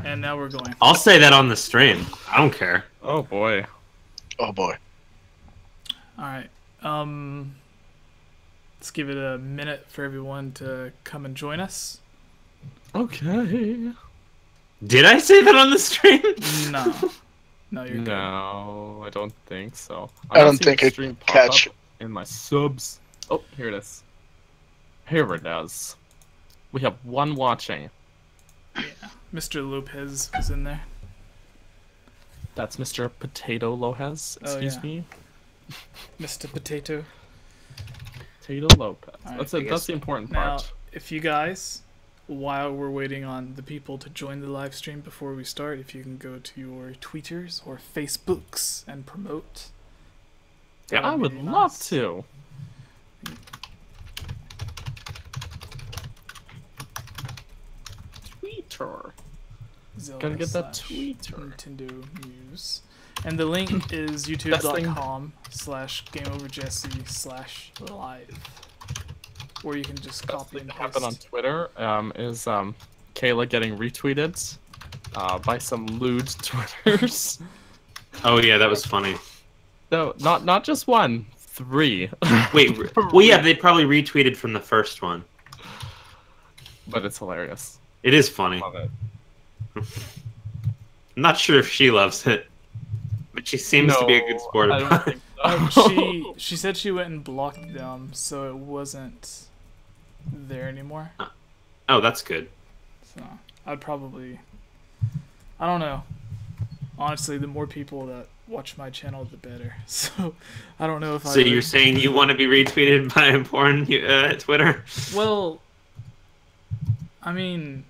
And now we're going. I'll say that on the stream. I don't care. Oh boy. Oh boy. Alright. Let's give it a minute for everyone to come and join us. Okay. Did I say that on the stream? No. No, you're good. No, I don't think so. I don't think it stream catch up in my subs. Oh, here it is. Here it is. We have one watching. Yeah. Mr. Lopez was in there. That's Mr. Potato Lopez. Excuse me. Mr. Potato. Potato Lopez. Right, That's the important Now, part. if you guys, while we're waiting on the people to join the live stream before we start, if you can go to your Twitters or Facebooks and promote. Yeah, I would love to. Twitter. Zelda Gotta get that / Twitter. Nintendo News. And the link is youtube.com/GameOverJesse/live. Or you can just copy and What happened on paste. Twitter is Kayla getting retweeted by some lewd Twitters. Oh yeah, that was funny. No, not just one, 3. Wait, well yeah, they probably retweeted from the first one. But it's hilarious. It is funny. Love it. I'm not sure if she loves it, but she seems to be a good sport I about don't it. think so. She said she went and blocked them, so it wasn't there anymore. Oh, that's good. So I'd probably, I don't know. Honestly, the more people that watch my channel, the better. So I don't know if So you're saying you want to be retweeted by a porn Twitter? Well, I mean,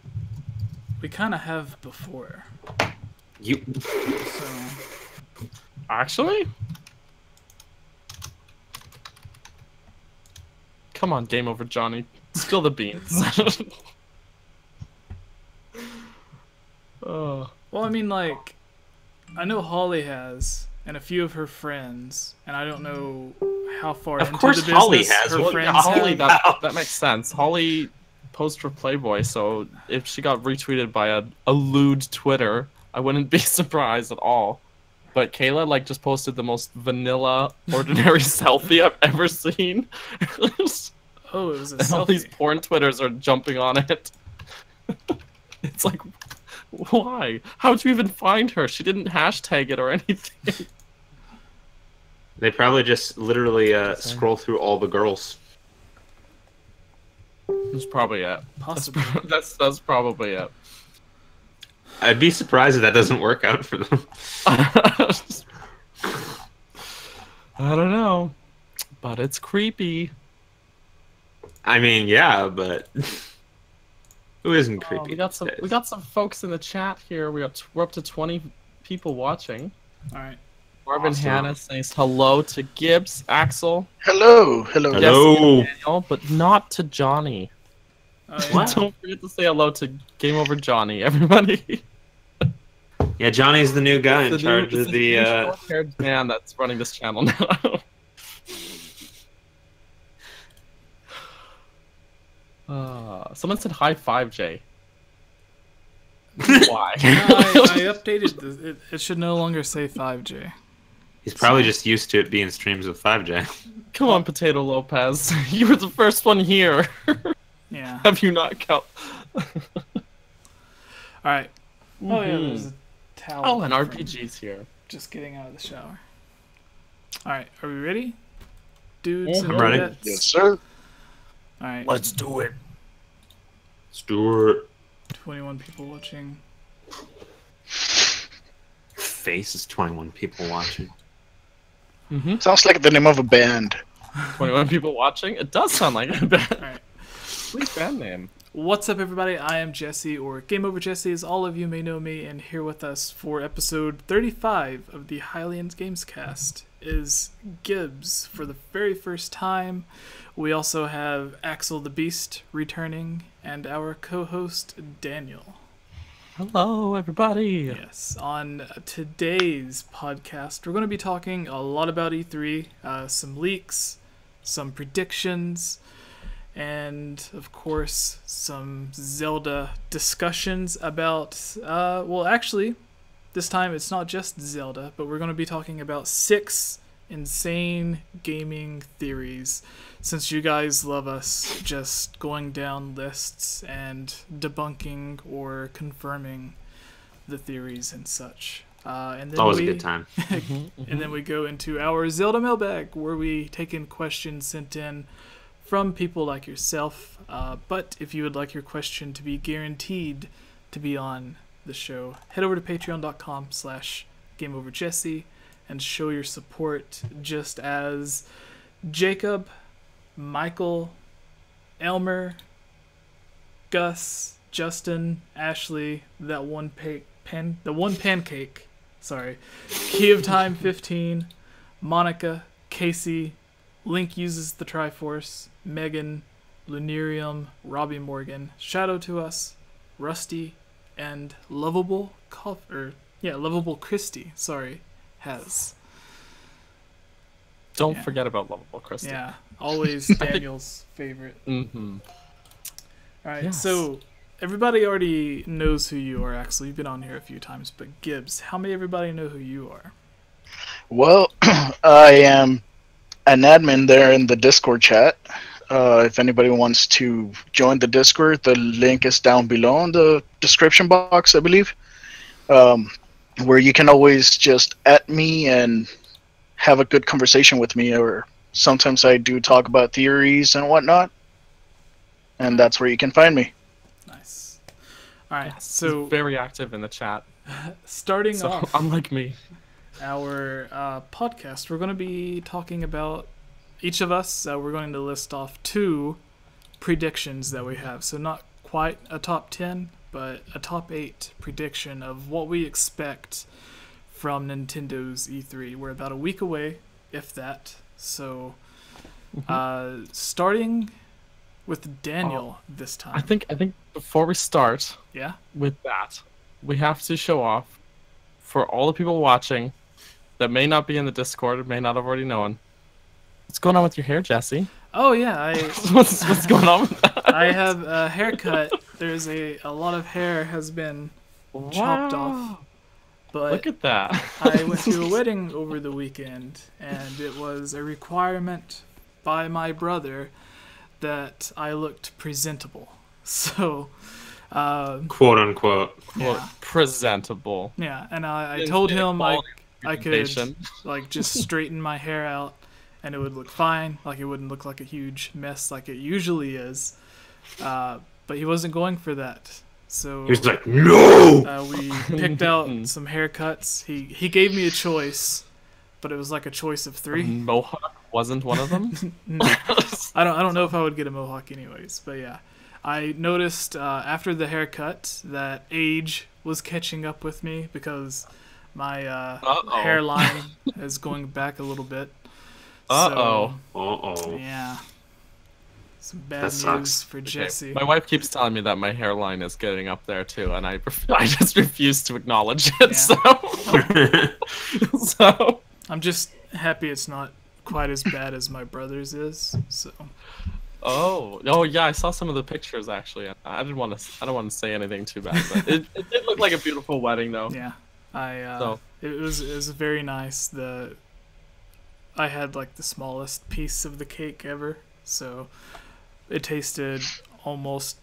we kind of have before. You. So Actually? Come on, game over, Johnny. Spill the beans. Oh. well, I mean, like, I know Holly has, and a few of her friends, and I don't know how far Of into course the business Holly has. her Well, friends Holly, have. that makes sense. Holly posts for Playboy, so if she got retweeted by a lewd Twitter, I wouldn't be surprised at all. But Kayla, like, just posted the most vanilla, ordinary selfie I've ever seen. Oh, it was a And all these selfie. porn Twitters are jumping on it. It's like, why? How'd you even find her? She didn't hashtag it or anything. They probably just literally scroll through all the girls. That's probably it. Possibly. That's probably it. I'd be surprised if that doesn't work out for them. I don't know, but it's creepy. I mean, yeah, but who isn't creepy? We got some folks in the chat here. We're up to 20 people watching. All right. Marvin Awesome. Hannah says hello to Gibbz, Axel, Hello. Hello. Jesse, and Daniel, but not to Johnny. Oh, yeah. What? Don't forget to say hello to Game Over Johnny, everybody. Yeah, Johnny's the new guy in charge of the. short-haired man that's running this channel now. Someone said high five, Jay. Why? I updated this. It should no longer say 5J. He's probably just used to it being streams with 5J. Come on, Potato Lopez. You were the first one here. Yeah. Have you not count? All right. Oh yeah, there's a towel. Oh, and from RPG's here. Just getting out of the shower. All right, are we ready, dudes? I'm and ready. dudettes? Yes, sir. All right. Let's do it. Stuart. 21 people watching. Face is 21 people watching. Sounds like the name of a band. 21 people watching? It does sound like a band. All right. Sweet band name. What's up, everybody? I am Jesse, or Game Over Jesse, as all of you may know me, and here with us for episode 35 of the Hylian Gamescast is Gibbz for the very first time. We also have AxleTheBeast returning, and our co-host Daniel. Hello, everybody. Yes, on today's podcast, we're going to be talking a lot about E3, some leaks, some predictions, and of course some Zelda discussions about, well, actually, this time it's not just Zelda, but we're going to be talking about 6 insane gaming theories, since you guys love us just going down lists and debunking or confirming the theories and such. And then It's always a good time. And then we go into our Zelda Mailbag, where we take in questions sent in from people like yourself. But if you would like your question to be guaranteed to be on the show, head over to patreon.com/GameOverJesse and show your support, just as Jacob, Michael, Elmer, Gus, Justin, Ashley, the one pancake, sorry, Key of Time 15, Monica, Casey, Link Uses the Triforce, Megan, Lunarium, Robbie Morgan, Shadow to Us, Rusty, and Lovable Christy, has. Don't forget about Lovable Christy. Yeah, always Daniel's favorite. Mm-hmm. All right, Yes. so everybody already knows who you are, Axel. You've been on here a few times, but Gibbz, how may everybody know who you are? Well, I am an admin there in the Discord chat. If anybody wants to join the Discord, the link is down below in the description box, I believe, where you can always just @ me and have a good conversation with me, or sometimes I do talk about theories and whatnot, and that's where you can find me. Nice. All right, Yes, so he's very active in the chat. starting So off unlike me. our podcast, we're going to be talking about each of us. We're going to list off 2 predictions that we have. So not quite a top 10, but a top 8 prediction of what we expect from Nintendo's E3. We're about a week away, if that. So starting with Daniel this time. I think before we start Yeah? with that, we have to show off for all the people watching that may not be in the Discord, may not have already known. What's going on with your hair, Jesse? Oh, yeah. What's going on with that? I have a haircut. There's a lot of hair has been chopped off. But Look at that. I went to a wedding over the weekend, and it was a requirement by my brother that I looked presentable. So, Quote unquote. yeah, Presentable. yeah. And I told him I could Presentation. just straighten my hair out, and it would look fine. Like, it wouldn't look like a huge mess like it usually is. But he wasn't going for that. So He was like, no! we picked out some haircuts. He gave me a choice, but it was like a choice of 3. Mohawk wasn't one of them. No. I don't know if I would get a mohawk anyways, but yeah. I noticed after the haircut that age was catching up with me because my hairline is going back a little bit. Uh-oh. So, yeah. Some bad That news sucks. for Jesse. My wife keeps telling me that my hairline is getting up there too, and I just refuse to acknowledge it. So I'm just happy it's not quite as bad as my brother's is. So. Oh yeah, I saw some of the pictures actually. I don't want to say anything too bad, but it did look like a beautiful wedding though. Yeah, So. it was very nice. I had like the smallest piece of the cake ever, so it tasted almost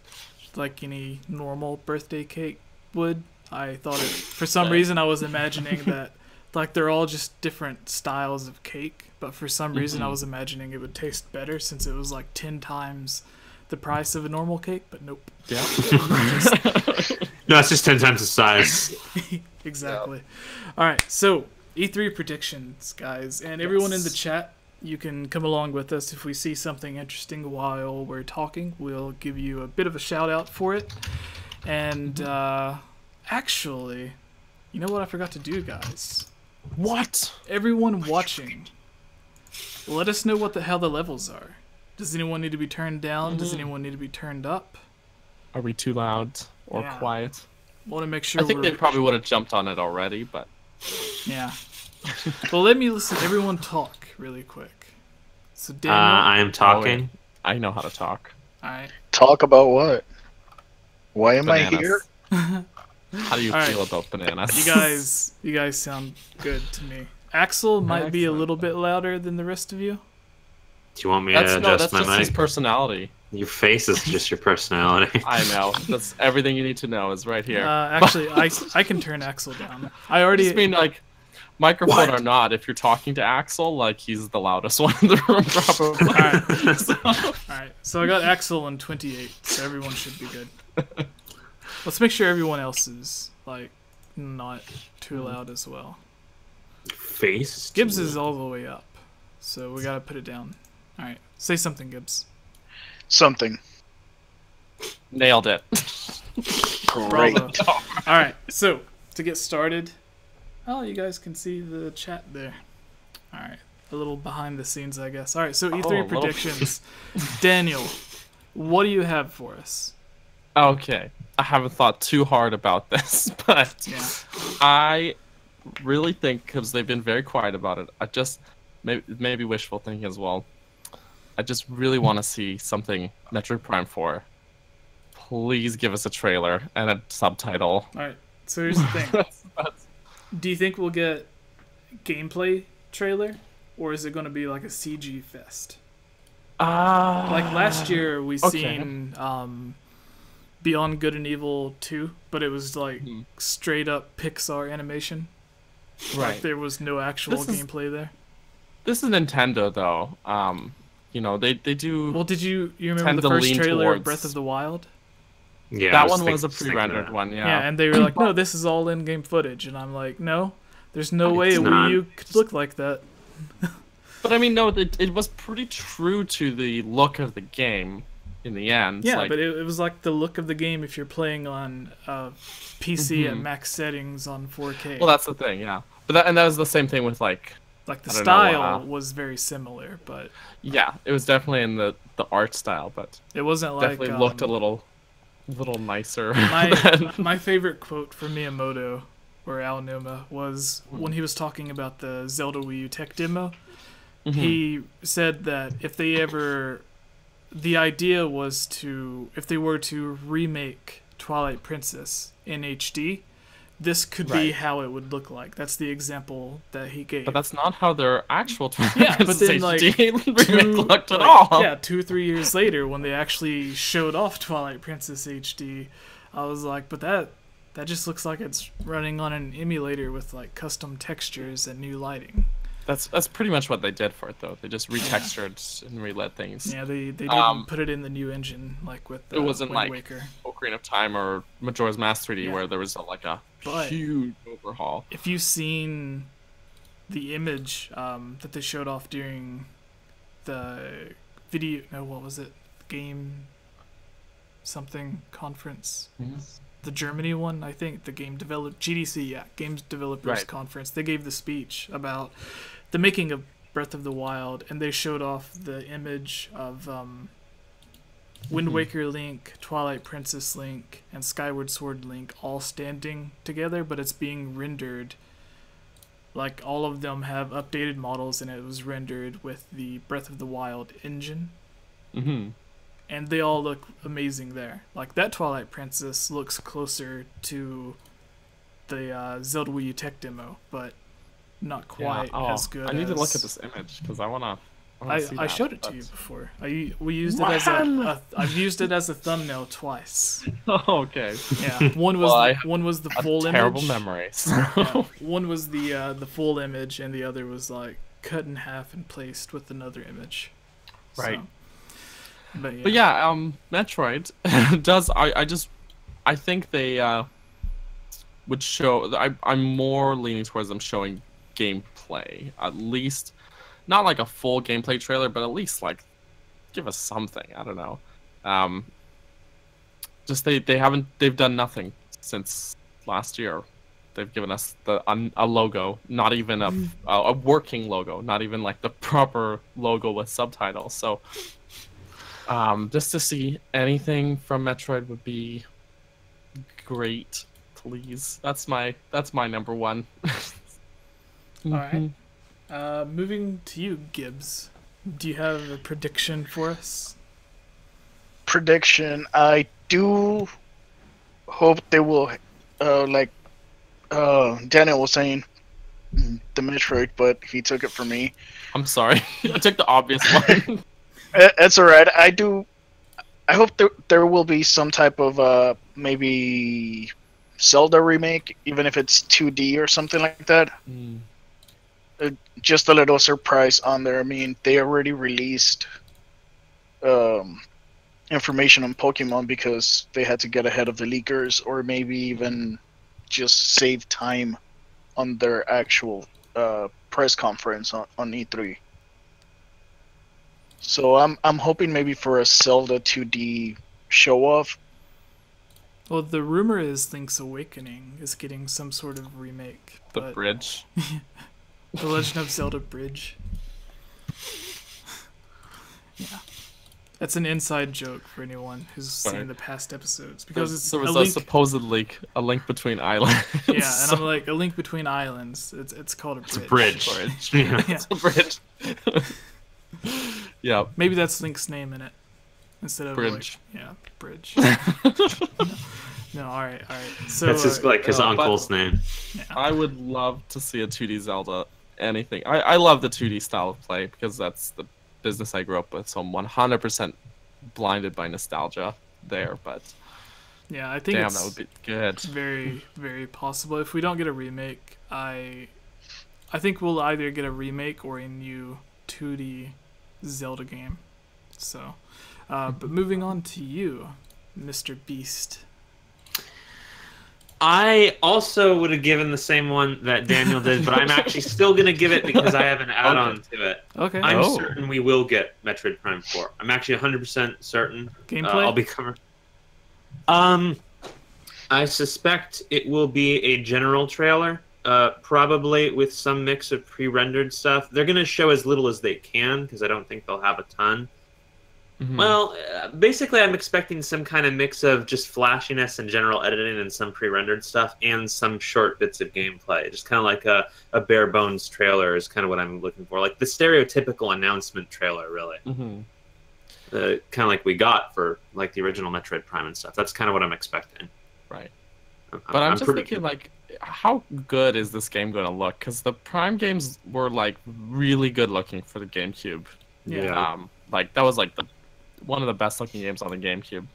like any normal birthday cake would. I thought it, for some reason I was imagining that like they're all just different styles of cake, but for some reason I was imagining it would taste better since it was like 10 times the price of a normal cake, but nope. Yeah. No, it's just 10 times the size. Exactly. All right, so E3 predictions, guys, and everyone in the chat, you can come along with us. If we see something interesting while we're talking, we'll give you a bit of a shout out for it. And actually, you know what I forgot to do, guys? What? Everyone watching, let us know what the hell the levels are. Does anyone need to be turned down? Does anyone need to be turned up? Are we too loud or Yeah. quiet? Want to make sure I think we're... they probably would have jumped on it already, but Yeah. Well, let me listen. Everyone talk really quick. So Daniel, I am talking. I know how to talk. All right. Talk about what? Why am I Bananas. here? How do you All feel right. about bananas? You guys sound good to me. Axel might be a Excellent. little bit louder than the rest of you. Do you want me to That's adjust just my his mic? personality. Your face is just your personality. I know. That's everything you need to know is right here. Actually, I can turn Axel down. I I already. just mean like microphone What? or not, if you're talking to Axel, like he's the loudest one in the room probably. Alright. So- Alright, so I got Axel on 28, so everyone should be good. Let's make sure everyone else is, like, not too loud as well. Face. Gibbz is all the way up, so we gotta put it down. Alright, say something, Gibbz. Something. Nailed it. Great. Bravo. Alright, so, to get started, oh, you guys can see the chat there. Alright, a little behind the scenes, I guess. Alright, so a E3 little. predictions. Daniel, what do you have for us? Okay. I haven't thought too hard about this, but Yeah. I really think, because they've been very quiet about it, I just maybe wishful thinking as well. I just really want to see something Metroid Prime 4. Please give us a trailer and a subtitle. Alright, so here's the thing. That's- Do you think we'll get gameplay trailer, or is it going to be like a CG fest? Like last year, we okay. seen Beyond Good and Evil 2, but it was like straight up Pixar animation. Like right. there was no actual This is- gameplay there. This is Nintendo, though. You know, they do. Well, did you remember tend the to first lean trailer of towards- Breath of the Wild? Yeah, I that one was a thinking of pre-rendered that. one, Yeah. yeah. And they were like, no, this is all in-game footage, and I'm like, no, there's no way a It's Wii not. U could look like that. But I mean, no, it was pretty true to the look of the game in the end. Yeah, like, but it was like the look of the game if you're playing on PC at Mhm. max settings on 4K. well, that's the thing, yeah. But that was the same thing with like, like the I don't know, style was very similar, but yeah, it was definitely in the art style, but it wasn't like definitely looked a little nicer. my favorite quote from Miyamoto or Aonuma was when he was talking about the Zelda Wii U tech demo. Mhm. He said that if the idea was to, if they were to remake Twilight Princess in HD, this could be Right. how it would look like. That's the example that he gave. But that's not how their actual Yeah, but then, like, remake looked at like, all. yeah, 2 or 3 years later when they actually showed off Twilight Princess HD, I was like, but that just looks like it's running on an emulator with like custom textures and new lighting. That's pretty much what they did for it, though. They just retextured and relit things. Yeah, they didn't put it in the new engine like with the It wasn't Wind like Waker. Ocarina of Time or Majora's Mask 3D, Yeah. where there was like a But- huge overhaul. If you've seen the image that they showed off during the video, no, what was it? Game something conference. The Germany one, I think, the GDC, yeah, Games Developers Right. Conference. They gave the speech about the making of Breath of the Wild, and they showed off the image of Wind Waker Link, Twilight Princess Link, and Skyward Sword Link all standing together, but it's being rendered. Like, all of them have updated models, and it was rendered with the Breath of the Wild engine. Mm-hmm. And they all look amazing there. Like, that Twilight Princess looks closer to the Zelda Wii U tech demo, but not quite as good. I need to as... look at this image because I wanna see I that, showed it to but- you before. We used it as I've used it as a thumbnail twice. Oh, okay. Yeah, one was Well, one was the A full terrible image. memory. Yeah, one was the full image, and the other was like cut in half and placed with another image. Right. So, but yeah. But yeah, Metroid does. I think they would show. I'm more leaning towards them showing gameplay, at least not like a full gameplay trailer, but at least like give us something. I don't know. Just they've done nothing since last year. They've given us a logo, not even a working logo, not even like the proper logo with subtitles. So just to see anything from Metroid would be great, please. That's my number one. All right. Moving to you, Gibbz. Do you have a prediction for us? prediction. I do hope they will, like Daniel was saying, the Metroid, but he took it from me. I'm sorry. I took the obvious one. It's alright. I hope there will be some type of maybe Zelda remake, even if it's 2D or something like that. Just a little surprise on there. I mean, they already released information on Pokemon because they had to get ahead of the leakers, or maybe even just save time on their actual press conference on E3. So I'm hoping maybe for a Zelda 2D show off. Well, the rumor is Link's Awakening is getting some sort of remake. The bridge. The Legend of Zelda Bridge. Yeah. That's an inside joke for anyone who's seen the past episodes, because there was a supposed link, a link between islands. Yeah, and I'm like, a link between islands. It's called a bridge. It's a bridge. It's a bridge. Yeah. Maybe that's Link's name in it instead of bridge. Bridge. No, all right. So that's just like his uncle's name. Yeah. I would love to see a 2D Zelda. Anything. I love the 2D style of play because that's the business I grew up with, so I'm 100% blinded by nostalgia there, but yeah, I think that would be good. It's very, very possible. If we don't get a remake, I think we'll either get a remake or a new 2D Zelda game. So, but moving on to you, Mr. Beast. I also would have given the same one that Daniel did, but I'm actually still going to give it because I have an add-on to it. Okay. I'm certain we will get Metroid Prime 4. I'm actually 100% certain. Gameplay? I'll be covering. I suspect it will be a general trailer, probably with some mix of pre-rendered stuff. They're going to show as little as they can because I don't think they'll have a ton. Mm-hmm. Well, basically, I'm expecting some kind of mix of just flashiness and general editing and some pre-rendered stuff and some short bits of gameplay. Just kind of like a bare-bones trailer is kind of what I'm looking for. Like the stereotypical announcement trailer, really. Mm-hmm. Kind of like we got for like the original Metroid Prime and stuff. That's kind of what I'm expecting. Right. But I'm just thinking, like, how good is this game going to look? Because the Prime games were, like, really good looking for the GameCube. Yeah. Like, that was, like, one of the best looking games on the GameCube.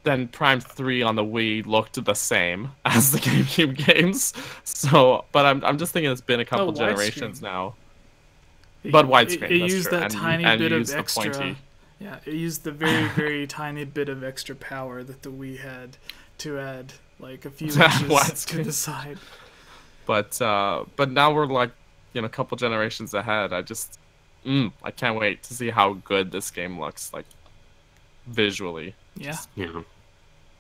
Then Prime 3 on the Wii looked the same as the GameCube games. So, but I'm just thinking it's been a couple generations now. But widescreen. It used that tiny bit of extra. Yeah, it used the very, very tiny bit of extra power that the Wii had to add like a few inches to the side. But now we're like, a couple generations ahead. I can't wait to see how good this game looks, like, visually. Yeah. Yeah.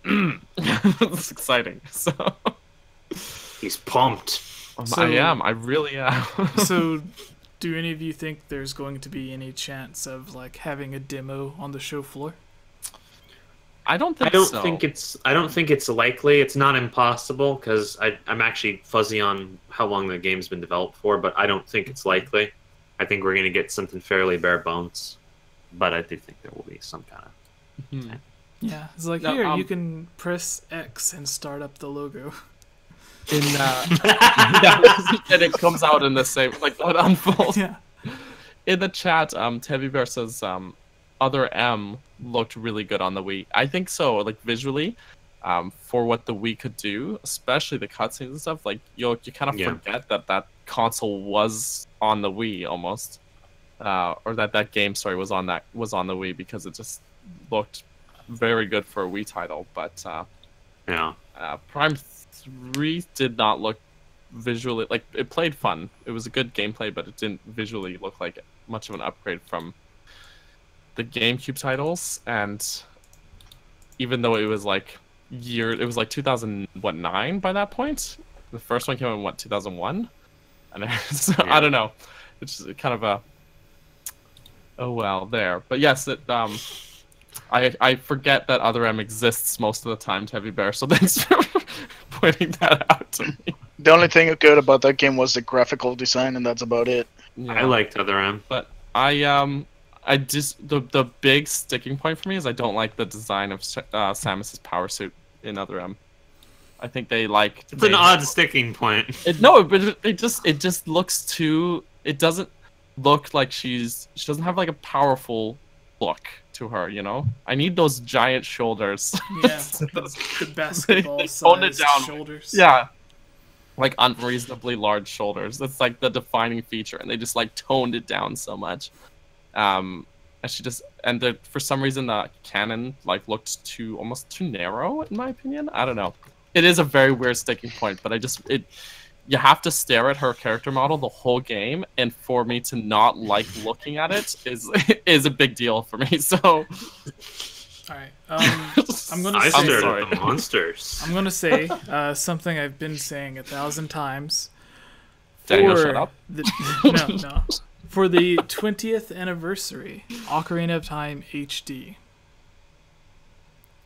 It's exciting. So he's pumped. I am. I really am. So, do any of you think there's going to be any chance of like having a demo on the show floor? I don't think it's likely. It's not impossible because I'm actually fuzzy on how long the game's been developed for, but I don't think it's likely. I think we're going to get something fairly bare bones, but I do think there will be some kind of. Yeah, it's like here you can press X and start up the logo. And it comes out in the same, like, it unfolds. Yeah. In the chat, Teddy Bear says Other M looked really good on the Wii. I think so, like, visually, for what the Wii could do, especially the cutscenes and stuff. Like, you kind of forget that console was on the Wii almost, or that game was on the Wii, because it just looked very good for a Wii title. But Prime 3 did not look visually, like, it played fun. It was a good gameplay, but it didn't visually look like much of an upgrade from the GameCube titles. And even though it was like 2009 by that point. The first one came out in 2001, and so, I don't know. It's just kind of there. But yes, I forget that Other M exists most of the time, Heavy Bear. So thanks for pointing that out to me. The only thing good about that game was the graphical design, and that's about it. Yeah. I liked Other M, but I I just the big sticking point for me is I don't like the design of Samus's power suit in Other M. I think they like. It's an odd sticking point. No, but it just looks too. It doesn't look like she doesn't have like a powerful look to her. You know, I need those giant shoulders. Yeah, the basketball-sized shoulders. Yeah. Like unreasonably large shoulders. That's like the defining feature, and they just like toned it down so much. And she just for some reason the cannon like looked almost too narrow in my opinion. I don't know. It is a very weird sticking point, but you have to stare at her character model the whole game, and for me to not like looking at it is a big deal for me. So, all right, I'm gonna say the monsters. I'm gonna say something I've been saying 1,000 times. Daniel, shut up. No. For the 20th anniversary, Ocarina of Time HD.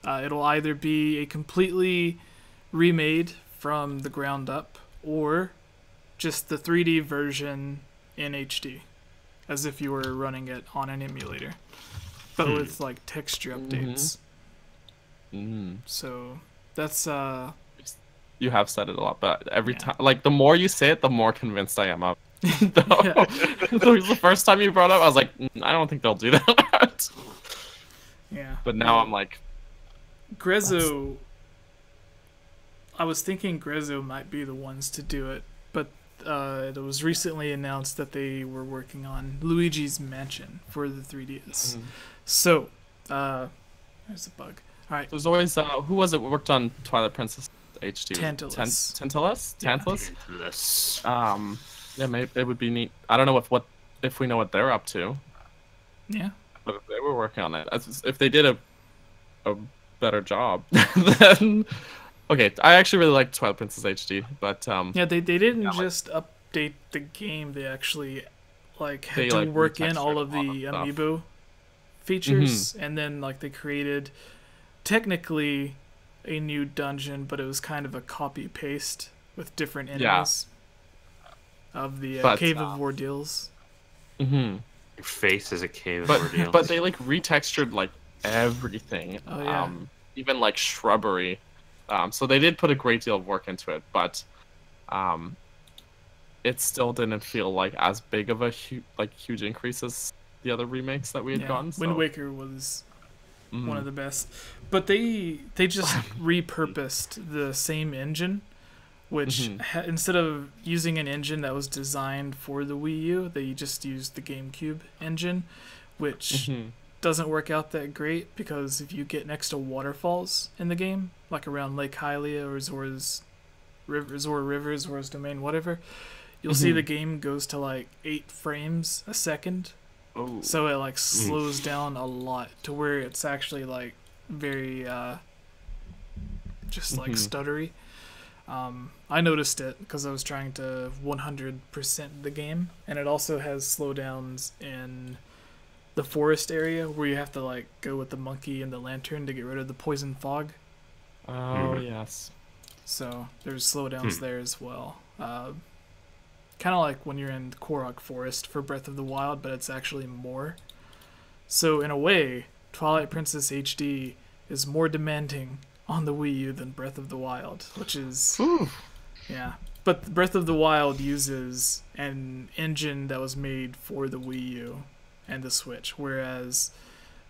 It'll either be a completely remade from the ground up, or just the 3D version in HD, as if you were running it on an emulator, but with like texture updates. So that's you have said it a lot, but every time, like the more you say it, the more convinced I am of. The first time you brought it up, I was like, I don't think they'll do that. Yeah. But now I'm like, Grezzo. I was thinking Grezzo might be the ones to do it, but it was recently announced that they were working on Luigi's Mansion for the 3DS. So, there's a bug. All right. There's always who was it worked on Twilight Princess HD? Tantalus. Tantalus. Yeah, maybe it would be neat. I don't know if we know what they're up to. Yeah. But if they were working on it, if they did a better job, then. Okay, I actually really like Twilight Princess HD, but yeah, they didn't just update the game; they actually had to work in all of the amiibo features, and then they created technically a new dungeon, but it was kind of a copy paste with different enemies of the Cave of Ordeals. Your face is a cave of ordeals. But they retextured everything. Oh, yeah. Even shrubbery. So they did put a great deal of work into it, but it still didn't feel as big of a huge increase as the other remakes that we had gotten. So. Wind Waker was one of the best, but they just repurposed the same engine, which instead of using an engine that was designed for the Wii U, they just used the GameCube engine, which doesn't work out that great, because if you get next to waterfalls in the game, like around Lake Hylia or Zora's Domain, whatever, you'll see the game goes to 8 frames a second. Oh. So it slows down a lot to where it's actually very just stuttery. I noticed it because I was trying to 100% the game, and it also has slowdowns in the forest area where you have to go with the monkey and the lantern to get rid of the poison fog. Oh yes. So there's slowdowns there as well. Kind of like when you're in Korok Forest for Breath of the Wild, but it's actually more. So in a way, Twilight Princess HD is more demanding on the Wii U than Breath of the Wild, which is yeah. But Breath of the Wild uses an engine that was made for the Wii U and the Switch, whereas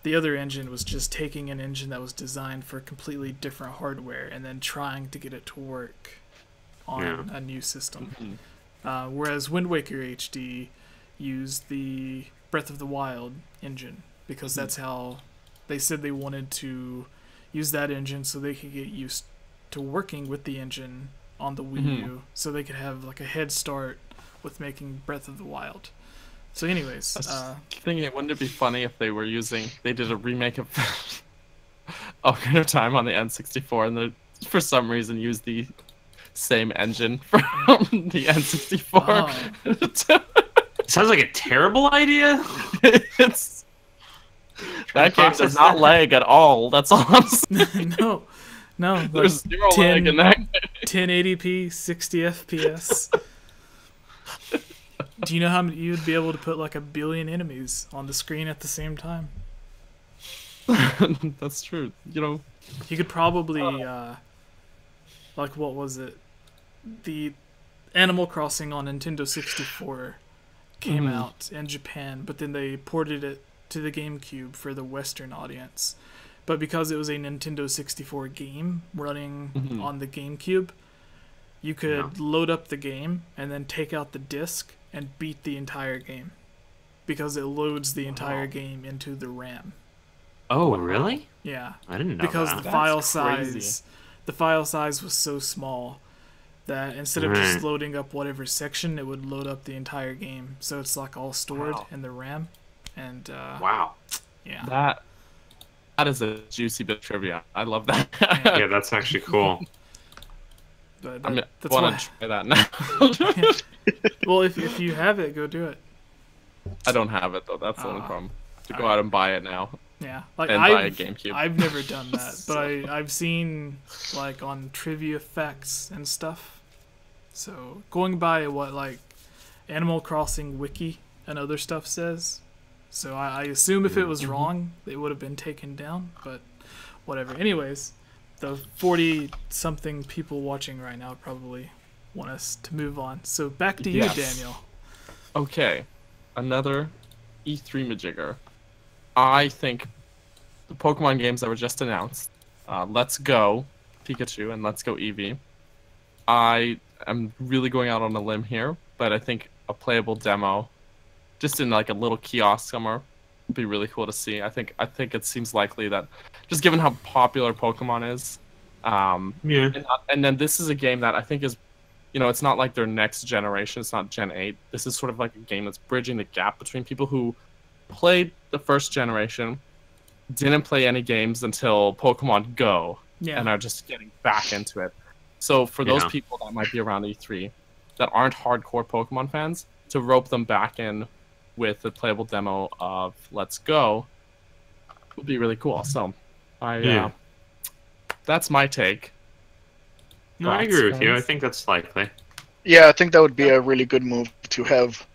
the other engine was just taking an engine that was designed for completely different hardware and then trying to get it to work on a new system. Whereas Wind Waker HD used the Breath of the Wild engine, because that's how they said they wanted to use that engine so they could get used to working with the engine on the Wii U, so they could have a head start with making Breath of the Wild. So anyways, thinking, wouldn't it be funny if they did a remake of Ocarina of Time on the N64, and they for some reason used the same engine from the N64. Sounds like a terrible idea. That game does not lag at all. That's all I'm saying. No. There's zero lag in that. 1080p, 60 FPS. Do you know how many, you'd be able to put like 1 billion enemies on the screen at the same time? That's true. You know, You could probably, like, what was it? The Animal Crossing on Nintendo 64 came out in Japan, but then they ported it to the GameCube for the Western audience. But because it was a Nintendo 64 game running on the GameCube, you could load up the game and then take out the disc and beat the entire game. Because it loads the entire game into the RAM. Oh, really? Yeah. I didn't know because that. the file That's crazy. size was so small that instead of just loading up whatever section, it would load up the entire game. So it's like all stored in the RAM. And Wow. yeah. That is a juicy bit of trivia. I love that. Yeah, that's actually cool. But I that's want why. to try that now. Well, if you have it, go do it. I don't have it though. That's the only problem. To go out and buy it now. Yeah, like And buy a GameCube. I've never done that, but I've seen like on trivia facts and stuff. So going by what like Animal Crossing wiki and other stuff says. So I assume if it was wrong, it would have been taken down. But whatever. Anyways, the 40-something people watching right now probably want us to move on. So back to you, Daniel. Okay, another E3 majigger. I think the Pokemon games that were just announced, Let's Go Pikachu and Let's Go Eevee. I am really going out on a limb here, but I think a playable demo, just in like a little kiosk somewhere, would be really cool to see. I think it seems likely that, just given how popular Pokemon is, and then this is a game that I think is, you know, it's not like their next generation. It's not Gen 8. This is sort of like a game that's bridging the gap between people who played the first generation, didn't play any games until Pokemon Go, and are just getting back into it. So for those people that might be around E3 that aren't hardcore Pokemon fans, to rope them back in with a playable demo of Let's Go would be really cool. So that's my take. No, I agree with you. I think that's likely. Yeah, I think that would be a really good move to have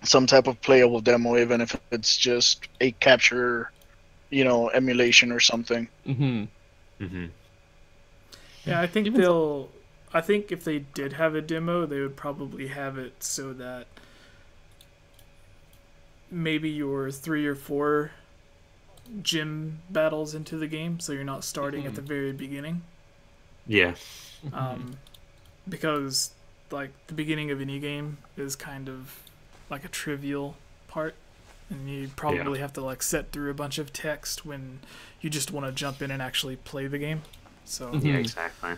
some type of playable demo, even if it's just a capture, you know, emulation or something. Yeah, I think I think if they did have a demo, they would probably have it so that maybe your 3 or 4 gym battles into the game, so you're not starting at the very beginning. Yeah. Because like the beginning of any game is kind of like a trivial part, and you probably have to like set through a bunch of text when you just want to jump in and actually play the game. So yeah, exactly.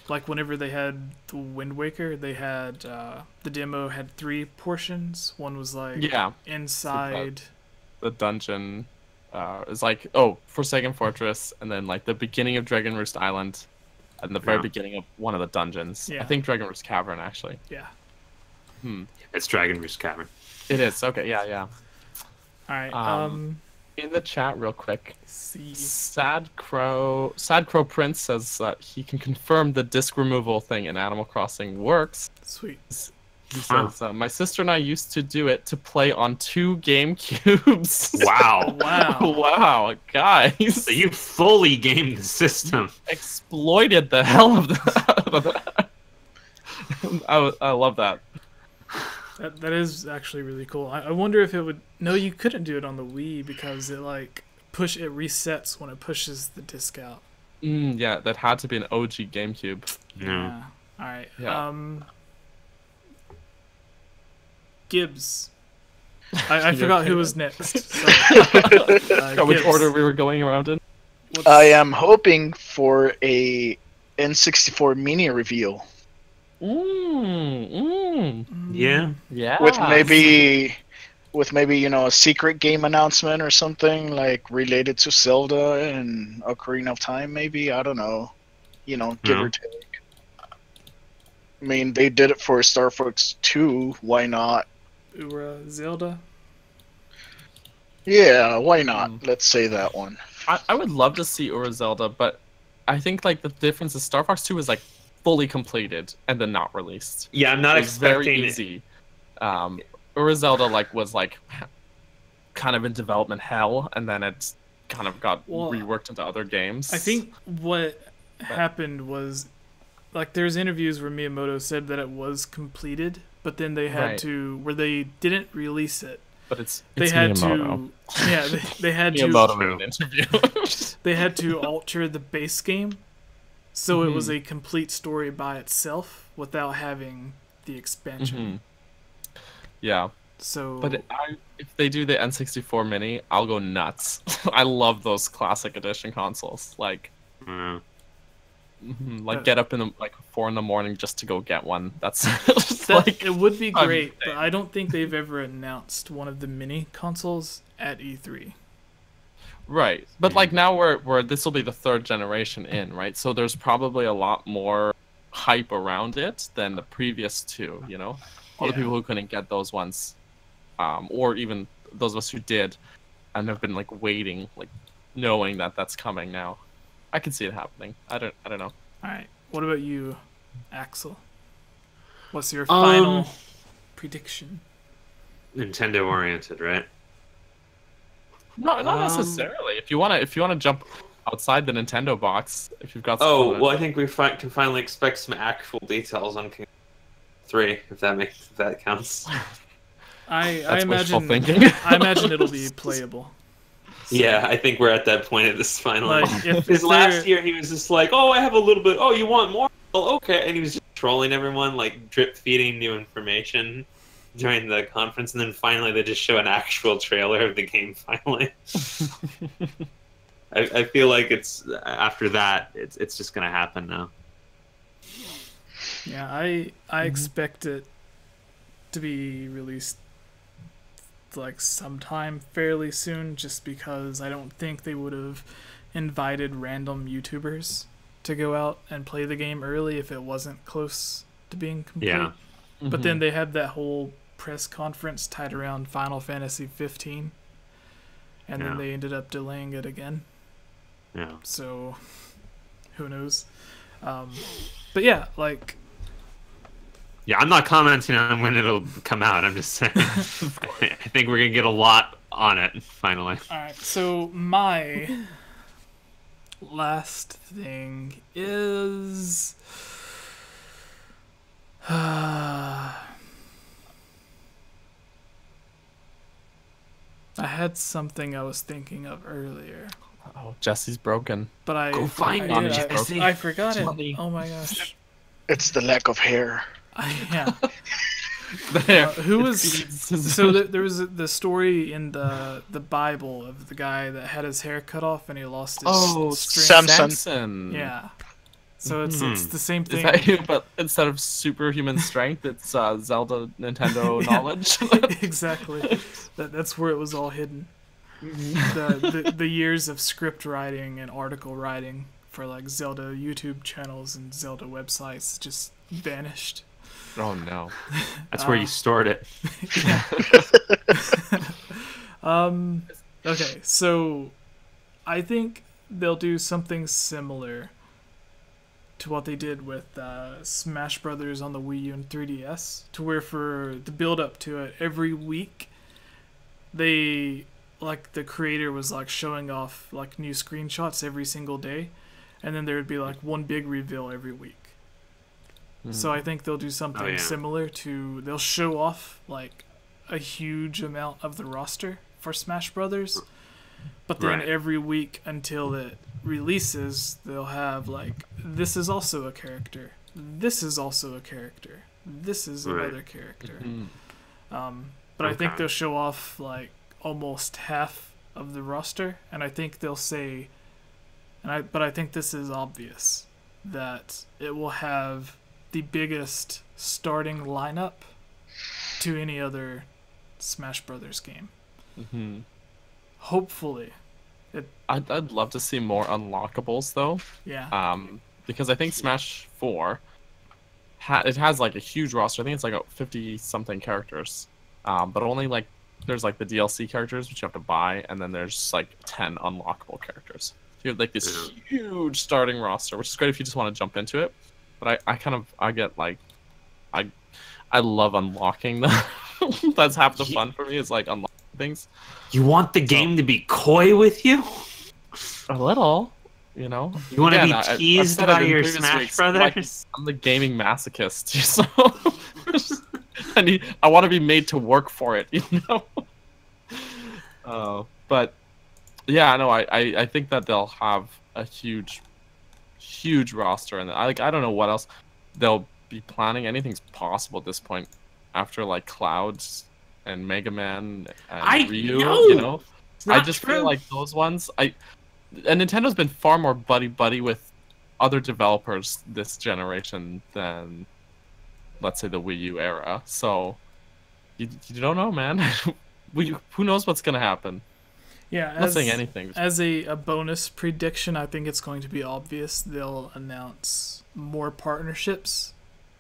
like whenever they had the Wind Waker, they had the demo had 3 portions. One was like inside the dungeon. Is like Forsaken Fortress, and then like the beginning of Dragon Roost Island, and the very beginning of one of the dungeons. I think Dragon Roost Cavern actually. Yeah. It's Dragon Roost Cavern. It is. Okay, yeah. Alright, in the chat real quick, see. Sad Crow Prince says that he can confirm the disc removal thing in Animal Crossing works. Sweet. He says, my sister and I used to do it to play on 2 GameCubes. Wow. Wow, guys. So you fully gamed the system. Exploited the hell of that. I love that. That is actually really cool. I wonder if it would... No, you couldn't do it on the Wii because it like it resets when it pushes the disc out. Yeah, that had to be an OG GameCube. Yeah. Alright. Yeah. Gibbz. I forgot who was next. So, which order we were going around in? I am hoping for a N64 mini reveal. Yeah. With maybe you know, a secret game announcement or something like related to Zelda and Ocarina of Time, maybe. I don't know. You know, give or take. I mean, they did it for Star Fox 2. Why not? Zelda? Yeah, why not? Let's say that one. I would love to see Ura Zelda, but I think like the difference is Star Fox 2 is like fully completed and then not released. Yeah, I'm not it's very expecting easy. Or Zelda like was like kind of in development hell, and then it's kind of got reworked into other games. I think what happened was, like, there's interviews where Miyamoto said that it was completed, but then they had to, where they didn't release it. But it's they had Miyamoto. to, yeah, they had Miyamoto in an interview. they had to alter the base game, so it was a complete story by itself without having the expansion. Yeah. So, but if they do the N64 Mini, I'll go nuts. I love those classic edition consoles. Like, get up in 4 a.m. just to go get one. That's like, it would be great, but I don't think they've ever announced one of the mini consoles at E3. Right, but like now we're this will be the 3rd generation in, right? So there's probably a lot more hype around it than the previous 2. You know, all the people who couldn't get those ones, or even those of us who did, and have been like waiting, like knowing that that's coming now. I can see it happening. I don't know. All right. What about you, Axel? What's your final prediction? Nintendo oriented, right? No, not necessarily. If you wanna jump outside the Nintendo box, if you've got. I think we can finally expect some actual details on King 3, if that counts. I imagine. I imagine it'll be playable. So, yeah, I think we're at that point at this final. Like, Because last year he was just like, "Oh, I have a little bit. Oh, you want more? Oh, okay." And he was just trolling everyone, like drip feeding new information during the conference, and then finally they just show an actual trailer of the game. Finally, I feel like it's after that, it's just gonna happen now. Yeah, I expect it to be released like sometime fairly soon, just because I don't think they would have invited random YouTubers to go out and play the game early if it wasn't close to being complete. Yeah. But then they had that whole press conference tied around Final Fantasy 15, and then they ended up delaying it again. Yeah. So who knows? But yeah, like. Yeah, I'm not commenting on when it'll come out. I'm just saying. I think we're gonna get a lot on it finally. All right. So my last thing is. I had something I was thinking of earlier. Oh, Jesse's broken. But I go find it, Jesse. I forgot it. Oh my gosh. It's the lack of hair. Yeah. Who was so there was the story in the Bible of the guy that had his hair cut off and he lost his string. Samson. Yeah. So it's the same thing. Is that you, but instead of superhuman strength, it's Zelda Nintendo knowledge. Exactly. That's where it was all hidden. The years of script writing and article writing for like Zelda YouTube channels and Zelda websites just vanished. Oh no. That's where you stored it. Okay, so I think they'll do something similar to what they did with Smash Brothers on the Wii U and 3DS, to where for the build up to it every week they like the creator was like showing off like new screenshots every single day, and then there would be like one big reveal every week. So I think they'll do something similar to, they'll show off like a huge amount of the roster for Smash Brothers, but then every week until it releases, they'll have like, this is also a character, this is also a character, this is another character. But I think they'll show off like almost half of the roster, and I think they'll say, but I think this is obvious, that it will have the biggest starting lineup to any other Smash Brothers game. Hopefully. I'd love to see more unlockables though. Yeah. Because I think Smash 4 it has like a huge roster. I think it's like 50 something characters. But only like there's like the DLC characters which you have to buy, and then there's like 10 unlockable characters. So you have like this huge starting roster, which is great if you just want to jump into it. But I get like I love unlocking That's half the fun for me. Is like unlocking things. You want the game to be coy with you? A little, you know. You want to Again, be teased by your previous Smash weeks, Brothers? I'm the gaming masochist, so I want to be made to work for it, you know. But yeah, no, I think that they'll have a huge roster, and I don't know what else they'll be planning. Anything's possible at this point, after like Clouds and Mega Man and Ryu, you know. I just feel like those ones, and Nintendo's been far more buddy with other developers this generation than, let's say, the Wii U era. So you don't know, man. Who knows what's gonna happen? Yeah, I'm not saying anything. As a bonus prediction, I think it's going to be obvious they'll announce more partnerships,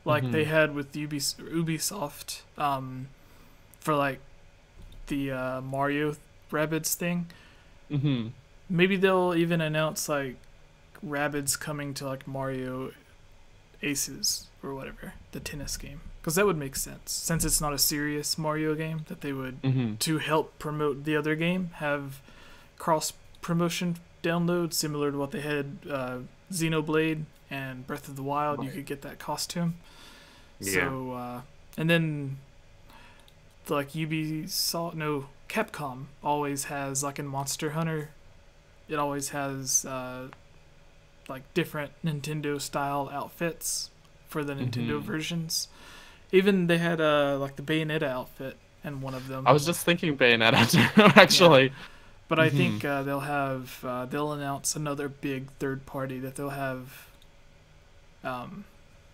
like they had with Ubisoft, for like the Mario Rabbids thing. Maybe they'll even announce like Rabbids coming to like Mario Aces or whatever, the tennis game, because that would make sense since it's not a serious Mario game, that they would to help promote the other game have cross promotion downloads similar to what they had Xenoblade and Breath of the Wild. You could get that costume. So and then like Capcom always has, like in Monster Hunter, it always has like different Nintendo style outfits for the Nintendo versions. Even they had like the Bayonetta outfit in one of them. I was just thinking Bayonetta actually. Yeah. But I think they'll announce another big third party that they'll have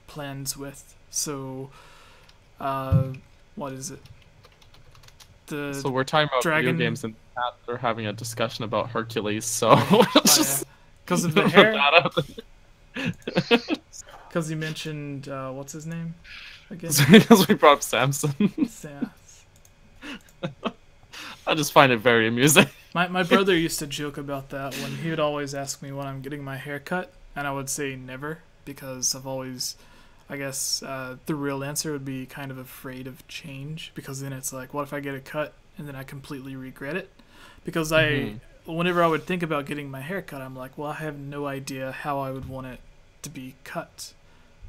plans with. So what is it? So we're talking about video games, and they're having a discussion about Hercules. So because of the hair. Because you mentioned what's his name again? Because we brought up Samson. I just find it very amusing. My brother used to joke about that when he would always ask me when I'm getting my hair cut, and I would say never, because I've always, I guess the real answer would be kind of afraid of change, because then it's like, what if I get a cut and then I completely regret it? Because whenever I would think about getting my hair cut, I'm like, well, I have no idea how I would want it to be cut,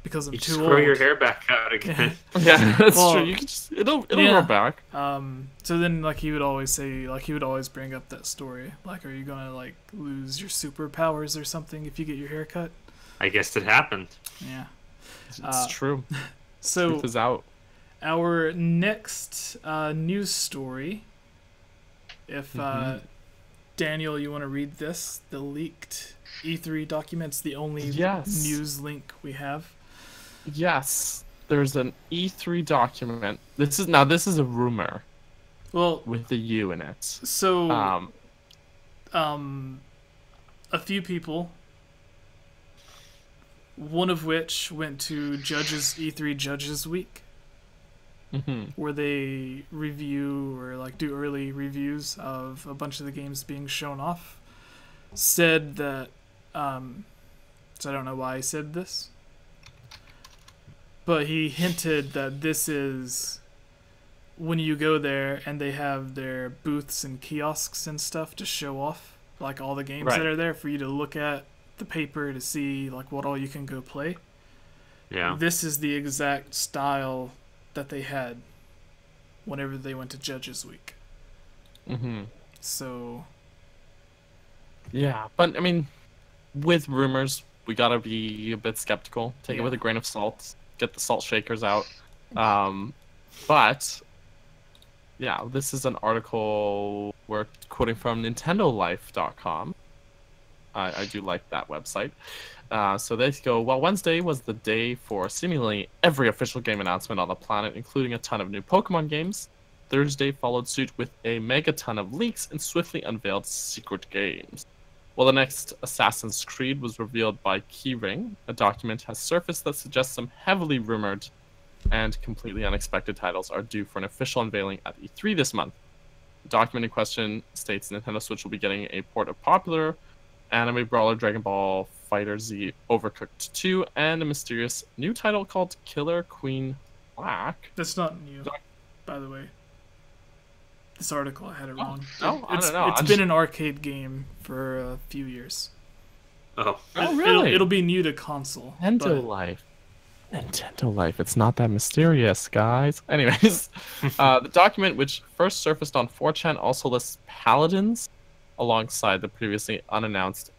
because I'm too old. Grow your hair back out again. Yeah, that's true. You can just it'll grow back. So then, like, he would always bring up that story, like, are you gonna like lose your superpowers or something if you get your hair cut? I guess it happened. Yeah, it's true. So truth is out. Our next news story, if Daniel, you want to read this? The leaked E3 documents, the only news link we have. Yes, there's an E3 document. This is a rumor. Well, with the U in it. So, a few people, one of which went to E3 Judges Week, where they review or like do early reviews of a bunch of the games being shown off, said that, so I don't know why he said this, but he hinted that this is when you go there and they have their booths and kiosks and stuff to show off like all the games that are there for you to look at the paper to see like what all you can go play. Yeah. This is the exact style that they had whenever they went to Judges Week. So yeah, but I mean, with rumors, we gotta be a bit skeptical. Take it with a grain of salt. Get the salt shakers out. But yeah, this is an article we're quoting from NintendoLife.com. I do like that website. So they go, well, Wednesday was the day for seemingly every official game announcement on the planet, including a ton of new Pokemon games. Thursday followed suit with a megaton of leaks and swiftly unveiled secret games. Well, the next Assassin's Creed was revealed by Keyring. A document has surfaced that suggests some heavily rumored and completely unexpected titles are due for an official unveiling at E3 this month. The document in question states Nintendo Switch will be getting a port of popular anime brawler Dragon Ball FighterZ Overcooked 2 and a mysterious new title called Killer Queen Black. That's not new. by the way. This article, I had it wrong. No, I don't know. It's been an arcade game for a few years. Oh. Really? It'll be new to console. Nintendo Life. Nintendo Life. It's not that mysterious, guys. Anyways, the document, which first surfaced on 4chan, also lists Paladins alongside the previously announced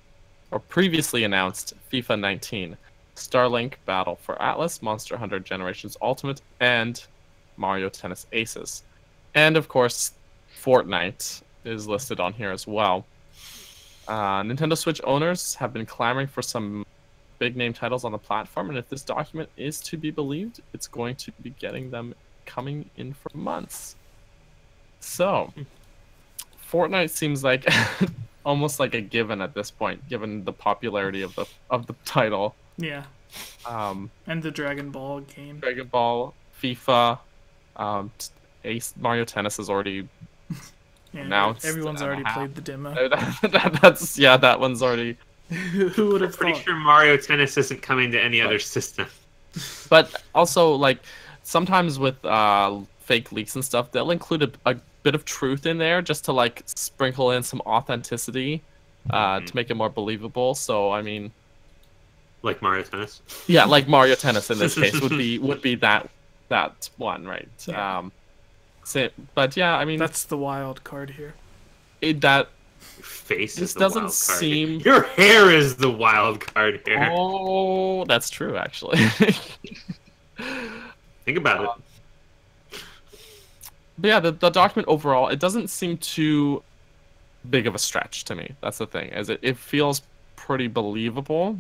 FIFA 19, Starlink Battle for Atlas, Monster Hunter Generations Ultimate, and Mario Tennis Aces. And of course, Fortnite is listed on here as well. Nintendo Switch owners have been clamoring for some big name titles on the platform, and if this document is to be believed, it's going to be getting them coming in for months. So, Fortnite seems like almost like a given at this point, given the popularity of the title. Yeah. And the Dragon Ball game. Dragon Ball, FIFA, Mario Tennis is already announced. Everyone's already played the demo. That one's already. Who would have thought? Pretty sure Mario Tennis isn't coming to any other system. But also, like, sometimes with fake leaks and stuff, they'll include a bit of truth in there just to like sprinkle in some authenticity to make it more believable. So I mean, like Mario Tennis. Yeah, like Mario Tennis in this case would be that one, right? Yeah. But yeah, I mean, that's the wild card here. Your face this is the doesn't wild card. seem. Your hair is the wild card here. Oh, that's true, actually. Think about it. But yeah, the document overall, it doesn't seem too big of a stretch to me. That's the thing, as it feels pretty believable.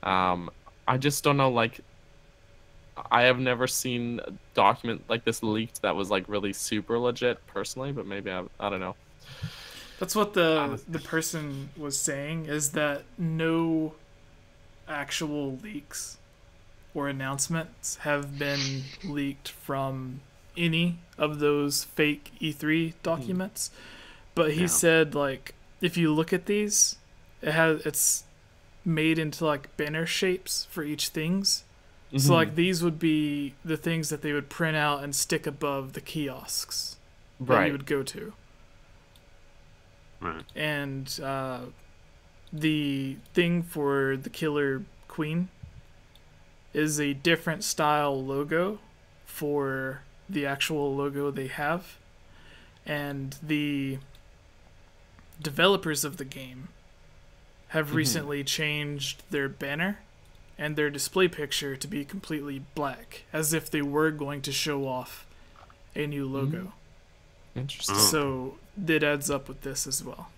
I just don't know, like, I have never seen a document like this leaked that was like really super legit personally, but maybe I don't know. That's what the person was saying, is that no actual leaks or announcements have been leaked from any of those fake E3 documents. But he said, like, if you look at these, it's made into like banner shapes for each things. So like these would be the things that they would print out and stick above the kiosks that you would go to. Right. And the thing for the Killer Queen is a different style logo for the actual logo they have. And the developers of the game have recently changed their banner and their display picture to be completely black, as if they were going to show off a new logo. Interesting. So it adds up with this as well.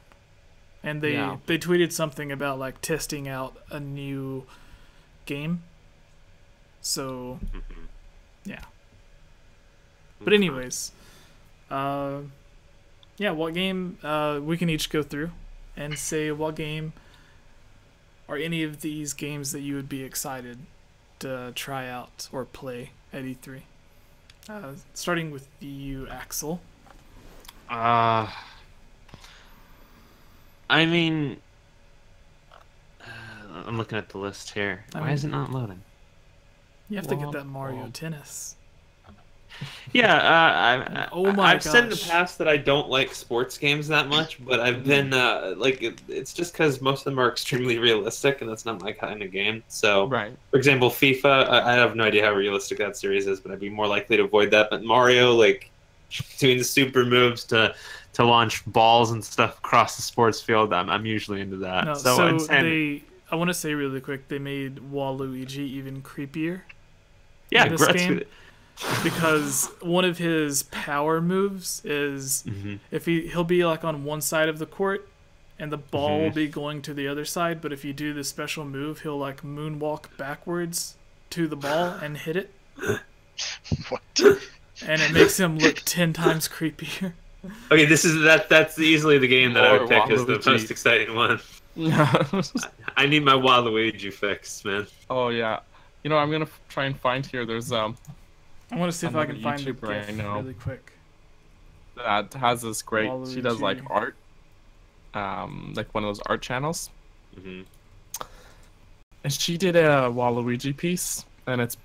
And they tweeted something about like testing out a new game. So yeah. But anyways, what game we can each go through and say what game are any of these games that you would be excited to try out or play at E3? Starting with you, Axel. I mean, I'm looking at the list here. Why is it not loading? You have to get that Mario Tennis. Yeah, I've said in the gosh. past that I don't like sports games that much, but I've been it's just because most of them are extremely realistic, and that's not my kind of game. So, for example, FIFA, I have no idea how realistic that series is, but I'd be more likely to avoid that. But Mario, like doing the super moves to launch balls and stuff across the sports field, I'm usually into that. No, I want to say really quick, they made Waluigi even creepier. Yeah, in this game. Because one of his power moves is if he'll be like on one side of the court and the ball will be going to the other side, but if you do the special move, he'll like moonwalk backwards to the ball and hit it. What? And it makes him look 10 times creepier. Okay, that's easily the game that I would pick as the most exciting one. I need my Waluigi fix, man. Oh yeah, you know, I'm gonna try and find here. There's I want to see if I can find the YouTube right GIF now. really quick. That has this great. She does like Waluigi. art, like one of those art channels. And she did a Waluigi piece, and it's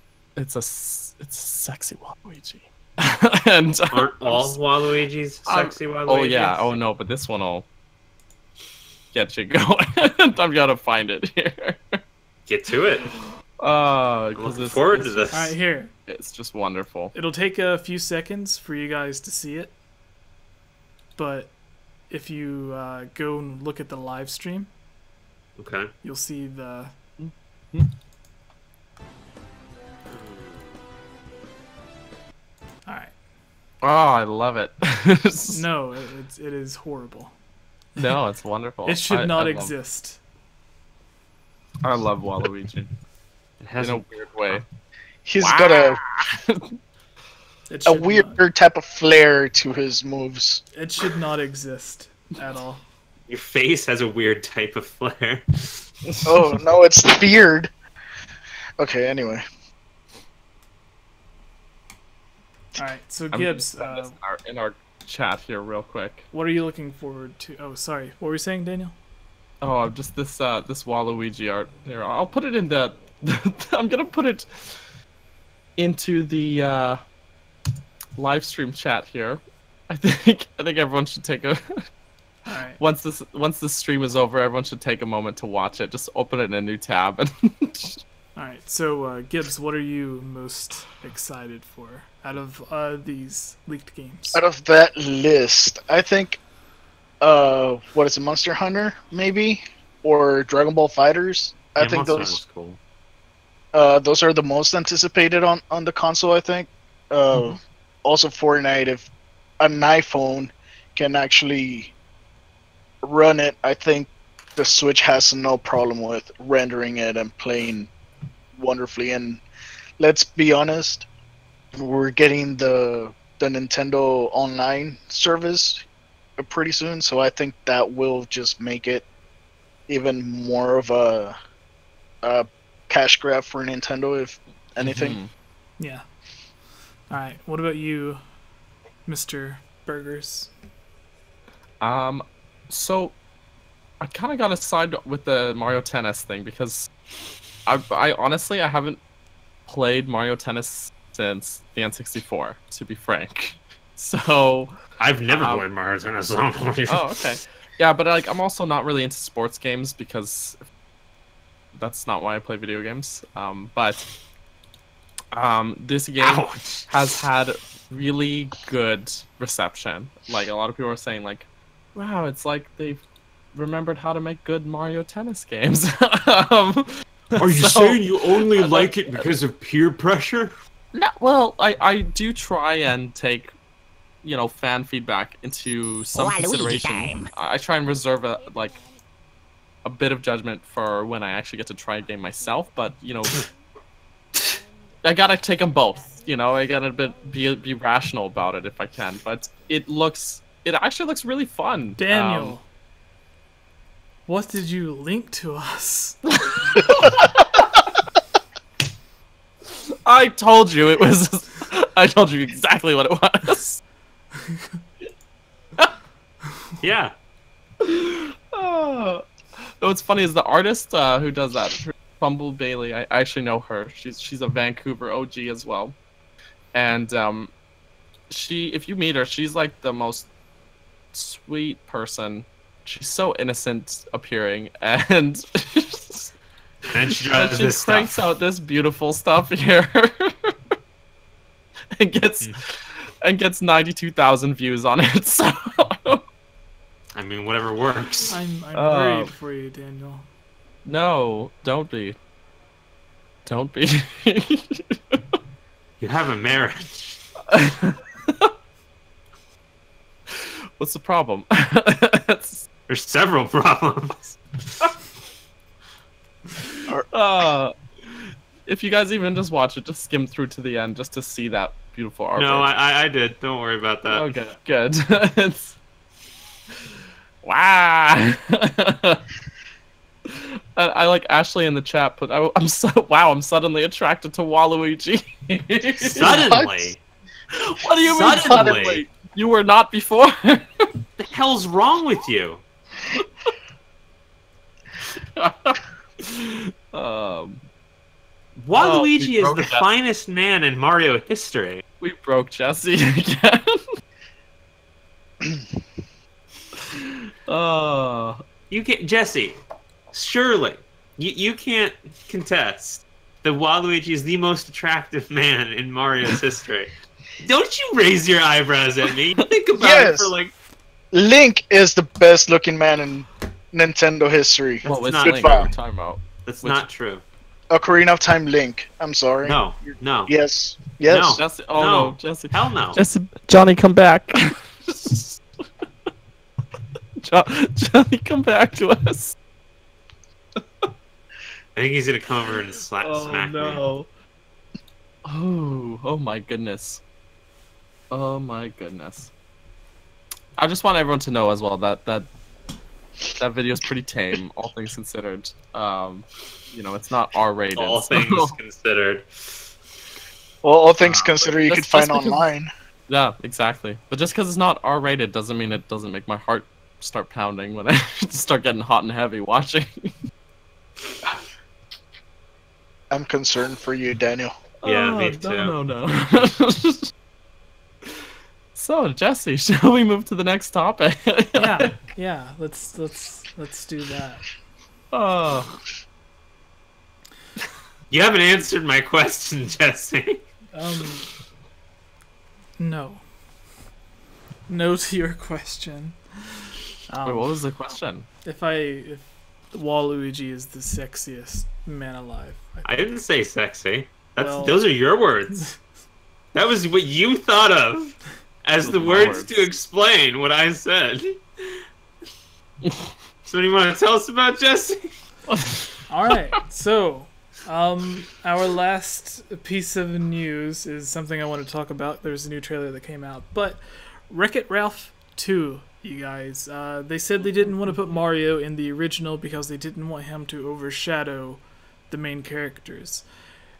a sexy Waluigi. And Aren't all Waluigi's sexy Waluigi? oh yeah, oh no, but this one will get you going. I'm gonna find it here. Get to it. I'm looking forward to this. All right, here. It's just wonderful. It'll take a few seconds for you guys to see it, but if you go and look at the live stream, Okay. you'll see the. All right. Oh, I love it. No, it is horrible. No, it's wonderful. It should not love- exist. I love Waluigi It has in a weird way. He's got a It should weird type of flair to his moves. It should not exist at all. Your face has a weird type of flair. Oh no, it's the beard. Okay, anyway. All right, so I'm Gibbz, gonna send this in our chat here real quick. what are you looking forward to? Oh, sorry. What were you saying, Daniel? Oh, just this this Waluigi art here. I'll put it in the. I'm gonna put it into the live stream chat here. I think everyone should take a. All right. Once this stream is over, everyone should take a moment to watch it. Just open it in a new tab. And All right. So, Gibbz, what are you most excited for out of these leaked games? Out of that list, I think, what is it, Monster Hunter, maybe? Or Dragon Ball Fighters? I think Monster those Hunter's cool. those are the most anticipated on the console, I think. Also, Fortnite, if an iPhone can actually run it, I think the Switch has no problem with rendering it and playing wonderfully. And let's be honest, we're getting the Nintendo Online service pretty soon, so I think that will just make it even more of a cash grab for Nintendo, if anything. Yeah. All right. What about you, Mr. Burgers? So I kind of got to side with the Mario Tennis thing because I honestly I haven't played Mario Tennis since the N64, to be frank. So I've never played Mario Tennis. So I don't know. oh, okay. Yeah, but like I'm also not really into sports games because that's not why I play video games. But this game Ouch. has had really good reception. Like a lot of people are saying, like, "Wow, it's like they've remembered how to make good Mario Tennis games." Are you saying you only like it because of peer pressure? No, well, I do try and take, fan feedback into some consideration. I try and reserve a bit of judgment for when I actually get to try a game myself, but I gotta take them both. I gotta be rational about it if I can. But it actually looks really fun. Daniel, what did you link to us? I told you it was. I told you exactly what it was. Yeah. What's funny is the artist who does that, Bumble Bailey. I actually know her. She's a Vancouver OG as well, and if you meet her, she's like the most sweet person. She's so innocent appearing, and And she and does she this cranks stuff. out this beautiful stuff here, and gets 92,000 views on it. So I mean, whatever works. I'm worried for you, Daniel. no, don't be. Don't be. You have a marriage. What's the problem? There's several problems. If you guys even just watch it, just skim through to the end just to see that beautiful artwork. No, I did. Don't worry about that. Okay, good. Wow. I like Ashley in the chat, but I'm suddenly attracted to Waluigi. Suddenly? What do you mean Suddenly? suddenly? You were not before. What the hell's wrong with you? Oh, Waluigi we is broke the it down. finest man in Mario history. We broke Jesse again. Oh. You can't, Jesse. Surely, you can't contest that Waluigi is the most attractive man in Mario's history. Don't you raise your eyebrows at me. Think about it for like. Link is the best looking man in Nintendo history. Well, it's not Link true. we're talking about. That's not true. Ocarina of Time Link. I'm sorry. No. Yes. No. Jesse, oh No. no, Jesse. Hell no. Jesse, Johnny, come back. Johnny, come back to us. I think he's gonna come over and smack me. Oh my goodness. Oh my goodness. I just want everyone to know as well that video is pretty tame, all things considered. It's not R-rated. All things considered. Well, all things considered, you That's could find because- online. Yeah, exactly. But just because it's not R-rated doesn't mean it doesn't make my heart start pounding when I start getting hot and heavy watching. I'm concerned for you, Daniel. Yeah, me too. No. So, Jesse, shall we move to the next topic? Yeah. Let's do that. Oh. You haven't answered my question, Jesse. No. No to your question. Wait, what was the question? If Waluigi is the sexiest man alive. I didn't say sexy. Well- Those are your words. That was what you thought of as the words to explain what I said. So, what do you want to tell us about, Jesse? All right. So, our last piece of news is something I want to talk about. There's a new trailer that came out, but Wreck-It Ralph 2, you guys. They said they didn't want to put Mario in the original because they didn't want him to overshadow the main characters.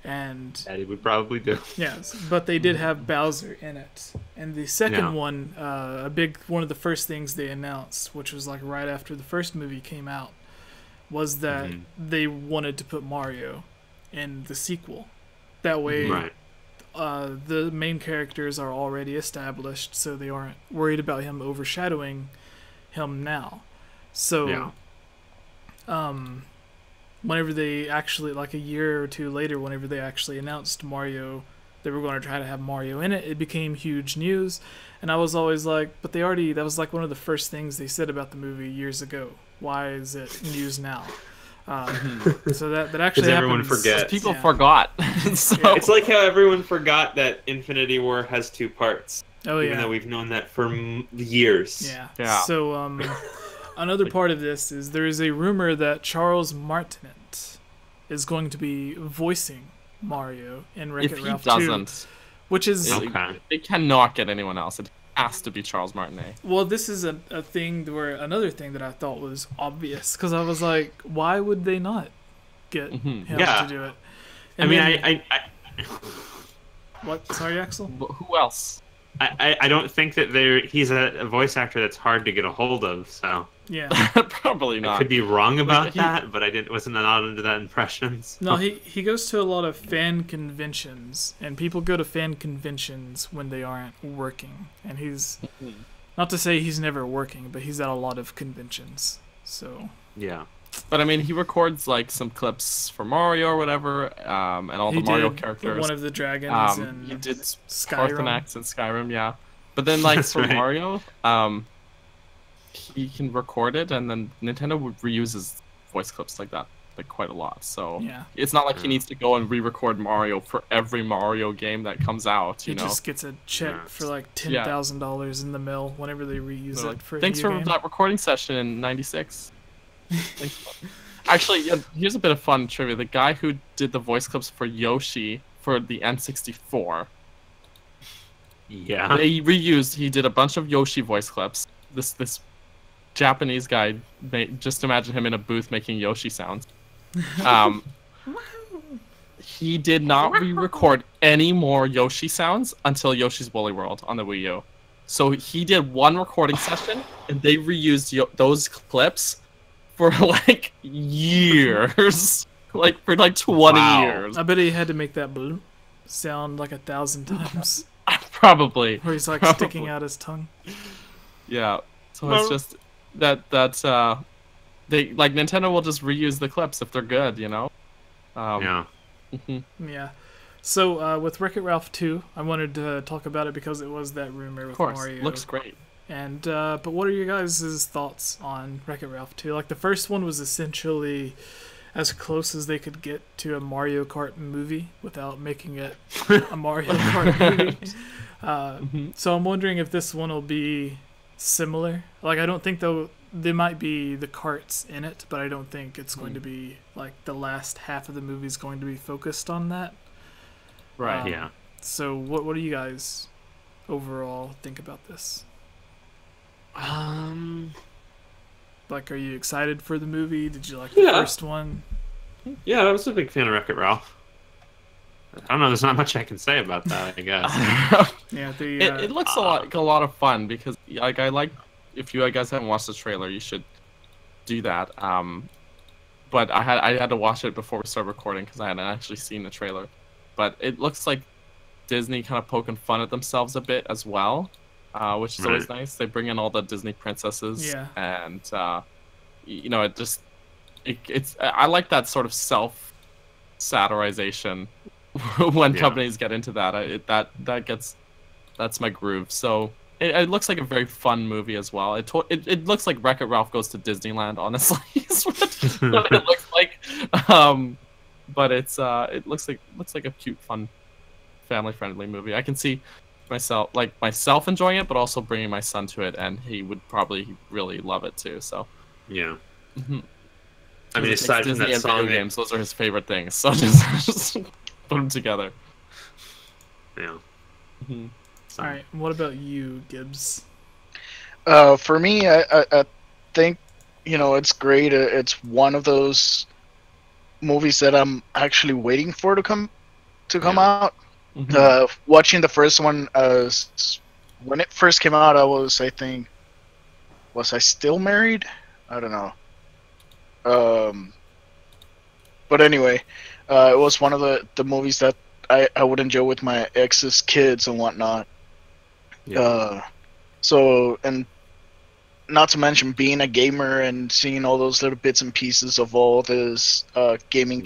And That he would probably do. yes, but they did have Bowser in it. And the second Yeah. one, one of the first things they announced, which was like right after the first movie came out, was that they wanted to put Mario in the sequel. That way, Right. the main characters are already established, so they aren't worried about him overshadowing him now. So, whenever they actually, like a year or two later, whenever they actually announced Mario, they were going to try to have Mario in it, it became huge news. And I was always like, but that was like one of the first things they said about the movie years ago. Why is it news now? So that actually everyone happens. forgets. People forgot. So, It's like how everyone forgot that Infinity War has two parts. Oh yeah. Even though we've known that for years. Yeah. So another part of this is there is a rumor that Charles Martinet is going to be voicing Mario in if Wreck-It he Ralph 2, doesn't, which is Okay. it cannot get anyone else. It has to be Charles Martinet. well, this is a thing where another thing that I thought was obvious because I was like, why would they not get him Yeah. to do it? I And mean, then- I what? Sorry, Axel. Who else? I don't think that he's a voice actor that's hard to get a hold of, so Yeah. Probably I not. could be wrong about He- that, but wasn't not under that impression. So. No, he goes to a lot of fan conventions, and people go to fan conventions when they aren't working. And he's, not to say he's never working, but he's at a lot of conventions. So, Yeah. But I mean, he records like some clips for Mario or whatever, and all the he Mario did characters. one of the dragons He and did Skyrim. Parthenax and Skyrim, yeah. But then, like That's for right. Mario, he can record it, and then Nintendo reuses voice clips like that like quite a lot. So Yeah. it's not like he needs to go and re-record Mario for every Mario game that comes out. He You know, just gets a check Yeah. for like $10,000 in the mail whenever they reuse They're it like, for a thanks video for game. that recording session in '96. Actually, yeah, here's a bit of fun trivia. The guy who did the voice clips for Yoshi for the N64, Yeah. they reused. He did a bunch of Yoshi voice clips. This Japanese guy, just imagine him in a booth making Yoshi sounds. He did not re-record any more Yoshi sounds until Yoshi's Woolly World on the Wii U. So he did one recording session, and they reused those clips for like years, like for like 20 Wow. years. I bet he had to make that blue sound like 1,000 times. I Probably. Where he's like Probably. sticking out his tongue. Yeah. So Well- it's just that they like Nintendo will just reuse the clips if they're good, you know. Yeah. Mhm. Yeah. So with Wreck-It Ralph 2, I wanted to talk about it because it was that rumor Of with course, Mario. looks great. And but what are your guys' thoughts on Wreck-It Ralph 2? Like the first one was essentially as close as they could get to a Mario Kart movie without making it a Mario Kart movie. So I'm wondering if this one will be similar. Like I don't think there might be the karts in it, but I don't think it's going to be like the last half of the movie is going to be focused on that. Right. Yeah. So what do you guys overall think about this? Like, are you excited for the movie? Did you like the first one? Yeah, I was a big fan of Wreck-It Ralph. I don't know. There's not much I can say about that, I guess. Yeah, It looks like a lot of fun because like I like if you guys haven't watched the trailer, you should do that. But I had to watch it before we started recording because I hadn't actually seen the trailer. But it looks like Disney kind of poking fun at themselves a bit as well, which is always nice. They bring in all the Disney princesses, and you know, it's I like that sort of self satirization when companies get into that. That's my groove. So it looks like a very fun movie as well. It looks like Wreck-It Ralph goes to Disneyland, honestly. Is what it looks like. But it looks like a cute, fun, family-friendly movie. I can see myself enjoying it, but also bringing my son to it, and he would probably really love it too. So Yeah. Mhm. I mean, aside from Disney that and song, video games, those are his favorite things. So just put them together. yeah. Mhm. So, All right. What about you, Gibbs? For me, I think, you know, it's great. It's one of those movies that I'm actually waiting for to come out. Mhm. Watching the first one, when it first came out, was I still married? I don't know. But anyway, it was one of the movies that I would enjoy with my ex's kids and whatnot. yeah. So, and not to mention being a gamer and seeing all those little bits and pieces of all this gaming,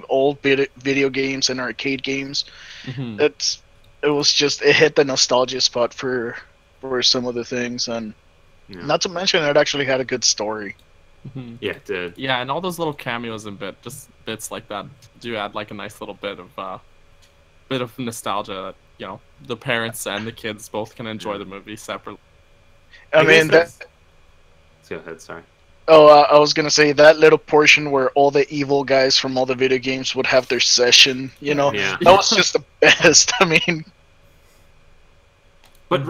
old video games and arcade games. Mhm. It hit the nostalgia spot for some of the things, and not to mention it actually had a good story. Mhm. Yeah, it did. Yeah, and all those little cameos and bits like that do add like a nice little bit of nostalgia that, you know, the parents and the kids both can enjoy the movie separately. I mean that. Go ahead, sorry. Oh, I was gonna say that little portion where all the evil guys from all the video games would have their session. You know, Yeah. that was just the best. I mean, But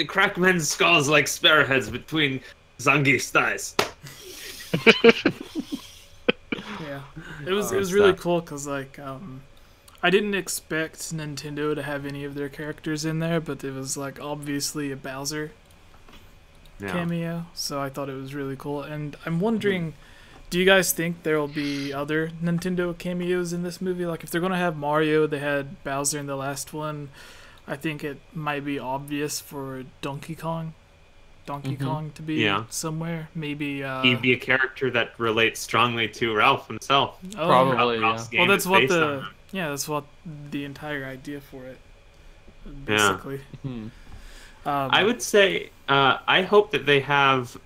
crack men's skulls like sparrowheads between Zangief's thighs. Yeah, it was really cool because like I didn't expect Nintendo to have any of their characters in there, but it was like obviously a Bowser cameo, so I thought it was really cool. And I'm wondering, do you guys think there will be other Nintendo cameos in this movie? Like if they're gonna have Mario, they had Bowser in the last one. I think it might be obvious for Donkey Kong to be somewhere. Maybe he'd be a character that relates strongly to Ralph himself. Oh, Probably, Ralph's game well, that's is what based on. that's what the entire idea for it, basically. Mhm. I would say I hope that they have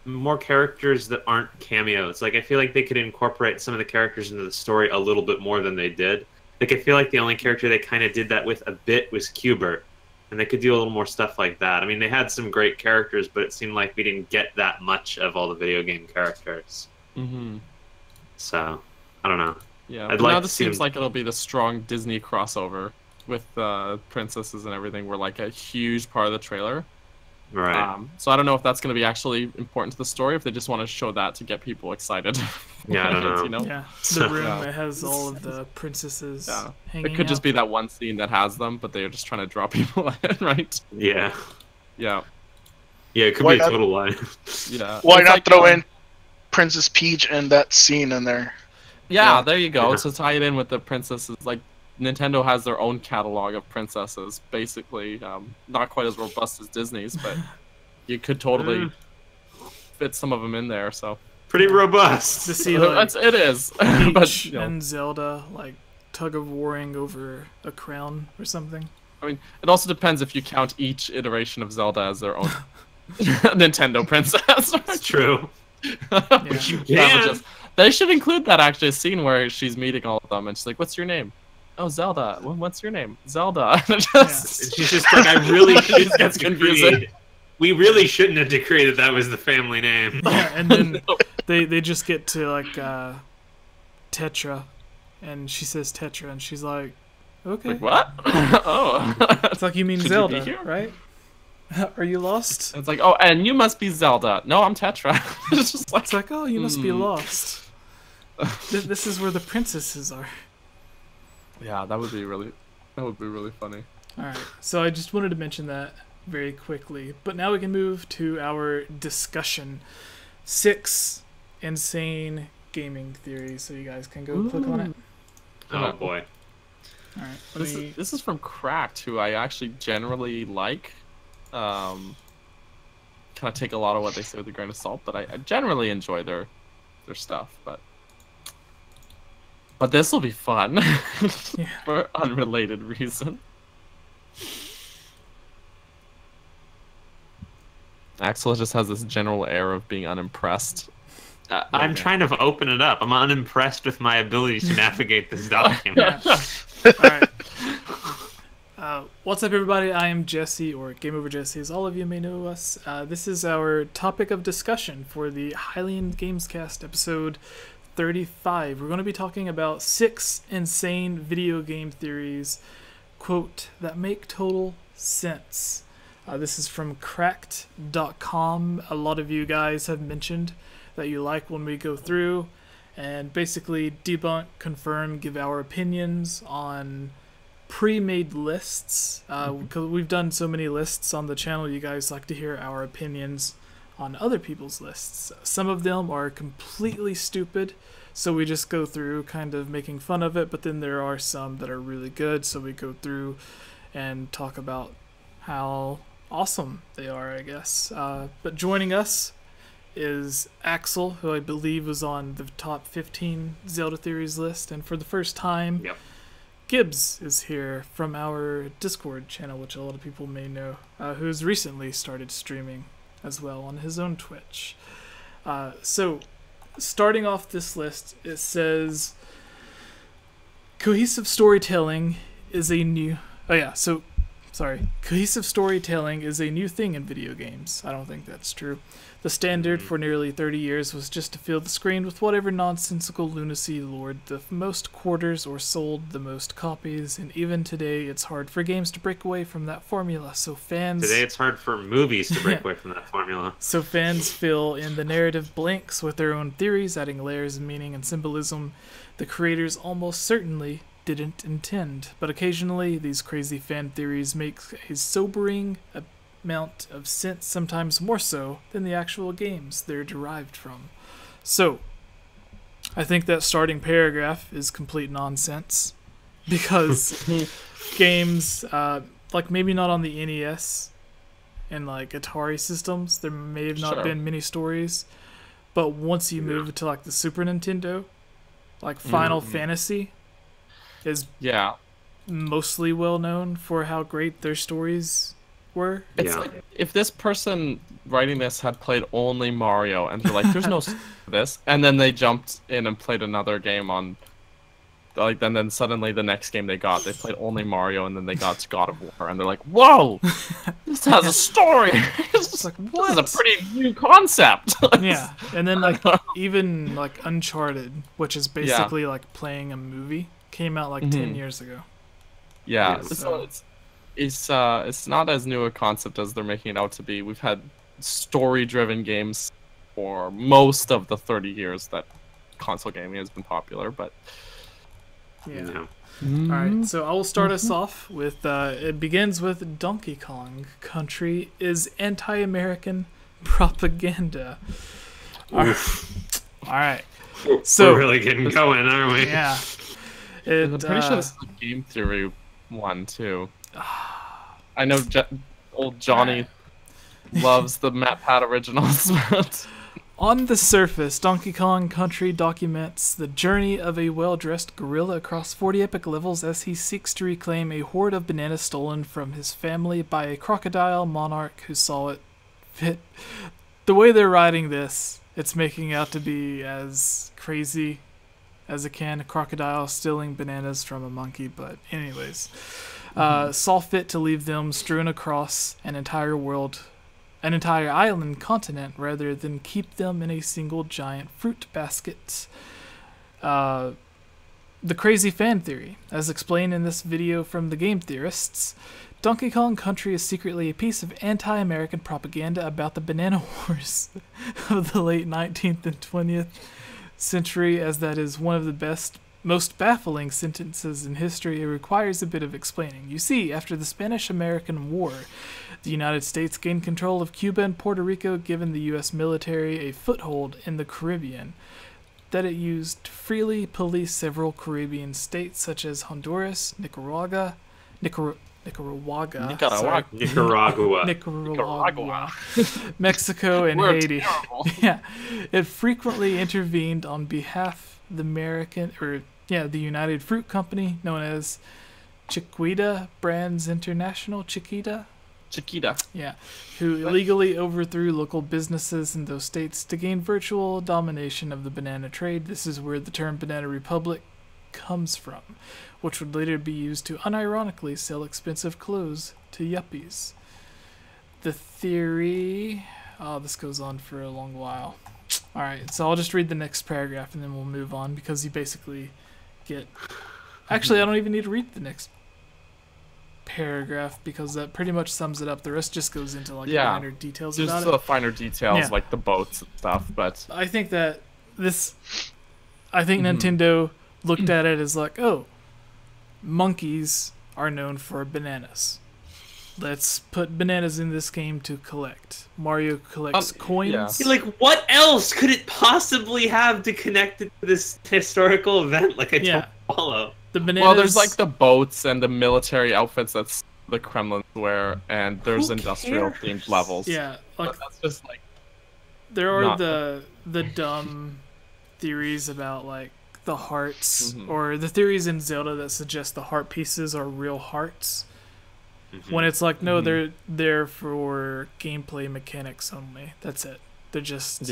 more characters that aren't cameos. Like I feel like they could incorporate some of the characters into the story a little bit more than they did. Like I feel like the only character they kind of did that with a bit was Cubert, and they could do a little more stuff like that. I mean, they had some great characters, but it seemed like we didn't get that much of all the video game characters. Mhm. So I don't know. Yeah. I'd But like now to this see seems them- like it'll be the strong Disney crossover with princesses and everything. Were like a huge part of the trailer. Right. So I don't know if that's going to be actually important to the story, if they just want to show that to get people excited. Yeah, I don't know. You know? Yeah, So- the room that has all of the princesses hanging It could just out. be that one scene that has them, but they're just trying to draw people in, right? Yeah. Yeah. Yeah, it could Why be a not? total lie. Yeah. why It's not like, throw in Princess Peach and that scene in there? Yeah, Yeah. there you go. Yeah. So tie it in with the princesses. Like Nintendo has their own catalog of princesses, basically. Not quite as robust as Disney's, but you could totally fit some of them in there. So pretty robust. To see like, it is. Peach But, you know, and Zelda like tug of warring over a crown or something. I mean, it also depends if you count each iteration of Zelda as their own Nintendo princess. That's true. Yeah. You can. They should include that actually, a scene where she's meeting all of them and she's like, "What's your name?" "Oh, Zelda." "What's your name?" "Zelda." And she's just like, I really should gets confusing. We really shouldn't have decreed that was the family name. Yeah, and then they just get to like Tetra, and she says Tetra, and she's like, okay. Like, what? Oh. It's like, you mean Should Zelda, you be here? right? Are you lost? It's like, oh, and you must be Zelda. No, I'm Tetra. It's just like, It's like, oh, you must be lost. This is where the princesses are. yeah, that would be really funny. Alright, so I just wanted to mention that very quickly. But now we can move to our discussion. 6 insane gaming theories, so you guys can go click on it. Oh boy. Alright, This is from Cracked, who I actually generally like. Kind of take a lot of what they say with a grain of salt, but I generally enjoy their stuff. But this will be fun for unrelated reason. Axel just has this general air of being unimpressed. I'm trying to open it up. I'm unimpressed with my ability to navigate this document. Alright. What's up, everybody? I am Jesse, or Game Over Jesse, as all of you may know us. This is our topic of discussion for the Hylian Gamescast episode 35. We're going to be talking about 6 insane video game theories, quote, that make total sense. This is from cracked.com. A lot of you guys have mentioned that you like when we go through and basically debunk, confirm, give our opinions on pre-made lists. Because we've done so many lists on the channel, you guys like to hear our opinions on other people's lists. Some of them are completely stupid, so we just go through kind of making fun of it, but then there are some that are really good, so we go through and talk about how awesome they are, I guess. But joining us is Axel, who I believe was on the top 15 Zelda theories list, and for the first time, Gibbz is here from our Discord channel, which a lot of people may know, who's recently started streaming as well on his own Twitch. So, starting off this list, it says cohesive storytelling is a new... Cohesive storytelling is a new thing in video games. I don't think that's true. The standard for nearly 30 years was just to fill the screen with whatever nonsensical lunacy lured the most quarters or sold the most copies, and even today it's hard for games to break away from that formula, so fans... Today it's hard for movies to break away from that formula. So fans fill in the narrative blanks with their own theories, adding layers of meaning and symbolism the creators almost certainly didn't intend. But occasionally, these crazy fan theories make a sobering amount of sense, sometimes more so than the actual games they're derived from. So, I think that starting paragraph is complete nonsense, because games, like maybe not on the NES and like Atari systems, there may have not been many stories, but once you move to like the Super Nintendo, like Final Fantasy is mostly well known for how great their stories were. It's like if this person writing this had played only Mario and they're like, there's no this, and then they jumped in and played another game on, like, then suddenly the next game they played only Mario, and then they got God of War, and they're like, whoa, this has a story. It's like, what? This is a pretty new concept. Yeah, and then like even like Uncharted, which is basically like playing a movie, came out like 10 years ago. Yeah, so it's not as new a concept as they're making it out to be. We've had story-driven games for most of the 30 years that console gaming has been popular, but All right, so I will start us off with it begins with Donkey Kong Country is anti-American propaganda. All right. So we're really getting going, aren't we? Yeah. It, I'm pretty sure this is a game theory one too. I know old Johnny loves the MatPat originals. On the surface, Donkey Kong Country documents the journey of a well-dressed gorilla across 40 epic levels as he seeks to reclaim a hoard of bananas stolen from his family by a crocodile monarch who saw it fit. The way they're writing this, it's making out to be as crazy as it can. A crocodile stealing bananas from a monkey, but anyways. Saw fit to leave them strewn across an entire island continent rather than keep them in a single giant fruit basket. The crazy fan theory, as explained in this video from the Game Theorists, Donkey Kong Country is secretly a piece of anti-American propaganda about the banana wars of the late 19th and 20th century, as that is one of the most baffling sentences in history. It requires a bit of explaining. You see, after the Spanish-American War, the United States gained control of Cuba and Puerto Rico, giving the U.S. military a foothold in the Caribbean that it used to freely police several Caribbean states such as Honduras, Nicaragua, Mexico, and Haiti. Yeah, it frequently intervened on behalf of the United Fruit Company, known as Chiquita Brands International, Chiquita, yeah, who illegally overthrew local businesses in those states to gain virtual domination of the banana trade. This is where the term Banana Republic comes from, which would later be used to unironically sell expensive clothes to yuppies. The theory... Oh, this goes on for a long while. Alright, so I'll just read the next paragraph and then we'll move on, because you basically get... Actually, I don't even need to read the next paragraph, because that pretty much sums it up. The rest just goes into finer details about it. Just the finer details, like the boats and stuff, but... I think that Nintendo looked at it as like, oh, monkeys are known for bananas. Let's put bananas in this game to collect. Mario collects coins. Yeah. Like, what else could it possibly have to connect it to this historical event? Like, I don't follow. The bananas... Well, there's like the boats and the military outfits that's the Kremlin wear, and there's industrial themed levels. Yeah, like that's just like there are the dumb theories about like the hearts, or the theories in Zelda that suggest the heart pieces are real hearts. When it's like, no, they're there for gameplay mechanics only. That's it. They're just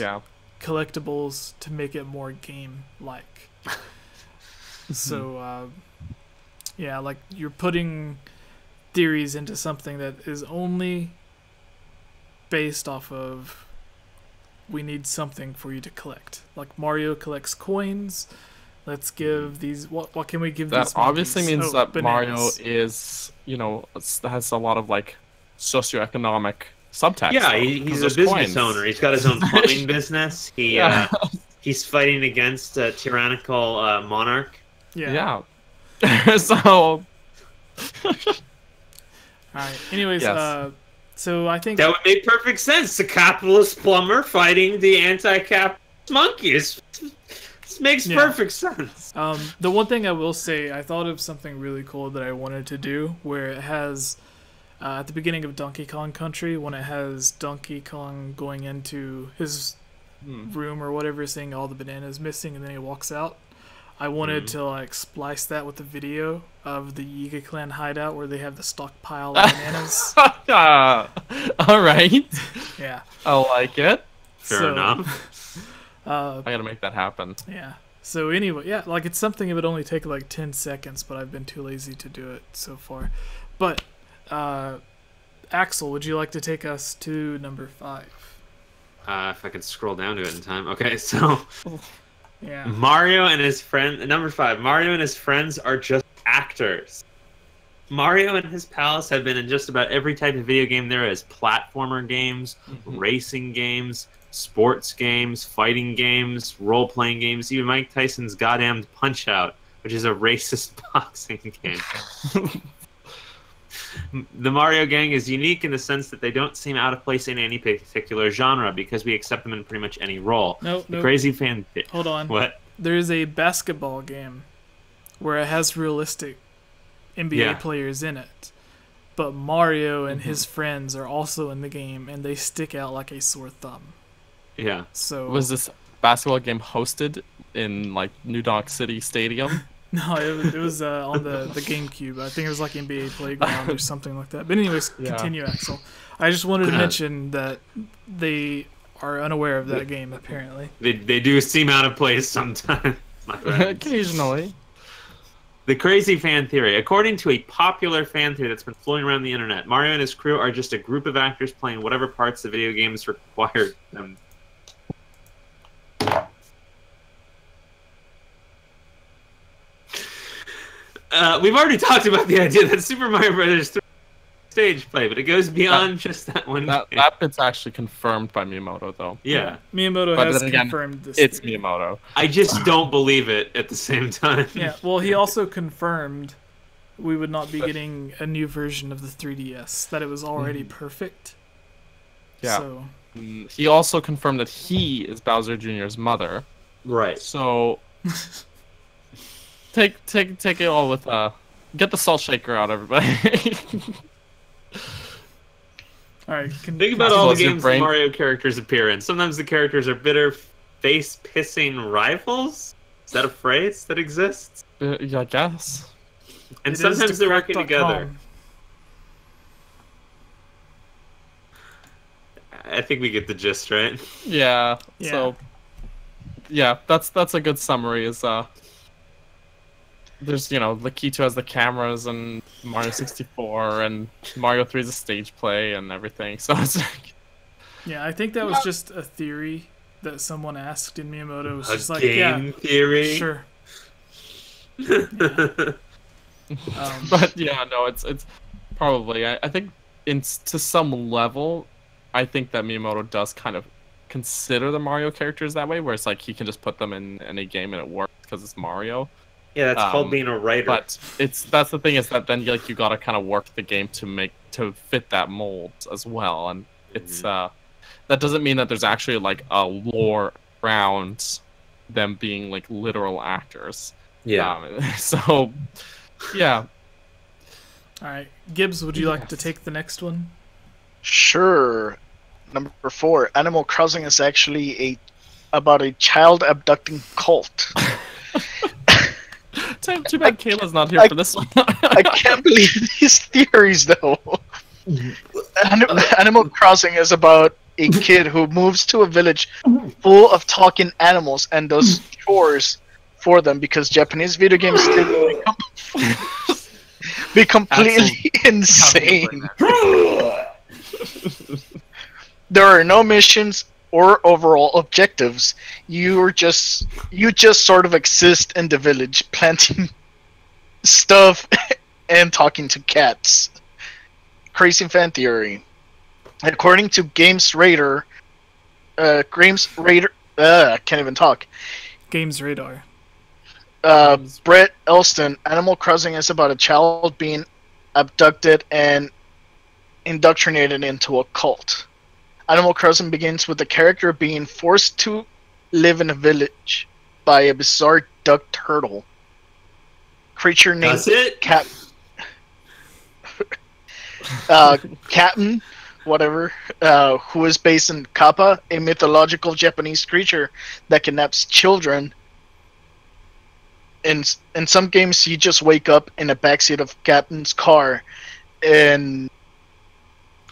collectibles to make it more game-like. So, like, you're putting theories into something that is only based off of, we need something for you to collect. Like, Mario collects coins. Let's give these... What can we give these monkeys? That obviously means that bananas. Mario is, has a lot of, like, socioeconomic subtext. Yeah, he's a business owner. He's got his own plumbing business. He's fighting against a tyrannical monarch. Yeah. So... Alright, anyways, so I think... That would make perfect sense. The capitalist plumber fighting the anti-capitalist monkey. This makes perfect sense. The one thing I will say, I thought of something really cool that I wanted to do, where it has, at the beginning of Donkey Kong Country, when it has Donkey Kong going into his room or whatever, seeing all the bananas missing, and then he walks out. I wanted to like splice that with the video of the Yiga Clan hideout where they have the stockpile of bananas. All right. Yeah. I like it. Fair enough. I gotta make that happen. Yeah. So anyway, like it's something that would only take like 10 seconds, but I've been too lazy to do it so far. But Axel, would you like to take us to number 5? If I could scroll down to it in time. Okay, so yeah. Mario and his friend, number 5. Mario and his friends are just actors. Mario and his pals have been in just about every type of video game there is. Platformer games, racing games, sports games, fighting games, role-playing games, even Mike Tyson's goddamn Punch-Out, which is a racist boxing game. The Mario gang is unique in the sense that they don't seem out of place in any particular genre because we accept them in pretty much any role. Nope. Crazy fan... Hold on. What? There is a basketball game where it has realistic NBA Yeah. players in it. But Mario and his friends are also in the game, and they stick out like a sore thumb. Yeah. So Was this basketball game hosted in like New Donk City Stadium? no, it was on the GameCube. I think it was like NBA Playground or something like that. But anyways, Yeah. continue, Axel. I just wanted to mention that they are unaware of that game, apparently. They do seem out of place sometimes. My friends. Occasionally. The crazy fan theory. According to a popular fan theory that's been floating around the internet, Mario and his crew are just a group of actors playing whatever parts the video games require them. We've already talked about the idea that Super Mario Brothers 3 stage play, but it goes beyond just that one game. That bit's actually confirmed by Miyamoto, though. Yeah. Miyamoto But has then again, confirmed this. It's theory. Miyamoto. I just don't believe it at the same time. Yeah, well, he also confirmed we would not be getting a new version of the 3DS, that it was already perfect. Yeah. So, He also confirmed that he is Bowser Jr.'s mother. Right. So take it all with get the salt shaker out, everybody. all right. Think about all the Close your games brain. Mario characters appear in. Sometimes the characters are bitter, face-pissing rivals. Is that a phrase that exists? Yeah, I guess. And It is sometimes they're working decrack.com. together. I think we get the gist, right? Yeah. Yeah. So yeah, that's a good summary. Is there's Lakitu has the cameras and Mario 64 and Mario 3 is a stage play and everything. So it's like, Yeah, I think that was just a theory that someone asked in Miyamoto. It was A just like, game yeah, theory. sure. Yeah. but yeah, no, it's probably I think to some level, I think that Miyamoto does kind of consider the Mario characters that way, where it's like he can just put them in any game and it works because it's Mario. Yeah, that's called being a writer. But that's the thing, is that then you gotta kind of work the game to fit that mold as well, and it's that doesn't mean that there's actually like a lore around them being like literal actors. Yeah. So yeah. All right, Gibbs, would you like to take the next one? Sure. Number 4, Animal Crossing is actually about a child abducting cult. Too bad Kayla's not here for this one. I can't believe these theories, though. Animal Crossing is about a kid who moves to a village full of talking animals and does chores for them because Japanese video games did be completely insane. There are no missions or overall objectives. You just sort of exist in the village, planting stuff and talking to cats. Crazy fan theory. According to Games Radar, I can't even talk. Games Radar. Brett Elston, Animal Crossing is about a child being abducted and indoctrinated into a cult. Animal Crossing begins with the character being forced to live in a village by a bizarre duck turtle creature named Captain, whatever, who is based in Kappa, a mythological Japanese creature that kidnaps children. In some games, you just wake up in the backseat of Captain's car, and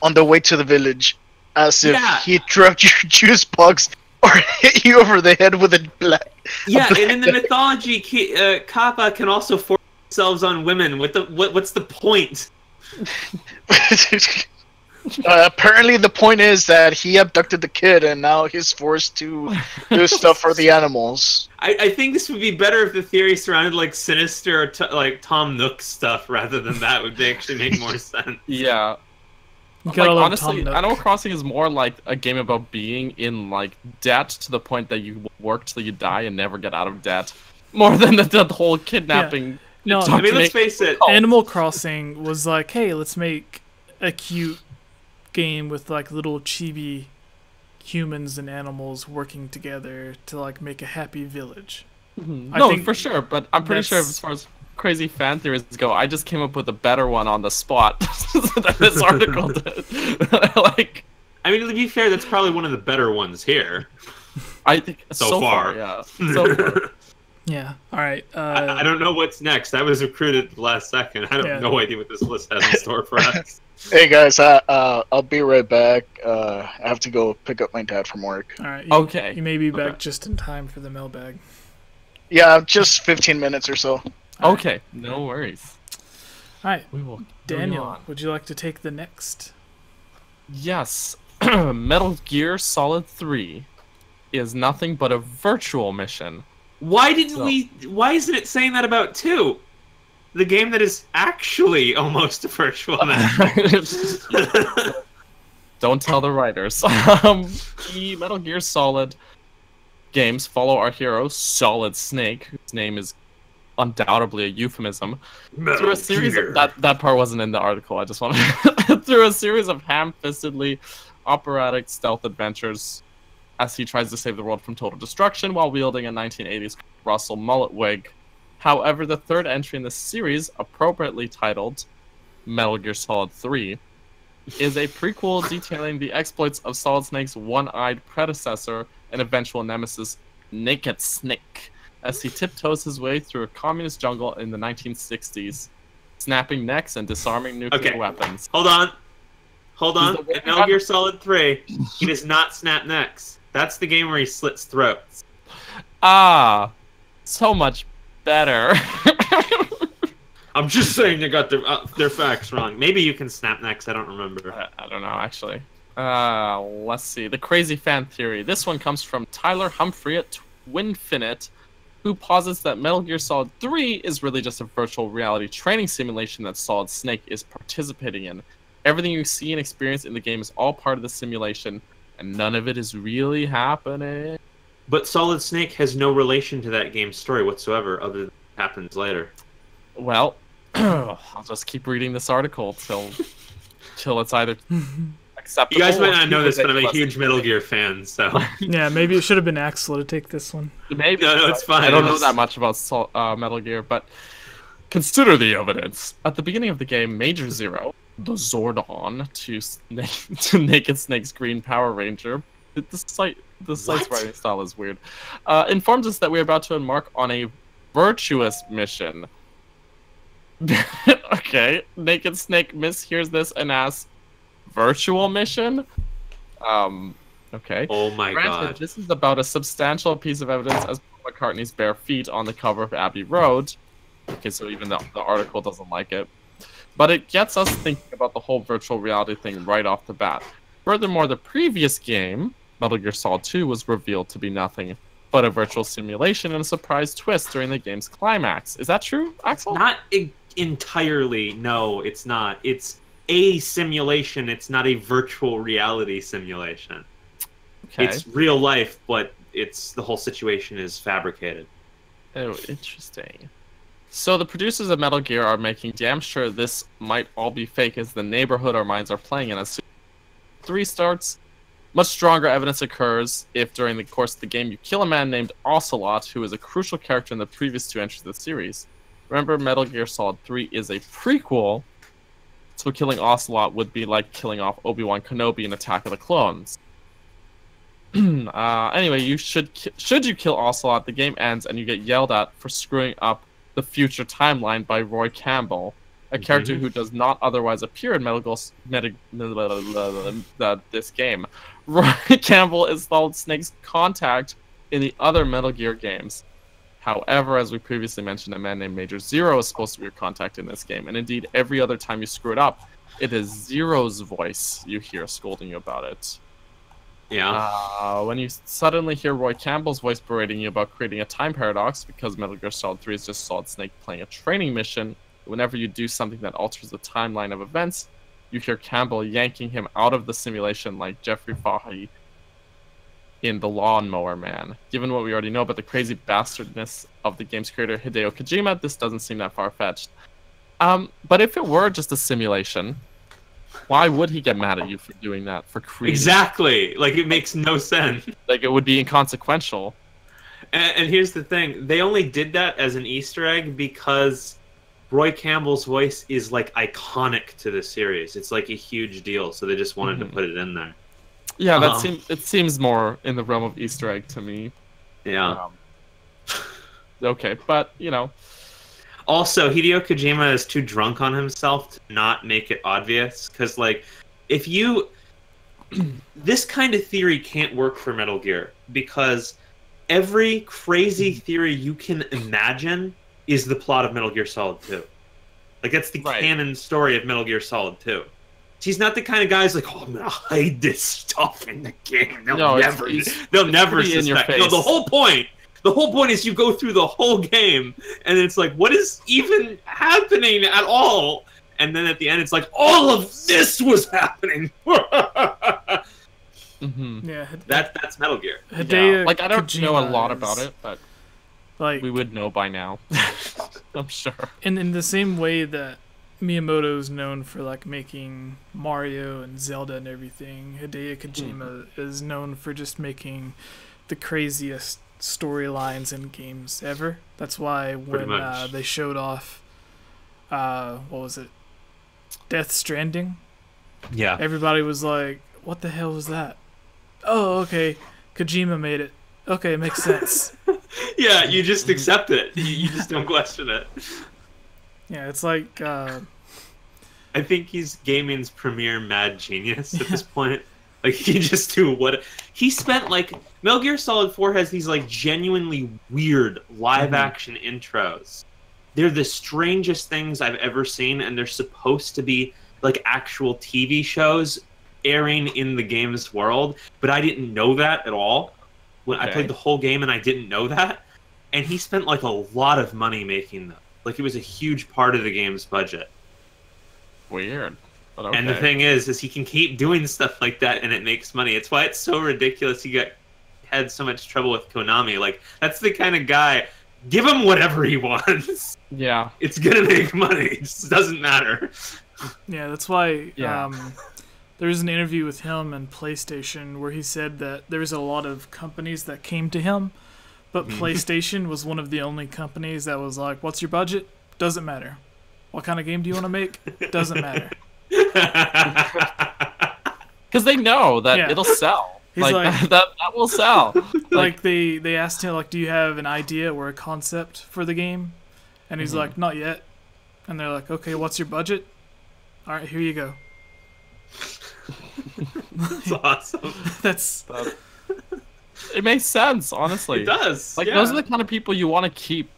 on the way to the village, as if he dropped your juice box or hit you over the head with a black. Yeah, and in the mythology, Kappa can also force themselves on women. What's the point? Apparently, the point is that he abducted the kid, and now he's forced to do stuff for the animals. I think this would be better if the theory surrounded like Sinister or like Tom Nook stuff rather than that. Would actually make more sense. Yeah. Like, honestly, Animal Crossing is more like a game about being in like debt to the point that you work till you die and never get out of debt, more than the whole kidnapping. Yeah. No, I mean, let's face it. Animal Crossing was like, hey, let's make a cute game with like little chibi humans and animals working together to like make a happy village. I think for sure, but I'm pretty sure as far as crazy fan theories go, I just came up with a better one on the spot that this article did. Like, I mean, to be fair, that's probably one of the better ones here. I think so far. Yeah. So far. Yeah. All right. I don't know what's next. I was recruited the last second. I have no idea what this list has in store for us. Hey guys, I'll be right back. I have to go pick up my dad from work. All right. Okay. You may be back just in time for the mailbag. Yeah, just 15 minutes or so. Okay. No worries. All right. We will. Daniel, would you like to take the next? Yes. Metal Gear Solid 3 is nothing but a virtual mission. Why isn't it saying that about 2? The game that is actually almost a virtual mission. Don't tell the writers. The Metal Gear Solid games follow our hero, Solid Snake, whose name is undoubtedly a euphemism, through a series of, that part wasn't in the article, I just wanted through a series of ham-fistedly operatic stealth adventures as he tries to save the world from total destruction while wielding a 1980s Russell mullet wig. However, the third entry in the series, appropriately titled Metal Gear Solid 3, is a prequel detailing the exploits of Solid Snake's one-eyed predecessor and eventual nemesis, Naked Snake, as he tiptoes his way through a communist jungle in the 1960s, snapping necks and disarming nuclear weapons. Hold on. In Metal Gear Solid 3, he does not snap necks. That's the game where he slits throats. Ah, so much better. I'm just saying they got their facts wrong. Maybe you can snap necks. I don't remember. I don't know, actually. Let's see. The crazy fan theory. This one comes from Tyler Humphrey at Twinfinite, who posits that Metal Gear Solid 3 is really just a virtual reality training simulation that Solid Snake is participating in. Everything you see and experience in the game is all part of the simulation, and none of it is really happening. But Solid Snake has no relation to that game's story whatsoever, other than what happens later. Well, I'll just keep reading this article till it's either acceptable. You guys might not know this, but I'm a huge Metal Gear fan, so... Yeah, maybe it should have been Axel to take this one. Maybe. No, it's fine. I don't know that much about Metal Gear, but consider the evidence. At the beginning of the game, Major Zero, the Zordon to Naked Snake's Green Power Ranger, the site's writing style is weird, informs us that we're about to embark on a virtuous mission. Okay, Naked Snake mishears this and asks, virtual mission? Okay. Oh my god. This is about a substantial piece of evidence as Paul McCartney's bare feet on the cover of Abbey Road. Okay, so even the article doesn't like it. But it gets us thinking about the whole virtual reality thing right off the bat. Furthermore, the previous game, Metal Gear Solid 2, was revealed to be nothing but a virtual simulation and a surprise twist during the game's climax. Is that true, Axel? Not entirely. No, it's not. It's a simulation. It's not a virtual reality simulation. Okay. It's real life, but the whole situation is fabricated. Oh, interesting. So the producers of Metal Gear are making damn sure this might all be fake as the neighborhood our minds are playing in. As soon as 3 starts, much stronger evidence occurs if during the course of the game you kill a man named Ocelot, who is a crucial character in the previous 2 entries of the series. Remember, Metal Gear Solid 3 is a prequel, so killing Ocelot would be like killing off Obi-Wan Kenobi in Attack of the Clones. Anyway, should you kill Ocelot, the game ends and you get yelled at for screwing up the future timeline by Roy Campbell, a character who does not otherwise appear in this game. Roy Campbell is Solid Snake's contact in the other Metal Gear games. However, as we previously mentioned, a man named Major Zero is supposed to be your contact in this game, and indeed, every other time you screw it up, it is Zero's voice you hear scolding you about it. Yeah. When you suddenly hear Roy Campbell's voice berating you about creating a time paradox, because Metal Gear Solid 3 is just Solid Snake playing a training mission, whenever you do something that alters the timeline of events, you hear Campbell yanking him out of the simulation like Jeffrey Fahey in The Lawnmower Man. Given what we already know about the crazy bastardness of the game's creator Hideo Kojima, this doesn't seem that far-fetched. But if it were just a simulation, why would he get mad at you for doing that? For creating? Exactly. Like, it makes no sense. Like, it would be inconsequential. And here's the thing. They only did that as an Easter egg because Roy Campbell's voice is like iconic to the series. It's like a huge deal, so they just wanted to put it in there. Yeah, it seems more in the realm of Easter egg to me. Yeah. Okay, but you know. Also, Hideo Kojima is too drunk on himself to not make it obvious, because like, if you, this kind of theory can't work for Metal Gear, because every crazy theory you can imagine is the plot of Metal Gear Solid 2. Like, that's the canon story of Metal Gear Solid 2. He's not the kind of guy who's like, oh, I'm gonna hide this stuff in the game. They'll never suspect. No, the whole point is you go through the whole game, and it's like, what is even happening at all? And then at the end, it's like, all of this was happening. Yeah, that's Metal Gear. Hideo Like, I don't Kojima know a lot about it, but like we would know by now. I'm sure. And in the same way that Miyamoto is known for like making Mario and Zelda and everything, Hideo Kojima is known for just making the craziest storylines in games ever. That's why when they showed off what was it, Death Stranding, everybody was like, what the hell was that? Oh, okay, Kojima made it. Okay, it makes sense. Yeah, you just accept it. You just don't question it. Yeah, it's like I think he's gaming's premier mad genius at this point. Like, he just do what he spent. Like, Metal Gear Solid 4 has these like genuinely weird live action intros. They're the strangest things I've ever seen, and they're supposed to be like actual TV shows airing in the game's world, but I didn't know that at all. When I played the whole game, and I didn't know that, and he spent like a lot of money making them. Like, it was a huge part of the game's budget. Weird. But okay. And the thing is he can keep doing stuff like that, and it makes money. It's why it's so ridiculous he had so much trouble with Konami. Like, that's the kind of guy, give him whatever he wants. Yeah. It's gonna make money. It just doesn't matter. Yeah, that's why there was an interview with him and PlayStation where he said that there was a lot of companies that came to him, but PlayStation was one of the only companies that was like, what's your budget? Doesn't matter. What kind of game do you want to make? Doesn't matter. Because they know that it'll sell. He's like that will sell. Like they asked him, like, do you have an idea or a concept for the game? And he's like, not yet. And they're like, okay, what's your budget? All right, here you go. That's awesome. It makes sense, honestly. It does. Like, those are the kind of people you want to keep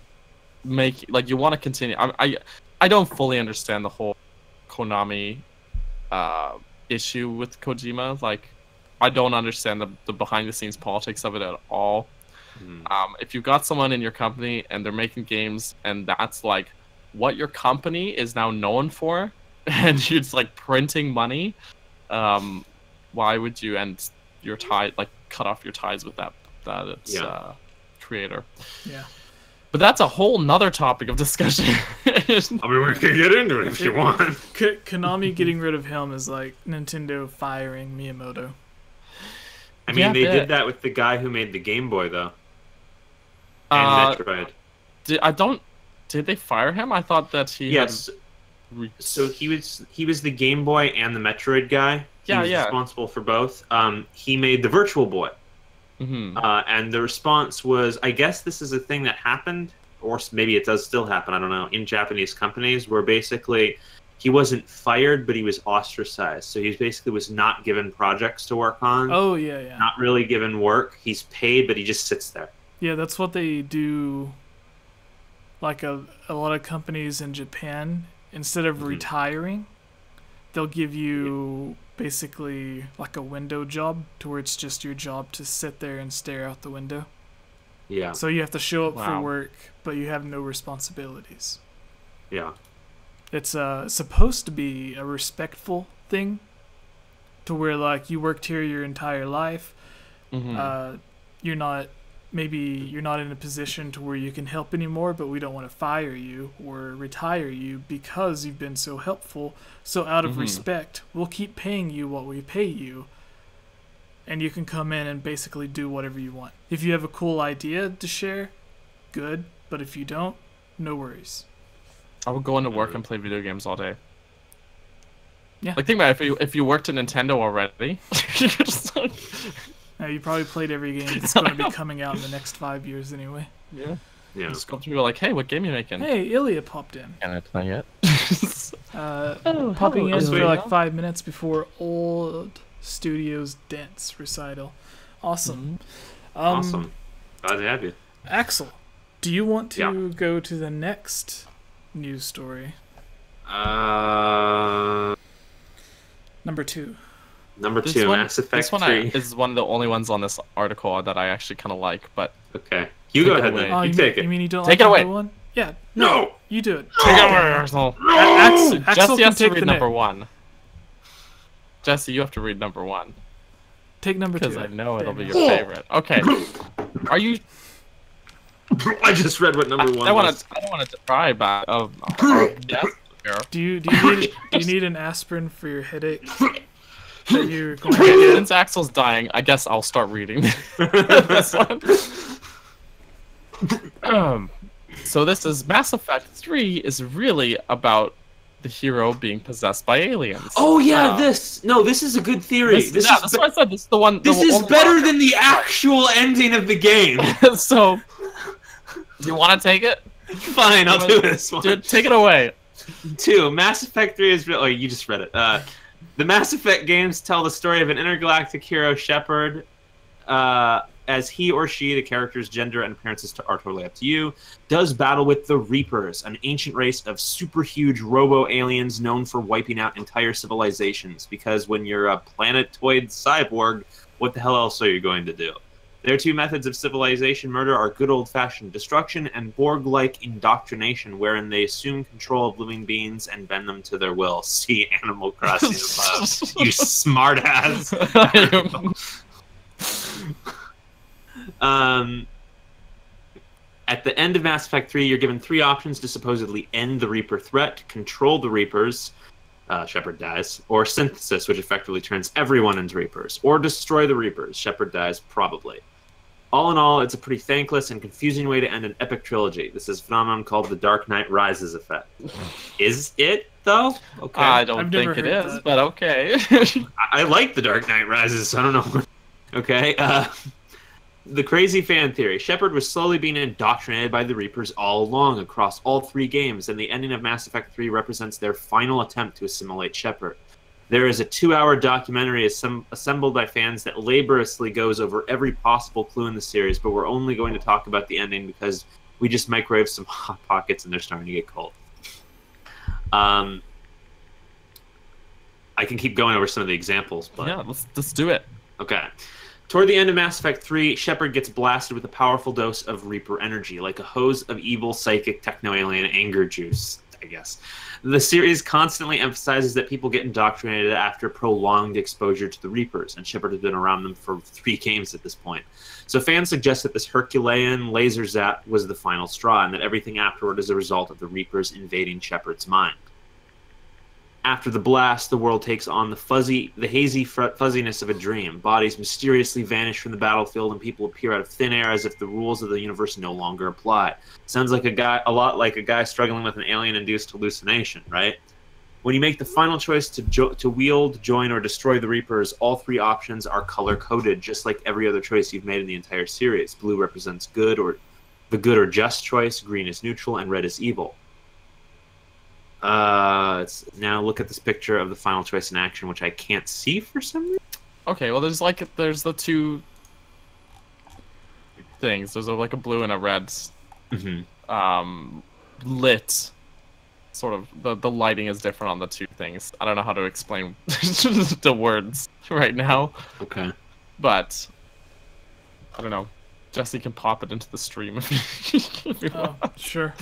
making. Like, you want to continue. I don't fully understand the whole Konami issue with Kojima. Like, I don't understand the behind-the-scenes politics of it at all. If you've got someone in your company and they're making games, and that's like what your company is now known for, and you're just like printing money, why would you end your tie, like cut off your ties with that creator? Yeah. But that's a whole nother topic of discussion. I mean, we can get into it if you want. Konami getting rid of him is like Nintendo firing Miyamoto. I mean, they did that with the guy who made the Game Boy, though. And Metroid. Did they fire him? I thought that he. Yes. So he was the Game Boy and the Metroid guy. He was responsible for both. He made the Virtual Boy. And the response was, I guess this is a thing that happened, or maybe it does still happen, I don't know, in Japanese companies, where basically he wasn't fired, but he was ostracized. So he basically was not given projects to work on. Oh, yeah. Not really given work. He's paid, but he just sits there. Yeah, that's what they do. Like a lot of companies in Japan, instead of retiring, they'll give you basically like a window job, to where it's just your job to sit there and stare out the window. Yeah. So you have to show up for work, but you have no responsibilities. Yeah. It's supposed to be a respectful thing, to where like you worked here your entire life. You're not in a position to where you can help anymore, but we don't want to fire you or retire you because you've been so helpful. So out of respect, we'll keep paying you what we pay you, and you can come in and basically do whatever you want. If you have a cool idea to share, good, but if you don't, no worries. I would go into work and play video games all day. Yeah. Like, think about it, if you worked at Nintendo already, you're just like... You probably played every game that's going to be coming out in the next 5 years anyway. Yeah. Yeah. Just go up to people like, hey, what game you making? Hey, Ilya popped in. Can I play it? Popping in hello, for like Ilya. 5 minutes before Old Studios Dance recital. Awesome. Awesome. Glad to have you. Axel, do you want to go to the next news story? Number 2. Number This 2, one- Mass Effect This one 3. is one of the only ones on this article that I actually kind of like, but... Okay. You go Take it ahead away. then. Oh, You you take mean, it. you mean you don't Take like it away. number 1? Yeah. No! You do it. Take it away, Axel. Axel Jesse can has to take read the number next. 1. Jesse, you have to read number 1. Take number 2. Because I know it'll be your Oh. favorite. Okay. Are you... I just read what number 1 I was. don't want to try, but... yes? Here. Do you need an aspirin for your headache? That you're going to get? Since Axel's dying, I guess I'll start reading this one. So this is Mass Effect 3 is really about the hero being possessed by aliens. Oh yeah, this is a good theory. That's why I said this is the one. This is better than the actual ending of the game. So, do you want to take it? Fine, I'll do this one. Dude, take it away. 2, Mass Effect 3 is real. Oh, you just read it. The Mass Effect games tell the story of an intergalactic hero, Shepard, as he or she, the character's gender and appearances are totally up to you, does battle with the Reapers, an ancient race of super huge robo-aliens known for wiping out entire civilizations, because when you're a planetoid cyborg, what the hell else are you going to do? Their 2 methods of civilization murder are good old-fashioned destruction and Borg-like indoctrination, wherein they assume control of living beings and bend them to their will. See Animal Crossing above, you smartass. At the end of Mass Effect 3, you're given 3 options to supposedly end the Reaper threat, control the Reapers, Shepard dies, or synthesis, which effectively turns everyone into Reapers, or destroy the Reapers, Shepard dies, probably. All in all, it's a pretty thankless and confusing way to end an epic trilogy. This is a phenomenon called the Dark Knight Rises effect. Is it, though? Okay. I don't I've think never it heard is, that. but okay. I like the Dark Knight Rises, so I don't know. Okay, the crazy fan theory. Shepard was slowly being indoctrinated by the Reapers all along across all 3 games, and the ending of Mass Effect 3 represents their final attempt to assimilate Shepard. There is a 2-hour documentary assembled by fans that laboriously goes over every possible clue in the series, but we're only going to talk about the ending because we just microwaved some Hot Pockets and they're starting to get cold. I can keep going over some of the examples, but... Yeah, let's do it. Okay. Toward the end of Mass Effect 3, Shepard gets blasted with a powerful dose of Reaper energy, like a hose of evil, psychic, techno-alien anger juice, I guess. The series constantly emphasizes that people get indoctrinated after prolonged exposure to the Reapers, and Shepard has been around them for 3 games at this point. So fans suggest that this Herculean laser zap was the final straw, and that everything afterward is a result of the Reapers invading Shepard's mind. After the blast, the world takes on the hazy fuzziness of a dream. Bodies mysteriously vanish from the battlefield, and people appear out of thin air as if the rules of the universe no longer apply. Sounds like a lot like a guy struggling with an alien-induced hallucination, right? When you make the final choice to wield, join, or destroy the Reapers, all 3 options are color-coded, just like every other choice you've made in the entire series. Blue represents good or just choice, green is neutral, and red is evil. Now look at this picture of the final choice in action, which I can't see for some reason. Okay, well there's the 2 things. There's a blue and a red. Lit. Sort of the lighting is different on the 2 things. I don't know how to explain the words right now. Okay. But I don't know. Jesse can pop it into the stream if you want. Sure.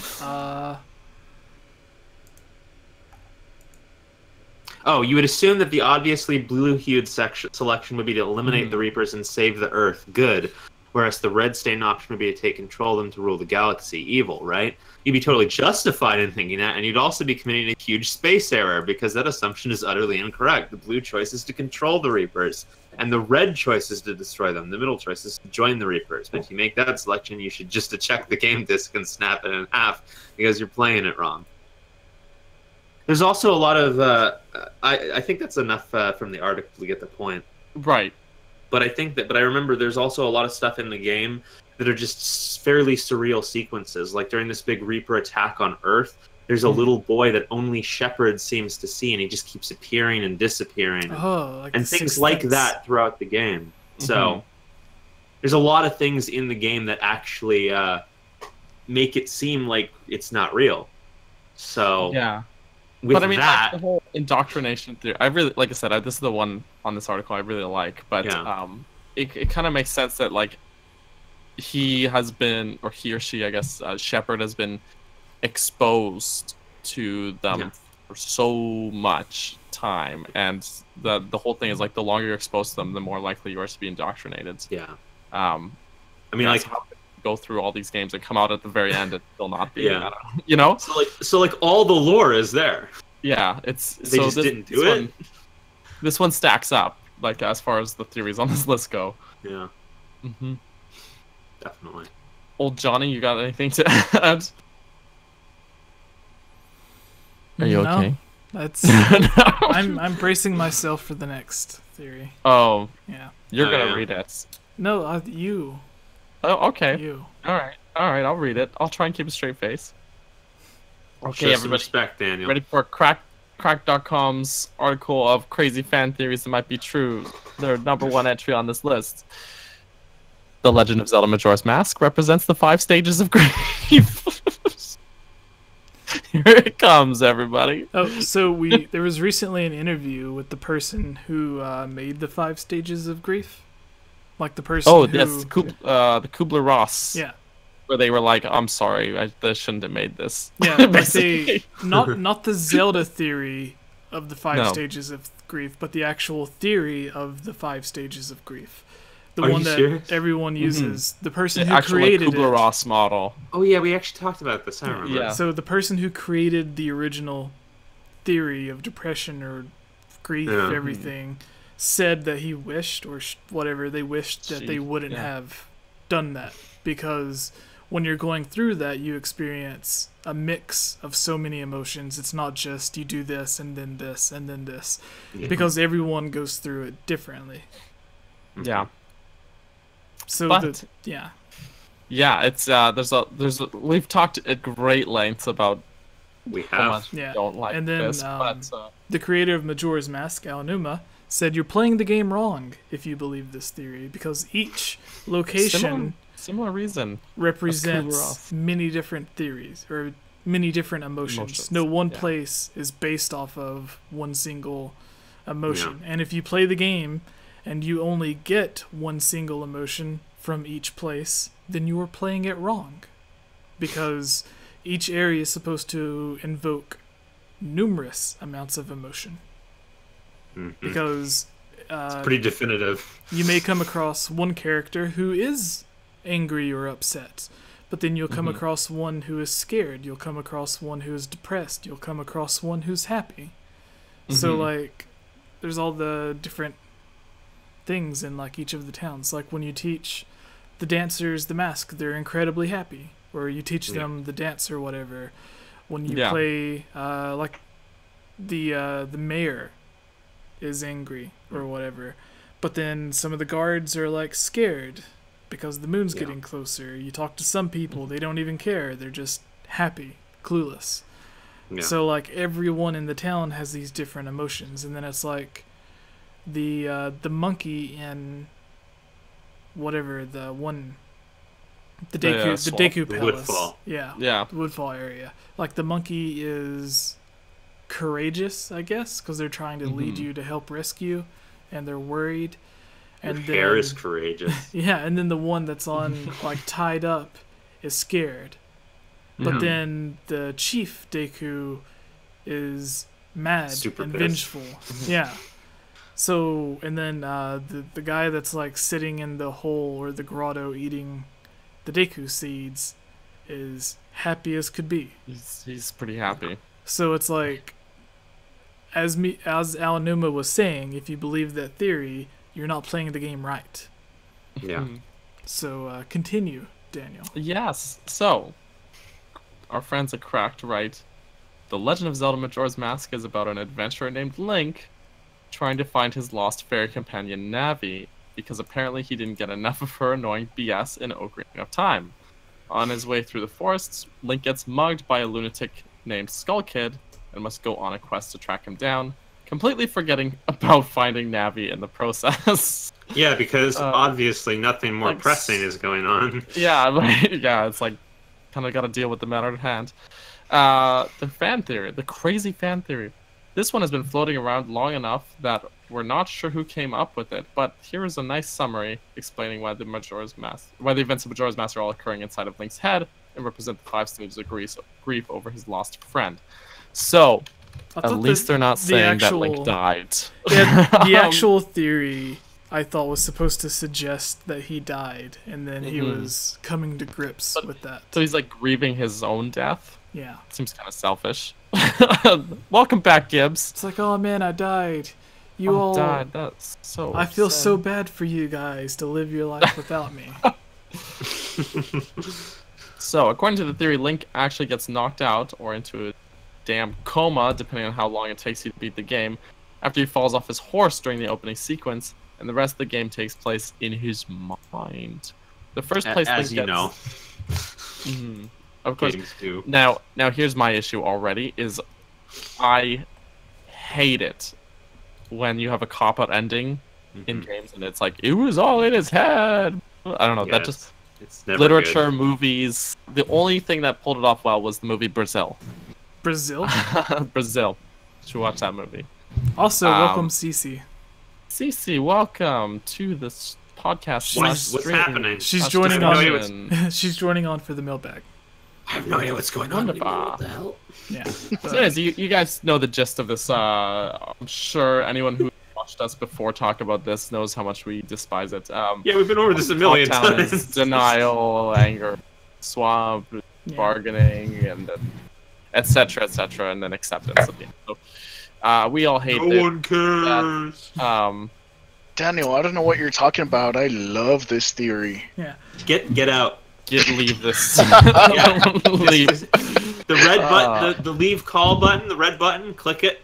Oh, you would assume that the obviously blue-hued selection would be to eliminate the Reapers and save the Earth, good, whereas the red-stained option would be to take control of them to rule the galaxy, evil, right? You'd be totally justified in thinking that, and you'd also be committing a huge space error, because that assumption is utterly incorrect. The blue choice is to control the Reapers, and the red choice is to destroy them. The middle choice is to join the Reapers. But if you make that selection, you should just check the game disc and snap it in half, because you're playing it wrong. There's also a lot of I think that's enough from the article to get the point. Right. But I remember there's also a lot of stuff in the game that are just fairly surreal sequences. Like during this big Reaper attack on Earth, there's a little boy that only Shepard seems to see, and he just keeps appearing and disappearing, and things like that throughout the game. So there's a lot of things in the game that actually make it seem like it's not real. So yeah. With but I mean, that, like, the whole indoctrination theory, I really, like I said, this is the one on this article I really like. But it kind of makes sense that like he has been, or he or she, I guess, Shepard has been exposed to them for so much time, and the whole thing is like the longer you're exposed to them, the more likely you are to be indoctrinated. Yeah. I mean, like, how go through all these games and come out at the very end and still not be, you know? So like all the lore is there. Yeah, they just didn't do it. This one stacks up, like, as far as the theories on this list go. Yeah. Definitely. Old Johnny, you got anything to add? Are you okay? That's I'm bracing myself for the next theory. Oh. Yeah. You're gonna read it. No, you. Oh, okay. You. All right, I'll read it. I'll try and keep a straight face. Okay, everybody. Respect, Daniel. Ready for Crack.com's article of crazy fan theories that might be true. Their #1 entry on this list. The Legend of Zelda Majora's Mask represents the 5 stages of grief. Here it comes, everybody. Oh, so there was recently an interview with the person who made the 5 stages of grief. Like the person who... yes, the Kubler-Ross. Yeah. Where they were like, I'm sorry, I shouldn't have made this. Yeah, but not the Zelda theory of the 5 stages of grief, but the actual theory of the 5 stages of grief. The one that everyone uses. The person who created the Kubler-Ross model. Oh yeah, we actually talked about this, I remember. Yeah. So the person who created the original theory of depression or grief, everything, said that he wished, or whatever, they wished that they wouldn't have done that. Because when you're going through that, you experience a mix of so many emotions. It's not just you do this and then this and then this. Yeah. Because everyone goes through it differently. Yeah. So it's we've talked at great lengths about how much we don't like and then, this, but the creator of Majora's Mask, Aonuma, said you're playing the game wrong if you believe this theory, because each location similar reason represents many different theories or many different emotions. No one place is based off of one single emotion. And if you play the game and you only get one single emotion from each place, then you are playing it wrong. Because each area is supposed to invoke numerous amounts of emotion. Because it's pretty definitive. You may come across one character who is angry or upset, but then you'll come across one who is scared, you'll come across one who is depressed, you'll come across one who's happy. So like there's all the different things in like each of the towns. Like when you teach the dancers the mask, they're incredibly happy, or you teach them the dance or whatever. When you play like the mayor is angry or whatever, but then some of the guards are like scared because the moon's getting closer. You talk to some people, they don't even care, they're just happy, clueless. So like everyone in the town has these different emotions. And then it's like the monkey in whatever the Deku Palace. Woodfall. The Woodfall area. Like the monkey is courageous, I guess, because they're trying to lead you to help rescue, and they're worried. And Your hair is courageous. And then the one that's on like tied up is scared. But then the chief Deku is mad and vengeful. So, and then the guy that's like sitting in the hole or the grotto eating the Deku seeds is happy as could be. He's pretty happy. So it's like, as Aonuma was saying, if you believe that theory, you're not playing the game right. So continue, Daniel. Yes. So our friends at Cracked write, The Legend of Zelda Majora's Mask is about an adventurer named Link trying to find his lost fairy companion Navi, because apparently he didn't get enough of her annoying BS in Ocarina of Time. On his way through the forests, Link gets mugged by a lunatic named Skull Kid and must go on a quest to track him down, completely forgetting about finding Navi in the process. Yeah, because obviously nothing more pressing is going on. Yeah, it's like kind of got to deal with the matter at hand. The fan theory, the crazy fan theory. This one has been floating around long enough that we're not sure who came up with it, but here is a nice summary explaining why the events of Majora's Mask are all occurring inside of Link's head and represent the 5 stages of grief over his lost friend. So, at least they're not saying that Link died. Yeah, the actual theory I thought was supposed to suggest that he died, and then he was coming to grips with that. So he's like grieving his own death? Yeah. Seems kind of selfish. Welcome back, Gibbz. It's like, oh man, I died. You all died. That's so I feel sad. so bad for you guys to live your life without me. So, according to the theory, Link actually gets knocked out or into a damn coma, depending on how long it takes you to beat the game, after he falls off his horse during the opening sequence, and the rest of the game takes place in his mind. The first place as Link you know. Of course. Games do. Now here's my issue already, is I hate it when you have a cop-out ending in games and it's like, it was all in his head. I don't know, Yeah, that just... It's never literature, good. movies... The only thing that pulled it off well was the movie Brazil. Brazil? Brazil. You should watch that movie. Also, welcome Cece. Cece, welcome to this podcast. What's happening? She's joining on. She's joining on for the mailbag. I have no idea what's going on. What the hell? Yeah. So anyways, you guys know the gist of this. I'm sure anyone who watched us before talk about this knows how much we despise it. Yeah, we've been over this a million times. Denial, anger, swamp, bargaining, and etc., and then acceptance at the end. So, we all hate it. No one cares. Daniel, I don't know what you're talking about. I love this theory. Yeah. Get out. Leave this. Leave. The red button, the leave call button, the red button, click it.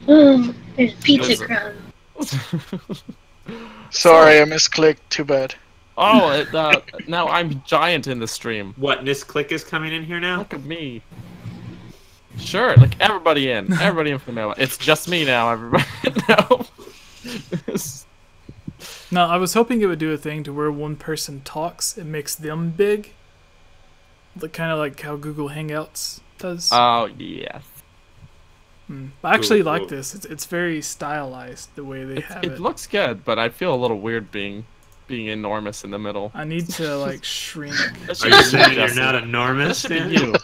Oh, there's pizza crumbs. Sorry, I misclicked. Too bad. Oh, now I'm giant in the stream. What, Click is coming in here now? Look at me. Sure, like everybody in for the mail. It's just me now, everybody. No. No, I was hoping it would do a thing to where one person talks, it makes them big. Kind of like how Google Hangouts does. Oh, yes. I actually like this. It's very stylized, the way they have it. It looks good, but I feel a little weird being enormous in the middle. I need to, like, shrink. Are you saying you're not enormous? That should be you.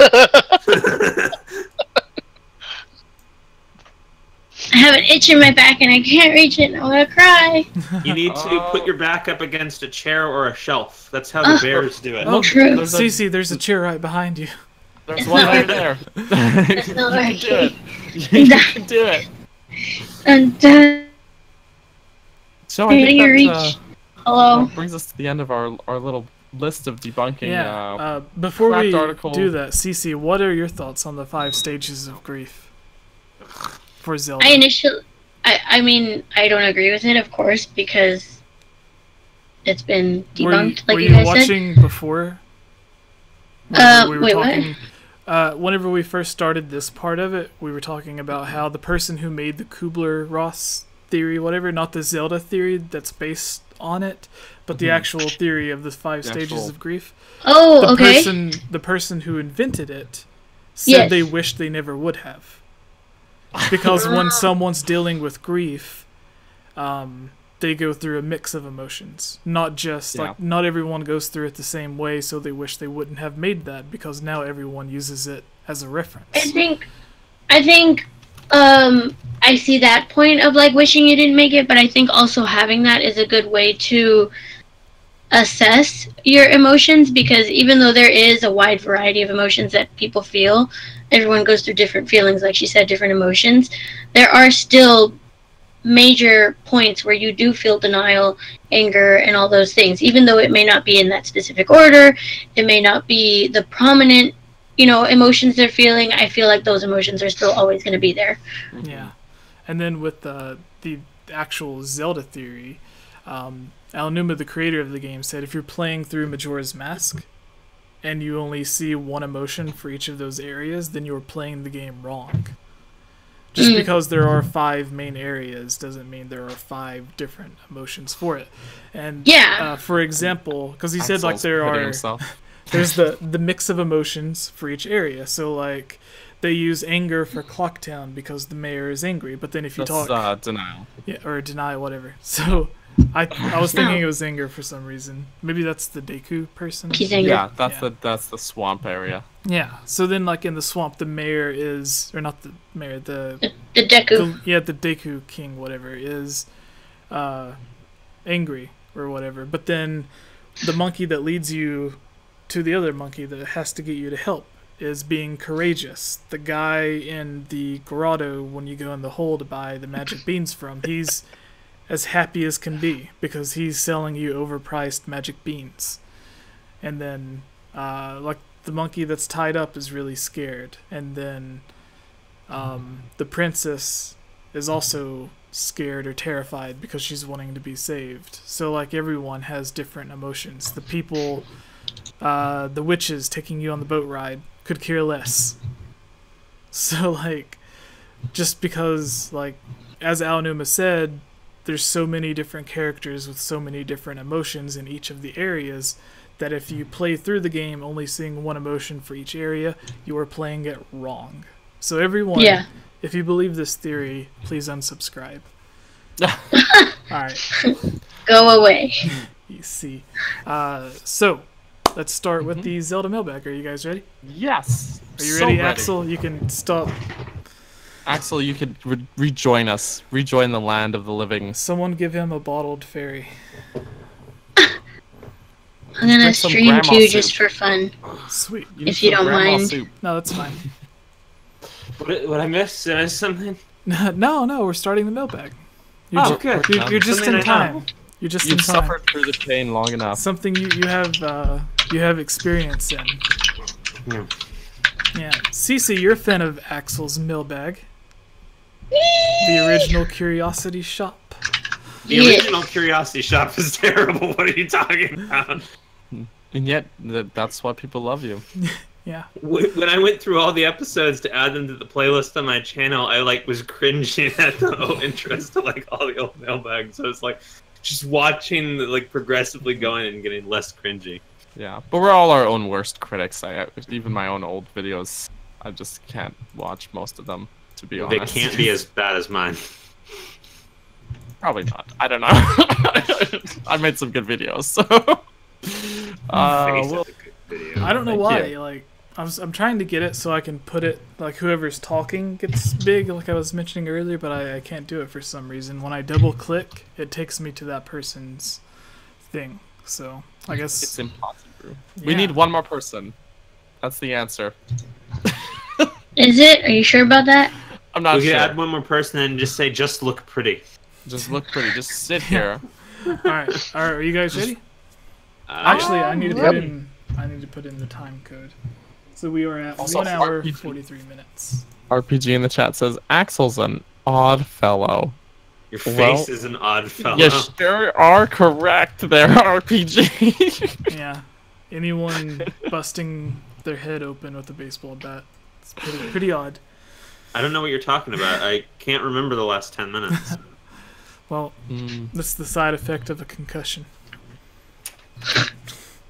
I have an itch in my back and I can't reach it and I want to cry. You need to put your back up against a chair or a shelf. That's how the bears do it. Oh, true. Cece, there's a chair right behind you. There's one right there. It's not You can do working. it. You can do it. I'm done. So I think reach. Hello. that brings us to the end of our little list of debunking. Yeah. Before we article. do that, Cece, what are your thoughts on the 5 stages of grief for Zelda? I mean, I don't agree with it, of course, because it's been debunked, were like you you guys watching said. before? Whenever we were wait, talking, whenever we first started this part of it, we were talking about how the person who made the Kubler-Ross theory, whatever, not the Zelda theory that's based on it, but the actual theory of the 5 stages of grief. Oh, okay. The person who invented it said they wished they never would have. Because when someone's dealing with grief, they go through a mix of emotions. Not just, like, not everyone goes through it the same way, so they wish they wouldn't have made that, because now everyone uses it as a reference. I think I see that point of, like, wishing you didn't make it, but I think also having that is a good way to assess your emotions, because even though there is a wide variety of emotions that people feel, everyone goes through different feelings, like she said, different emotions, there are still major points where you do feel denial, anger, and all those things, even though it may not be in that specific order, it may not be the prominent emotions they're feeling, I feel like those emotions are still always going to be there. Yeah. And then with the actual Zelda theory, Aonuma, the creator of the game, said if you're playing through Majora's Mask and you only see one emotion for each of those areas, then you're playing the game wrong. Just because there are 5 main areas doesn't mean there are 5 different emotions for it. And for example, because he said like there's the mix of emotions for each area. So like they use anger for Clocktown because the mayor is angry, but then if you talk denial. Yeah, or denial, whatever. So I was thinking it was anger for some reason. Maybe that's the Deku person. He's angry. Yeah, that's the swamp area. Yeah. So then like in the swamp the mayor is, or not the mayor, the Deku. the Deku king, whatever, is angry or whatever. But then the monkey that leads you to the other monkey that has to get you to help is being courageous. The guy in the grotto, when you go in the hole to buy the magic beans from, he's as happy as can be because he's selling you overpriced magic beans. And then like the monkey that's tied up is really scared, and then the princess is also scared or terrified because she's wanting to be saved. So like everyone has different emotions. The people, the witches taking you on the boat ride could care less. So like just because, like, as Aonuma said, there's so many different characters with so many different emotions in each of the areas that if you play through the game only seeing one emotion for each area, you are playing it wrong. So everyone, if you believe this theory, please unsubscribe. Alright. Go away. You see. So, let's start with the Zelda Mailbag. Are you guys ready? Yes. Are you ready, Axel? You can stop. Axel, you could rejoin us. Rejoin the land of the living. Someone give him a bottled fairy. I'm gonna stream too, just for fun. Sweet. If you don't mind. Soup. No, that's fine. What I missed? Did I miss something? No, we're starting the mailbag. Good. You're just in time. You're just in You've time. suffered through the pain long enough. Something you have experience in. Yeah. Yeah. Cece, you're a fan of Axel's Mailbag. The original Curiosity Shop. The original Curiosity Shop is terrible. What are you talking about? And yet, that's why people love you. Yeah. When I went through all the episodes to add them to the playlist on my channel, I was cringing at the interest of all the old mailbags. So it's just watching progressively going and getting less cringy. Yeah, but we're all our own worst critics. Even my own old videos, I just can't watch most of them, to be honest. They can't be as bad as mine. Probably not. I don't know. I made some good videos, so. I don't know why. I'm trying to get it so I can put it whoever's talking gets big, like I was mentioning earlier, but I can't do it for some reason. When I double click, it takes me to that person's thing. So I guess it's impossible. Yeah. We need one more person. That's the answer. Is it? Are you sure about that? I'm not sure. We could add one more person and just say, "Just look pretty." Just look pretty. Just sit here. All right. Are you guys ready? Actually, I need to put in the time code. So we are at 1 hour 43 minutes. RPG in the chat says Axel's an odd fellow. Your face is an odd fellow. You sure are correct there, RPG. Yeah. Anyone busting their head open with a baseball bat. It's pretty odd. I don't know what you're talking about. I can't remember the last 10 minutes. Well, that's the side effect of a concussion.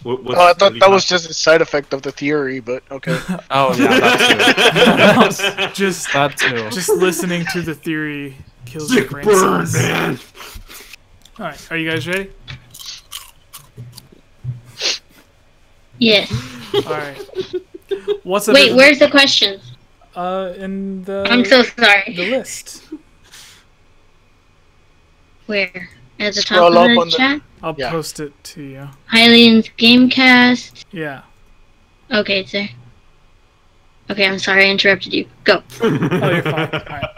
I thought that was just a side effect of the theory, but okay. Oh yeah, that too. Just listening to the theory kills your brain cells. Man. All right, are you guys ready? Yes. All right. What's up? Wait, where's the question? In the. I'm so sorry. The list. Where? At the top of the chat? I'll post it to you. Hylian's Gamecast. Yeah. Okay, it's there. Okay, I'm sorry I interrupted you. Go. Oh, you're fine. Alright.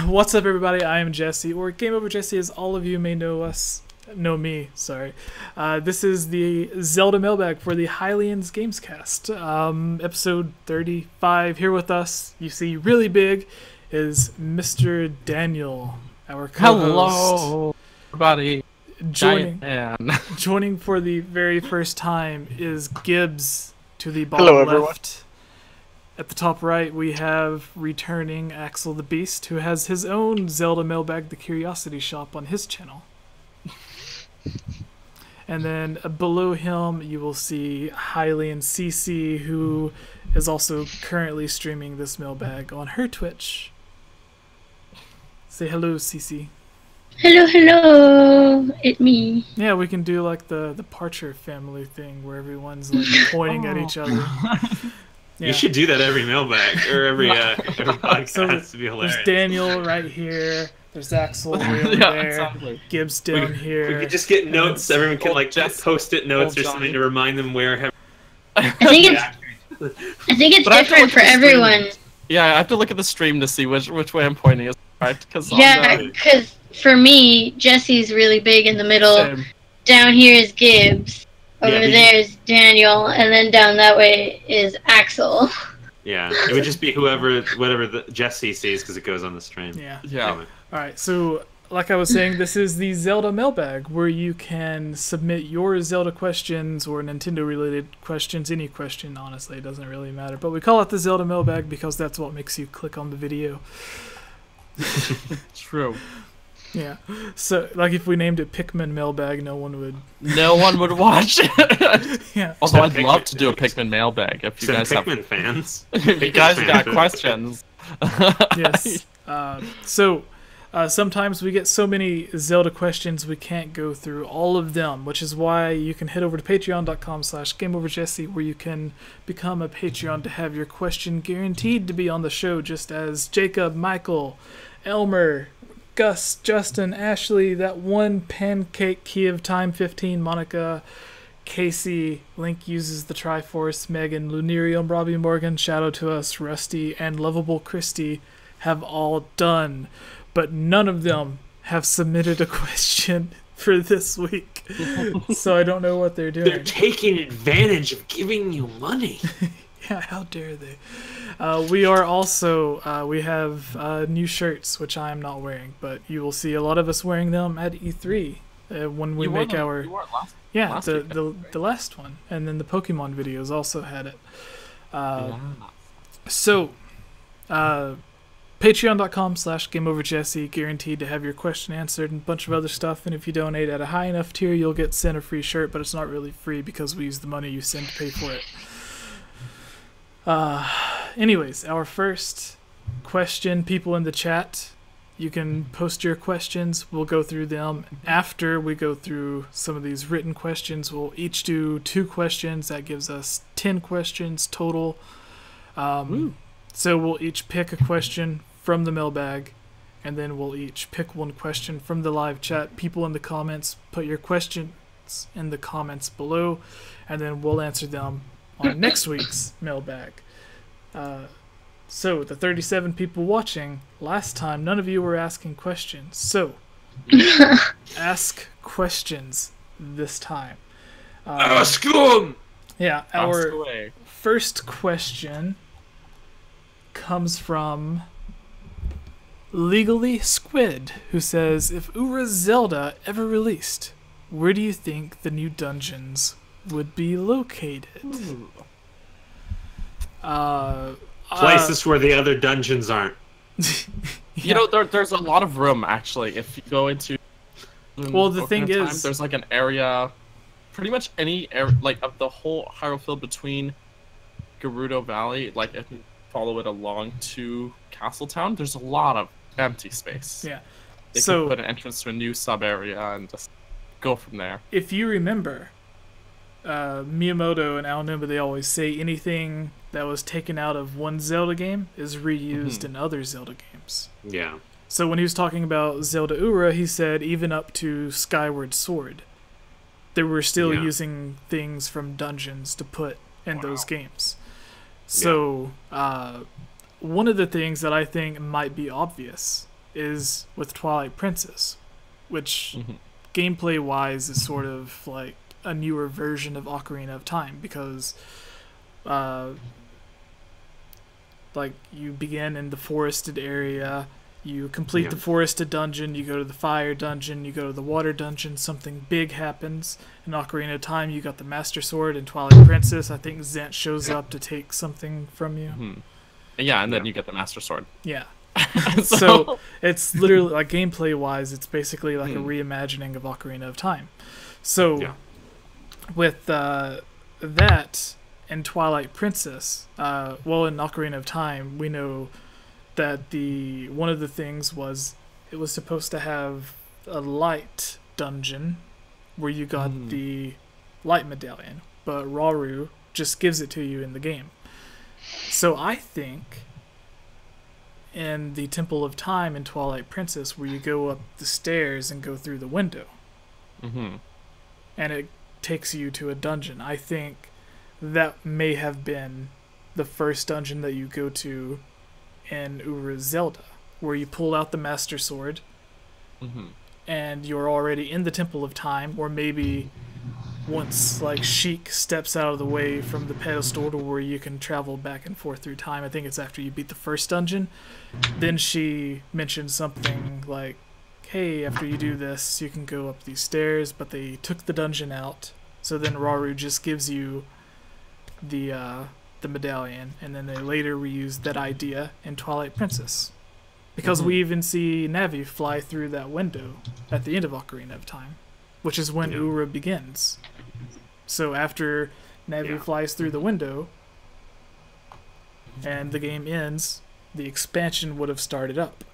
What's up, everybody? I am Jesse, or Game Over Jesse, as all of you may know us. No, me. Sorry. This is the Zelda Mailbag for the Hylian's Gamescast. Episode 35. Here with us, you see really big, is Mr. Daniel, our co-host. Hello, everybody. Joining for the very first time is Gibbz to the bottom Hello, left. everyone. At the top right, we have returning AxleTheBeast, who has his own Zelda Mailbag, the Curiosity Shop, on his channel. And then below him, you will see Hylian CC, who is also currently streaming this mailbag on her Twitch. Say hello, CC. Hello, it's me. Yeah, we can do like the Parcher family thing where everyone's like pointing at each other. Yeah. You should do that every mailbag or every podcast. So to be hilarious. there's Daniel right here. There's Axel way over there. Exactly. Gibbz down here. We could just get notes. Everyone can like Jess- post-it notes or Johnny. something to remind them where. I think it's But I have to different look for at the stream. everyone. Yeah, I have to look at the stream to see which way I'm pointing is right. Because Yeah, because for me, Jesse's really big in the middle. same. Down here is Gibbz. Over Yeah, there is Daniel, and then down that way is Axel. Yeah, it would just be whatever the Jesse sees because it goes on the stream. Yeah. Yeah. Anyway. All right. So, like I was saying, this is the Zelda Mailbag, where you can submit your Zelda questions or Nintendo-related questions. Any question, honestly, it doesn't really matter. But we call it the Zelda Mailbag because that's what makes you click on the video. True. Yeah. So, like, if we named it Pikmin Mailbag, no one would. No one would watch it. Yeah. Although So I'd love to do a Pikmin mailbag if you Some guys have. Pikmin fans. If you guys got questions. Yes. Sometimes we get so many Zelda questions we can't go through all of them, which is why you can head over to patreon.com/GameOverJesse, where you can become a Patreon to have your question guaranteed to be on the show, just as Jacob, Michael, Elmer, Gus, Justin, Ashley, that one Pancake Key of Time 15, Monica, Casey, Link uses the Triforce, Megan, Lunarium, Robbie Morgan, Shadow to Us, Rusty, and Lovable Christy have all done. But none of them have submitted a question for this week. So I don't know what they're doing. They're taking advantage of giving you money. Yeah, how dare they? We are also, we have new shirts, which I am not wearing, but you will see a lot of us wearing them at E3 when we make our... Yeah, last the last one. And then the Pokemon videos also had it. So, patreon.com/GameOverJesse, guaranteed to have your question answered and a bunch of other stuff. And if you donate at a high enough tier, you'll get sent a free shirt, but it's not really free because we use the money you send to pay for it. Anyways, our first question, people in the chat, you can post your questions. We'll go through them after we go through some of these written questions. We'll each do 2 questions. That gives us 10 questions total. So we'll each pick a question from the mailbag, and then we'll each pick one question from the live chat. People in the comments, put your questions in the comments below, and then we'll answer them on next week's mailbag. So the 37 people watching, last time none of you were asking questions, so ask questions this time. Ask them! Yeah, Ask our away. first question comes from Legally Squid, who says, if Ura's Zelda ever released, where do you think the new dungeons would be located? Places where the other dungeons aren't. You know, there's a lot of room, actually. If you go into... Well, the thing Ocarina of Time, is- there's like an area... Pretty much any area, like, of the whole Hyrule Field between Gerudo Valley, like, if you follow it along to Castletown, there's a lot of empty space. Yeah. They So- can put an entrance to a new sub-area and just go from there. If you remember, Miyamoto and Aonuma, they always say anything that was taken out of one Zelda game is reused in other Zelda games. Yeah. So when he was talking about Zelda Ura, he said even up to Skyward Sword, they were still using things from dungeons to put in those games. So one of the things that I think might be obvious is with Twilight Princess, which gameplay wise is sort of like a newer version of Ocarina of Time, because like you begin in the forested area, you complete the forested dungeon, you go to the fire dungeon, you go to the water dungeon, something big happens. In Ocarina of Time, you got the Master Sword. In Twilight Princess, I think Zent shows up to take something from you. Mm-hmm. Yeah, and then you get the Master Sword. Yeah. So it's literally, like, gameplay wise, it's basically like a reimagining of Ocarina of Time. So with that and Twilight Princess, well, in Ocarina of Time, we know that one of the things was it was supposed to have a light dungeon where you got the light medallion, but Rauru just gives it to you in the game. So I think in the Temple of Time in Twilight Princess, where you go up the stairs and go through the window, and it takes you to a dungeon, I think that may have been the first dungeon that you go to in Ura's Zelda, where you pull out the Master Sword, and you're already in the Temple of Time, or maybe once like Sheik steps out of the way from the pedestal to where you can travel back and forth through time. I think it's after you beat the first dungeon. Then she mentioned something like, hey, after you do this, you can go up these stairs, but they took the dungeon out. So then Rauru just gives you the medallion, and then they later reused that idea in Twilight Princess. Because we even see Navi fly through that window at the end of Ocarina of Time, which is when Ura begins. So after Navi flies through the window and the game ends, the expansion would have started up.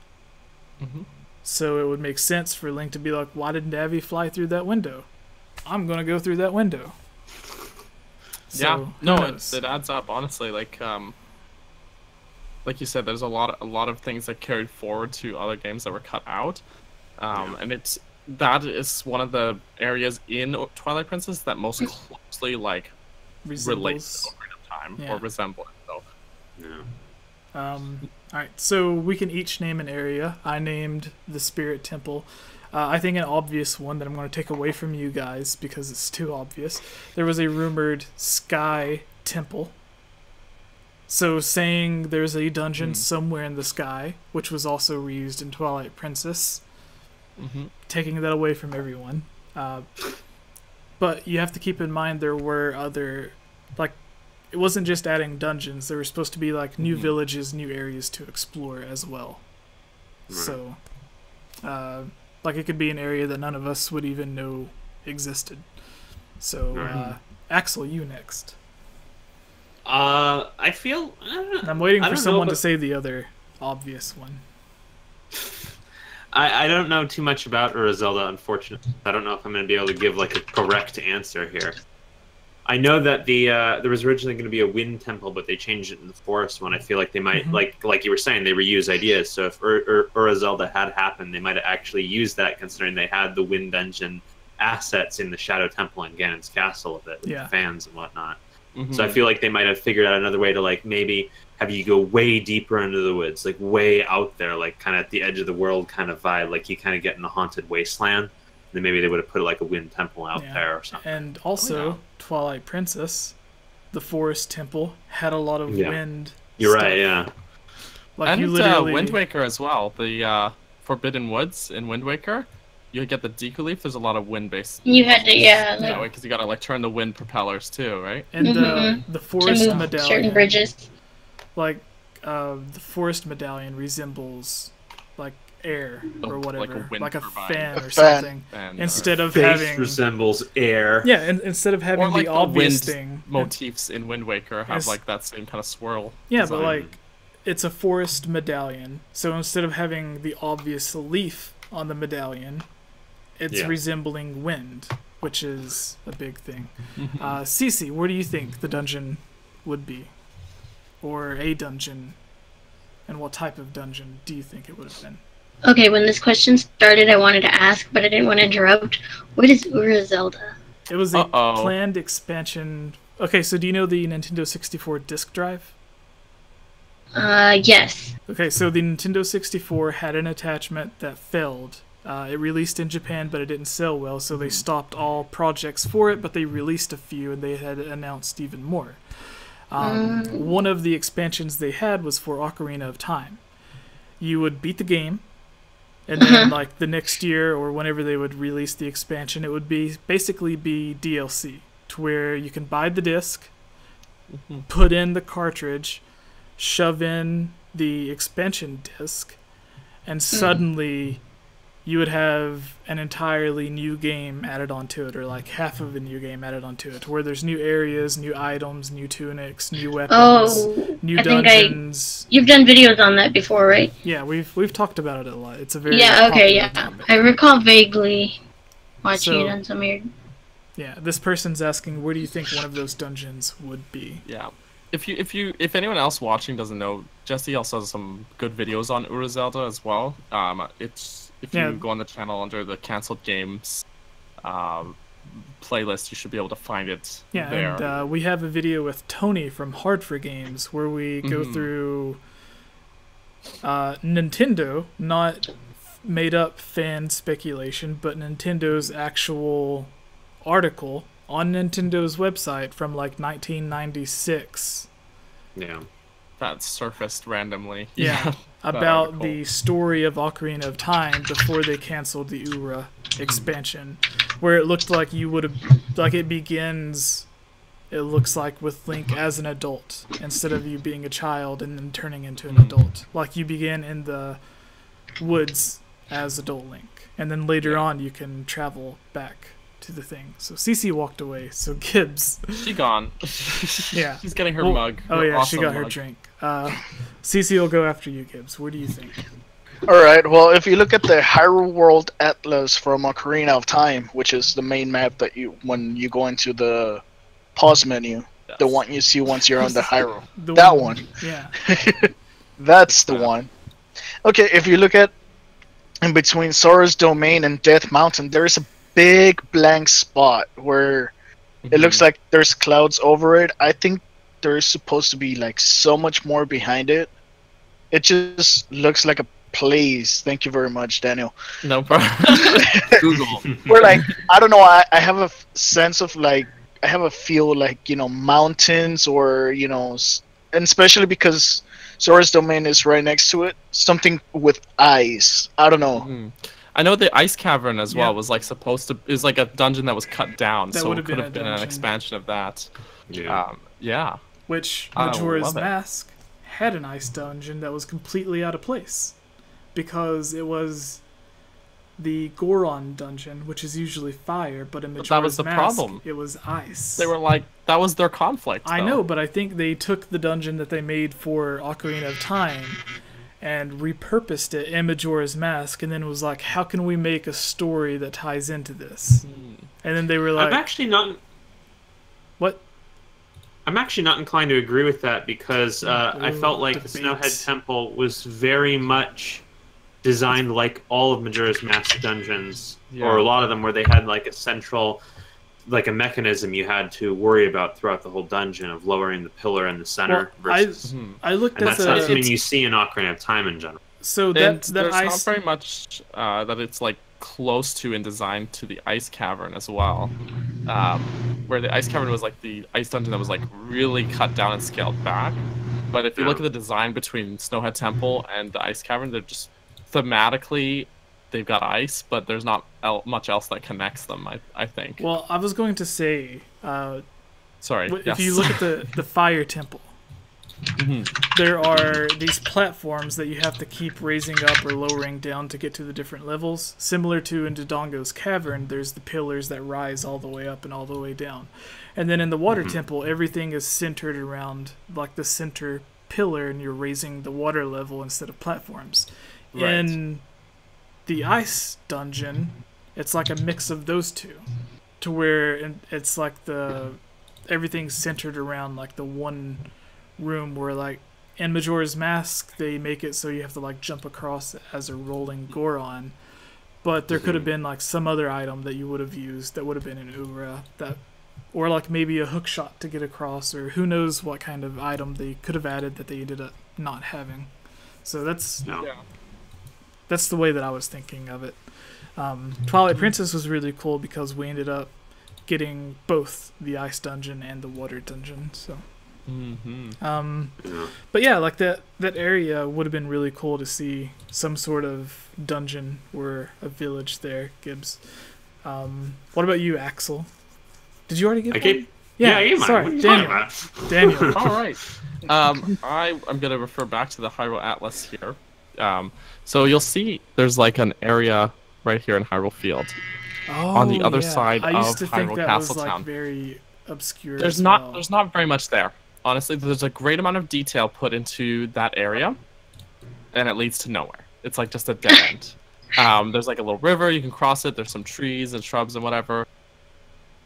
So it would make sense for Link to be like, why did Navi fly through that window? I'm going to go through that window. So, it adds up, honestly. Like you said, there's a lot of things that carried forward to other games that were cut out, and that is one of the areas in Twilight Princess that most closely relates to Ocarina of Time or resemble it. So, alright, so we can each name an area. I named the Spirit Temple. I think an obvious one that I'm going to take away from you guys because it's too obvious. There was a rumored Sky Temple. So saying there's a dungeon somewhere in the sky, which was also reused in Twilight Princess. Taking that away from everyone. But you have to keep in mind there were other, like, it wasn't just adding dungeons. There were supposed to be like new villages, new areas to explore as well. So, like, it could be an area that none of us would even know existed. So, Axel, you next. I feel... I'm waiting for someone to say the other obvious one. I don't know too much about Ura Zelda, unfortunately. I don't know if I'm going to be able to give like a correct answer here. I know that there was originally going to be a wind temple, but they changed it in the forest one. I feel like they might, like you were saying, they reuse ideas. So if Ura Zelda had happened, they might have actually used that, considering they had the wind dungeon assets in the Shadow Temple and Ganon's Castle of it, with the fans and whatnot. So I feel like they might have figured out another way to like maybe have you go way deeper into the woods, like way out there, like kind of at the edge of the world kind of vibe, like you kind of get in the haunted wasteland. Then maybe they would have put like a wind temple out there or something. And also, Twilight Princess, the forest temple had a lot of wind. You're stuff. right, yeah. Like, and you literally... Wind Waker as well. The Forbidden Woods in Wind Waker, you get the Deku Leaf. There's a lot of wind-based. You had to, because you gotta like turn the wind propellers too, right? And the forest medallion. Certain bridges. Like, the forest medallion resembles like air or whatever, like a fan or something. Instead of having resembles air. Yeah, and instead of having like the obvious wind thing. Motifs in Wind Waker have like that same kind of swirl. Yeah, design. but like it's a forest medallion, so instead of having the obvious leaf on the medallion, it's resembling wind, which is a big thing. Cece, where do you think the dungeon would be? Or a dungeon? And what type of dungeon do you think it would have been? Okay, when this question started, I wanted to ask, but I didn't want to interrupt. What is Ura Zelda? It was a planned expansion. Okay, so do you know the Nintendo 64 disk drive? Yes. Okay, so the Nintendo 64 had an attachment that failed It released in Japan, but it didn't sell well, so they stopped all projects for it, but they released a few, and they had announced even more. One of the expansions they had was for Ocarina of Time. You would beat the game, and then like the next year or whenever they would release the expansion, it would basically be DLC, to where you can buy the disc, put in the cartridge, shove in the expansion disc, and suddenly you would have an entirely new game added onto it, or like half of a new game added onto it, where there's new areas, new items, new tunics, new weapons, new dungeons. You've done videos on that before, right? Yeah, we've talked about it a lot. It's a very topic. I recall vaguely watching it on some of your... Yeah, this person's asking, where do you think one of those dungeons would be? Yeah. If anyone else watching doesn't know, Jesse also has some good videos on Ura Zelda as well. If you go on the channel under the Cancelled Games playlist, you should be able to find it there. And we have a video with Tony from Hard for Games where we go through Nintendo, not made up fan speculation, but Nintendo's actual article on Nintendo's website from like 1996. Yeah. That surfaced randomly. Yeah. About the story of Ocarina of Time before they canceled the Ura expansion, where it looked like it begins, it looks like with Link as an adult instead of you being a child and then turning into an adult. Like you begin in the woods as adult Link, and then later on you can travel back to the thing. So Cece walked away, so Gibbz. She gone. Yeah. She's getting her mug. Oh yeah, she got her drink. Cece will go after you, Gibbz. What do you think? Alright, well, if you look at the Hyrule World Atlas from Ocarina of Time, which is the main map that when you go into the pause menu, the one you see once you're on the Hyrule. That one. Yeah. That's the one. Okay, if you look at in between Sora's Domain and Death Mountain, there is a big blank spot where it looks like there's clouds over it. I think there's supposed to be like so much more behind it. It just looks like a place. Thank you very much, Daniel. No problem. Google. We're like, I don't know, I have a sense of like, I have a feel like, mountains or, and especially because Sora's Domain is right next to it, something with eyes. I don't know. I know the Ice Cavern as well was like supposed to is like a dungeon that was cut down, so it could have been an expansion of that. Yeah. Which Majora's Mask had an ice dungeon that was completely out of place because it was the Goron dungeon, which is usually fire, but in Majora's that was the Mask, problem. It was ice. They were like, that was their conflict. I know, but I think they took the dungeon that they made for Ocarina of Time and repurposed it in Majora's Mask, and then was like, how can we make a story that ties into this? And then they were like... I'm actually not inclined to agree with that, because I felt like the Snowhead Temple was very much designed like all of Majora's Mask dungeons, or a lot of them, where they had like a central... like a mechanism you had to worry about throughout the whole dungeon of lowering the pillar in the center. I looked at that's not something you see in Ocarina of Time in general. So there's not very much that it's like close to in design to the Ice Cavern as well, where the Ice Cavern was like the ice dungeon that was like really cut down and scaled back. But if you look at the design between Snowhead Temple and the Ice Cavern, they're just thematically. They've got ice, but there's not much else that connects them, I think. Well, I was going to say... sorry, if you look at the Fire Temple, there are these platforms that you have to keep raising up or lowering down to get to the different levels. Similar to in Dodongo's Cavern, there's the pillars that rise all the way up and all the way down. And then in the Water Temple, everything is centered around like the center pillar, and you're raising the water level instead of platforms. Right. In the ice dungeon, it's like a mix of those two, to where it's like everything's centered around like the one room, where like in Majora's Mask they make it so you have to like jump across as a rolling Goron, but there could have been like some other item that you would have used that would have been in Ura, or like maybe a hook shot to get across, or who knows what kind of item they could have added that they ended up not having. So that's the way that I was thinking of it. Twilight Princess was really cool because we ended up getting both the ice dungeon and the water dungeon. So, but yeah, like that area would have been really cool to see some sort of dungeon or a village there. Gibbz. What about you, Axel? Did you already get one? Yeah, I gave mine. Sorry, Daniel. All right. I'm gonna refer back to the Hyrule Atlas here. So you'll see there's like an area right here in Hyrule Field. On the other side I used to of think Hyrule that Castle was like Town. very obscure. There's not very much there. Honestly, there's a great amount of detail put into that area, and it leads to nowhere. It's like just a dead end. There's like a little river, you can cross it, there's some trees and shrubs and whatever,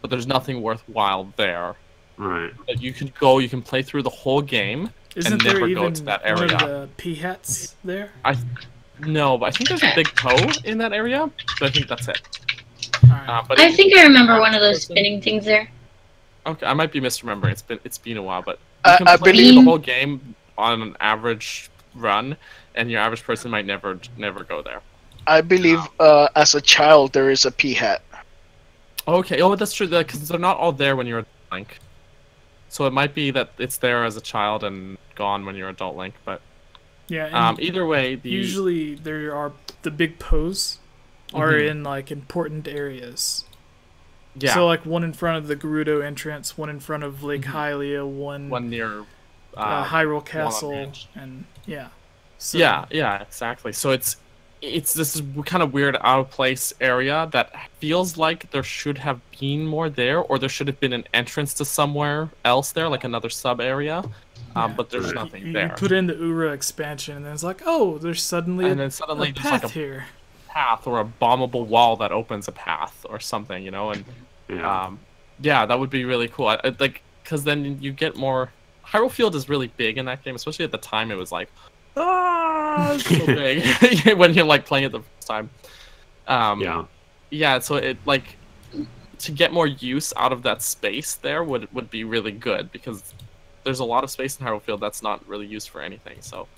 but there's nothing worthwhile there. Right. But you can go, you can play through the whole game and never go to that area. One of the P-hats there? No, but I think there's a big toe in that area, but I think that's it. Right. But I think I remember one of those spinning things there. Okay, I might be misremembering. It's been a while, but I you can play believe- the whole game on an average run, and your average person might never go there. I believe as a child there is a P-hat. Okay, oh, that's true, because they're not all there when you're a Link. So it might be that it's there as a child and gone when you're adult Link, but yeah. Either way, usually there are the big pose are in like important areas. Yeah. So like one in front of the Gerudo entrance, one in front of Lake Hylia, one near Hyrule Castle, and yeah. So, yeah, exactly. So it's this kind of weird out of place area that feels like there should have been more there, or there should have been an entrance to somewhere else there, like another sub area. But there's nothing there. You put in the Ura expansion, and then it's like, oh, there's suddenly a there's path like a here. Path or a bombable wall that opens a path or something, you know, and yeah, that would be really cool. Like, because then you get more. Hyrule Field is really big in that game, especially at the time. It was like, it's so big when you're like playing it the first time. Yeah. So it like to get more use out of that space there would be really good, because there's a lot of space in Hyrule Field that's not really used for anything. So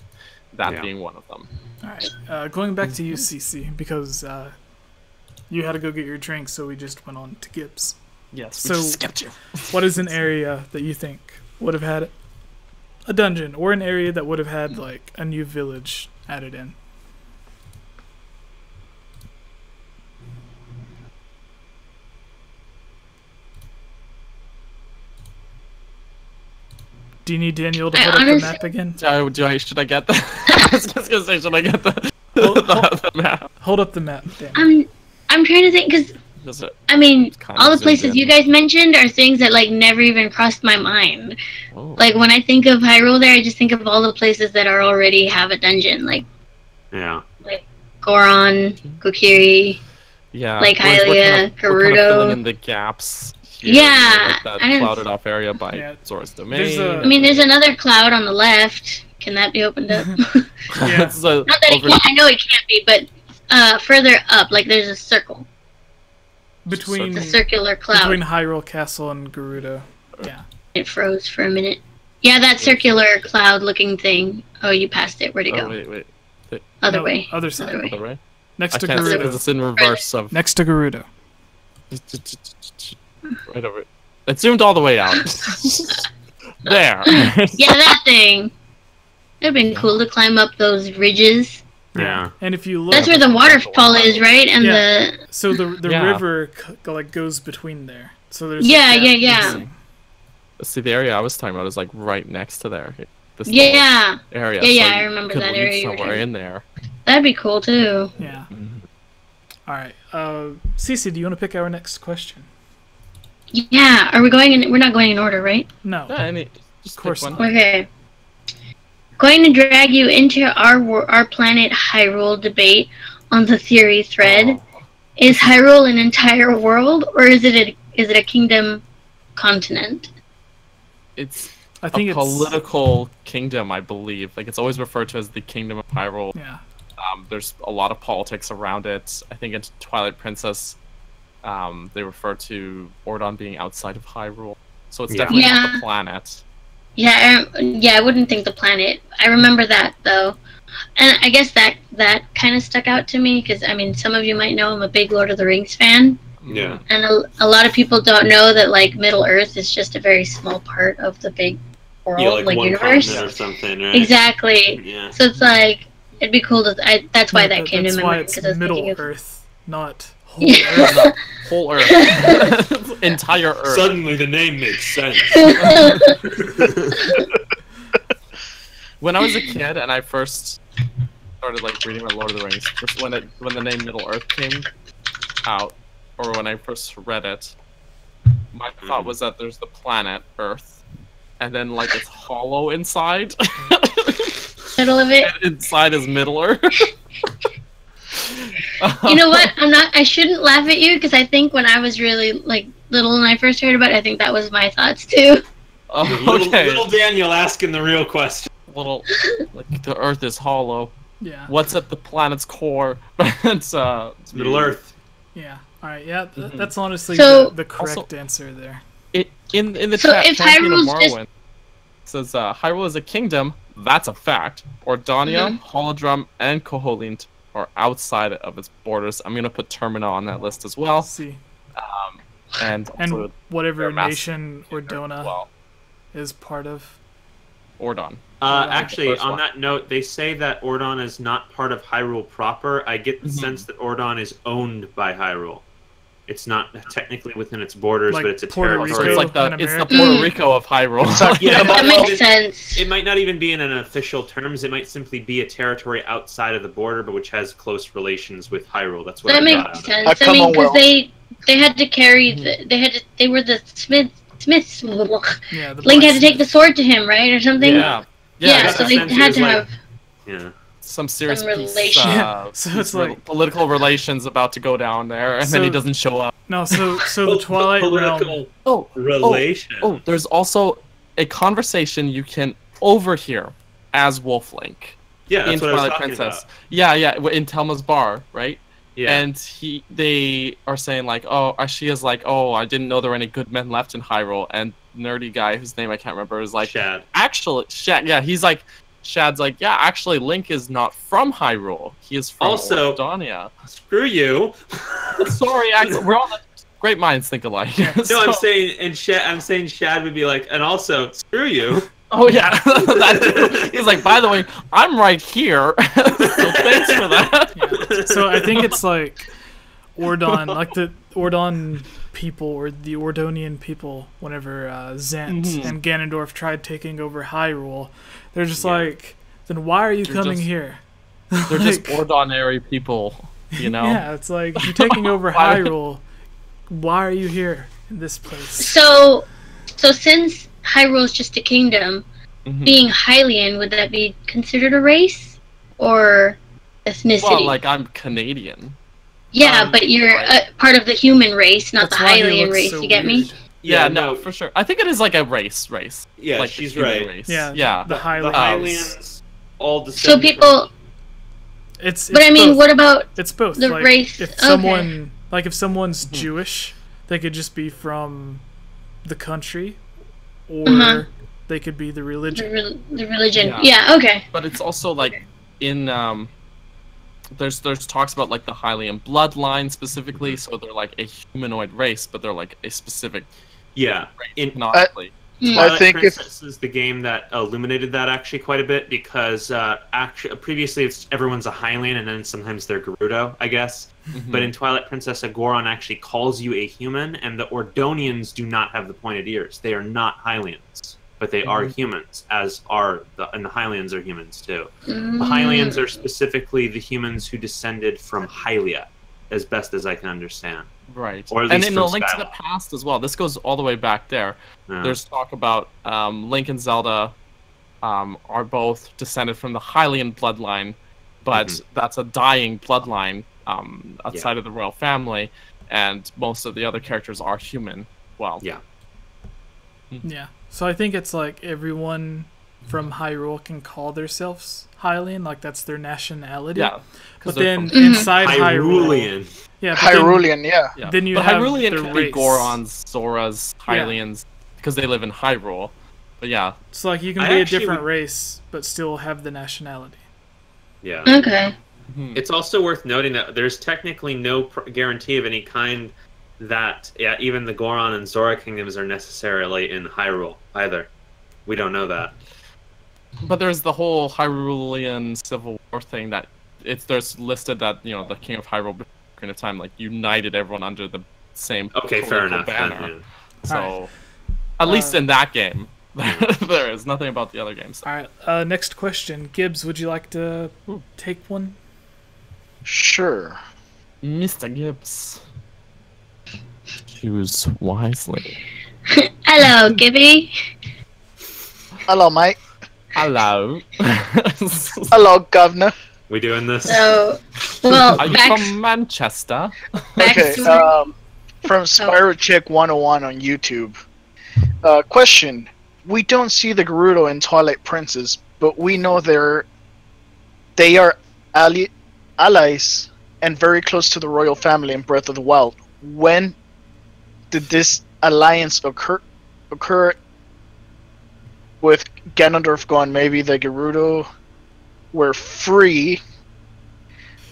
that being one of them. All right, going back to you, CC, because you had to go get your drink, so we just went on to Gibbz. Yes, so we just skipped you. What is an area that you think would have had a dungeon, or an area that would have had like a new village added in? Do you need Daniel to hold up the map again? Should I get that? I was just gonna say, should I get the map? Hold up the map, Daniel. I'm trying to think, because I mean, all the places you guys mentioned are things that like never even crossed my mind. Oh. Like when I think of Hyrule, there I just think of all the places that are already have a dungeon, like Goron, Kokiri, Lake Hylia, Gerudo. Filling in the gaps. Here, Yeah, like that clouded off area by Zora's Domain. I mean, there's another cloud on the left. Can that be opened up? Yeah. Not that it can't, I know it can't be, but further up, like there's a circle. Between the circular cloud. Between Hyrule Castle and Gerudo. Yeah. It froze for a minute. Yeah, that circular cloud-looking thing. Oh, you passed it. Where'd it go? Wait. Other way. Other side. Other way. Next to I can't see Gerudo. because it's in reverse of. Next to Gerudo. Right over it. It zoomed all the way out. There. Yeah, that thing. It'd been cool to climb up those ridges. Yeah. And if you look, that's where the waterfall is, right? And so the river like goes between there. So there's yeah. See, the area I was talking about is like right next to there. This area. Yeah, I remember that area. Somewhere in there. That'd be cool too. Yeah. All right. Cece, do you want to pick our next question? Yeah. Are we going in? We're not going in order, right? No. Yeah, just of course one. not. Okay. Going to drag you into our planet Hyrule debate on the theory thread. Is Hyrule an entire world, or is it a kingdom continent? It's I think a political kingdom, I believe. Like, it's always referred to as the Kingdom of Hyrule. Yeah. There's a lot of politics around it. I think in Twilight Princess, they refer to Ordon being outside of Hyrule. So it's definitely not the planet. Yeah, I wouldn't think the planet. I remember that though, and I guess that kind of stuck out to me because I mean, some of you might know I'm a big Lord of the Rings fan. Yeah. And a lot of people don't know that like Middle Earth is just a very small part of the big world, Yeah, like one universe. continent or something, right? Exactly. Yeah. So it's like it'd be cool to. That's why that came to That's my why mind it's because I was Middle thinking of. Earth, not whole Earth. Whole Earth. Entire Earth. Suddenly the name makes sense. When I was a kid and I first started like reading about Lord of the Rings, just when the name Middle Earth came out, or when I first read it, my thought was that there's the planet Earth, and then like it's hollow inside. Middle of it. And inside is Middle Earth. You know what? I shouldn't laugh at you because I think when I was really like little and I first heard about it, I think that was my thoughts too. Okay. Little Daniel asking the real question. Like the Earth is hollow. Yeah. What's at the planet's core? It's Middle Earth. Yeah. All right. Yeah. That's honestly So- the correct Also- answer there. in the So chat. if Champion of Hyrule's just- Morrowind says Hyrule is a kingdom. That's a fact. Ordania, Holodrum, and Koholint are outside of its borders. I'm gonna put Termina on that list as well. Let's see. And also whatever their massive nation Ordona as well. is part of. Ordon. Actually, first on one. that note, they say that Ordon is not part of Hyrule proper. I get the sense that Ordon is owned by Hyrule. It's not technically within its borders, Like but it's a Puerto territory. So Rico. it's like the in it's the America? Puerto Rico of Hyrule. Yeah, That well, makes sense. It might not even be in an official terms. It might simply be a territory outside of the border, but which has close relations with Hyrule. That's what That I got makes out of it. sense. I mean, because Commonwealth. they had to carry they were the Smiths. Yeah. The Link had to take the blacksmith. sword to him, right, or something? Yeah. Yeah, that's so they essentially had is to like- have. Yeah. Some serious Some peace, relation. Yeah, so it's like- political relations about to go down there, and then he So- doesn't show up. No. So the Twilight Realm. Political Oh, relation. Oh, there's also a conversation you can overhear as Wolf Link Yeah, that's in what I was Twilight talking Princess. about. Yeah, in Telma's bar, right? Yeah. And they are saying like, oh, she is like, oh, I didn't know there were any good men left in Hyrule, and nerdy guy whose name I can't remember is like, Shad. actually, Shad, yeah, Shad's like, yeah, actually, Link is not from Hyrule. He is from Also- Ordania. Screw you. Sorry, we're all great minds think alike. No, So- I'm saying Shad would be like, and also screw you. Oh yeah, he's like, by the way, I'm right here. So thanks for that. Yeah. So I think it's like Ordon, like the Ordon people or the Ordonian people. Whenever Zant and Ganondorf tried taking over Hyrule, they're just like, then why are you They're coming just- here? They're just Like, ordinary people, you know. Yeah, it's like you're taking over Why- Hyrule. Why are you here in this place? So since Hyrule is just a kingdom, Mhm. being Hylian, would that be considered a race or ethnicity? Well, like I'm Canadian. yeah, but you're right. part of the human race, not That's the why he Hylian looks race. so You get me? weird. Yeah, no, for sure. I think it is like a race. Yeah, like she's the human right. Race. Yeah, yeah. the The Hylians. Hylians all So descend people, It's but I mean, both. what about It's both. the like, race- If okay. someone, like, if someone's Jewish, they could just be from the country, or they could be the religion. the religion? Yeah. Yeah, okay. But it's also like in there's talks about like the Hylian bloodline specifically, so they're like a humanoid race, but they're like a specific Yeah. In canonically. Twilight think if- Princess is the game that illuminated that actually quite a bit because actually previously everyone's a Hylian and then sometimes they're Gerudo, I guess. But in Twilight Princess, a Goron actually calls you a human, and the Ordonians do not have the pointed ears. They are not Hylians, but they are humans, and the Hylians are humans too. The Hylians are specifically the humans who descended from Hylia, as best as I can understand. Right. Or at And least in the from Link to the Skyward. Past as well. This goes all the way back there. Yeah. There's talk about Link and Zelda are both descended from the Hylian bloodline, but that's a dying bloodline outside of the royal family, and most of the other characters are human. Well, Yeah. Yeah. So I think it's like everyone from Hyrule can call themselves Hylian, like that's their nationality. yeah. 'cause But they're then from- inside Hyrule, Hyrulean. yeah, but Hyrulean, yeah. yeah. then you but have Hyrulean the can be race. Gorons, Zoras, Yeah. Hylians, because they live in Hyrule. But yeah. So like you can be a different race, but still have the nationality. Yeah. Okay. It's also worth noting that there's technically no guarantee of any kind that even the Goron and Zora kingdoms are necessarily in Hyrule either. We don't know that. But there's the whole Hyrulean Civil War thing that there's listed that the King of Hyrule Ocarina of Time united everyone under the same fair enough banner. then, yeah. So at least in that game, there is nothing about the other games. All right. Next question, Gibbz. Would you like to take one? Sure. Mr. Gibbz. Choose wisely. Hello, Gibby. Hello, mate. Hello. Hello, governor. We doing this? So, well, Are you from Manchester? Okay, from Spyro Chick 101 on YouTube. Question. We don't see the Gerudo in Twilight Princess, but we know they are allies and very close to the royal family in Breath of the Wild. When did this alliance occur with Ganondorf gone? Maybe the Gerudo were free.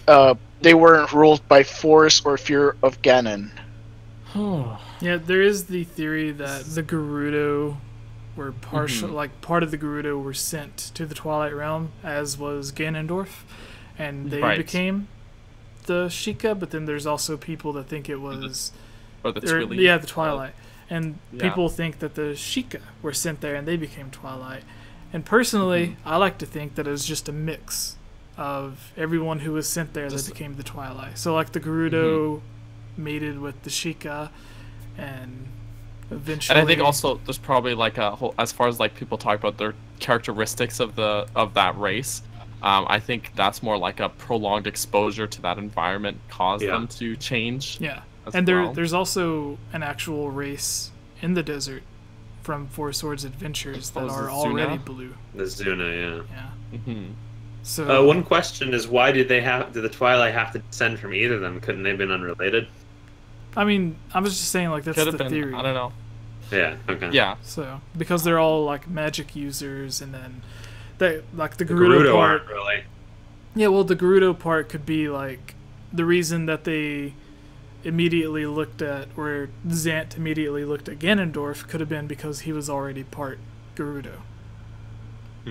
They weren't ruled by force or fear of Ganon. Yeah, there is the theory that the Gerudo were part of the Gerudo were sent to the Twilight Realm, as was Ganondorf, and they became the Sheikah. But then there's also people that think it was the Twilight, and people think that the Sheikah were sent there and they became Twilight. And personally, I like to think that it was just a mix of everyone who was sent there that became the Twilight. So like the Gerudo mated with the Sheikah, and eventually. And I think also there's probably like a whole, as far as like people talk about their characteristics of that race. I think that's more like a prolonged exposure to that environment caused them to change. Yeah, and there's also an actual race in the desert from Four Swords Adventures that are already blue. The Zuna, yeah. So one question is, why did the Twilight have to descend from either of them? Couldn't they have been unrelated? I mean, I was just saying, like, that's the theory. I don't know. Yeah, okay. Yeah. So, because they're all, like, magic users, and then, the Gerudo part... aren't really. Yeah, well, the Gerudo part could be, like, the reason that they immediately looked at, or Zant immediately looked at Ganondorf could have been because he was already part Gerudo.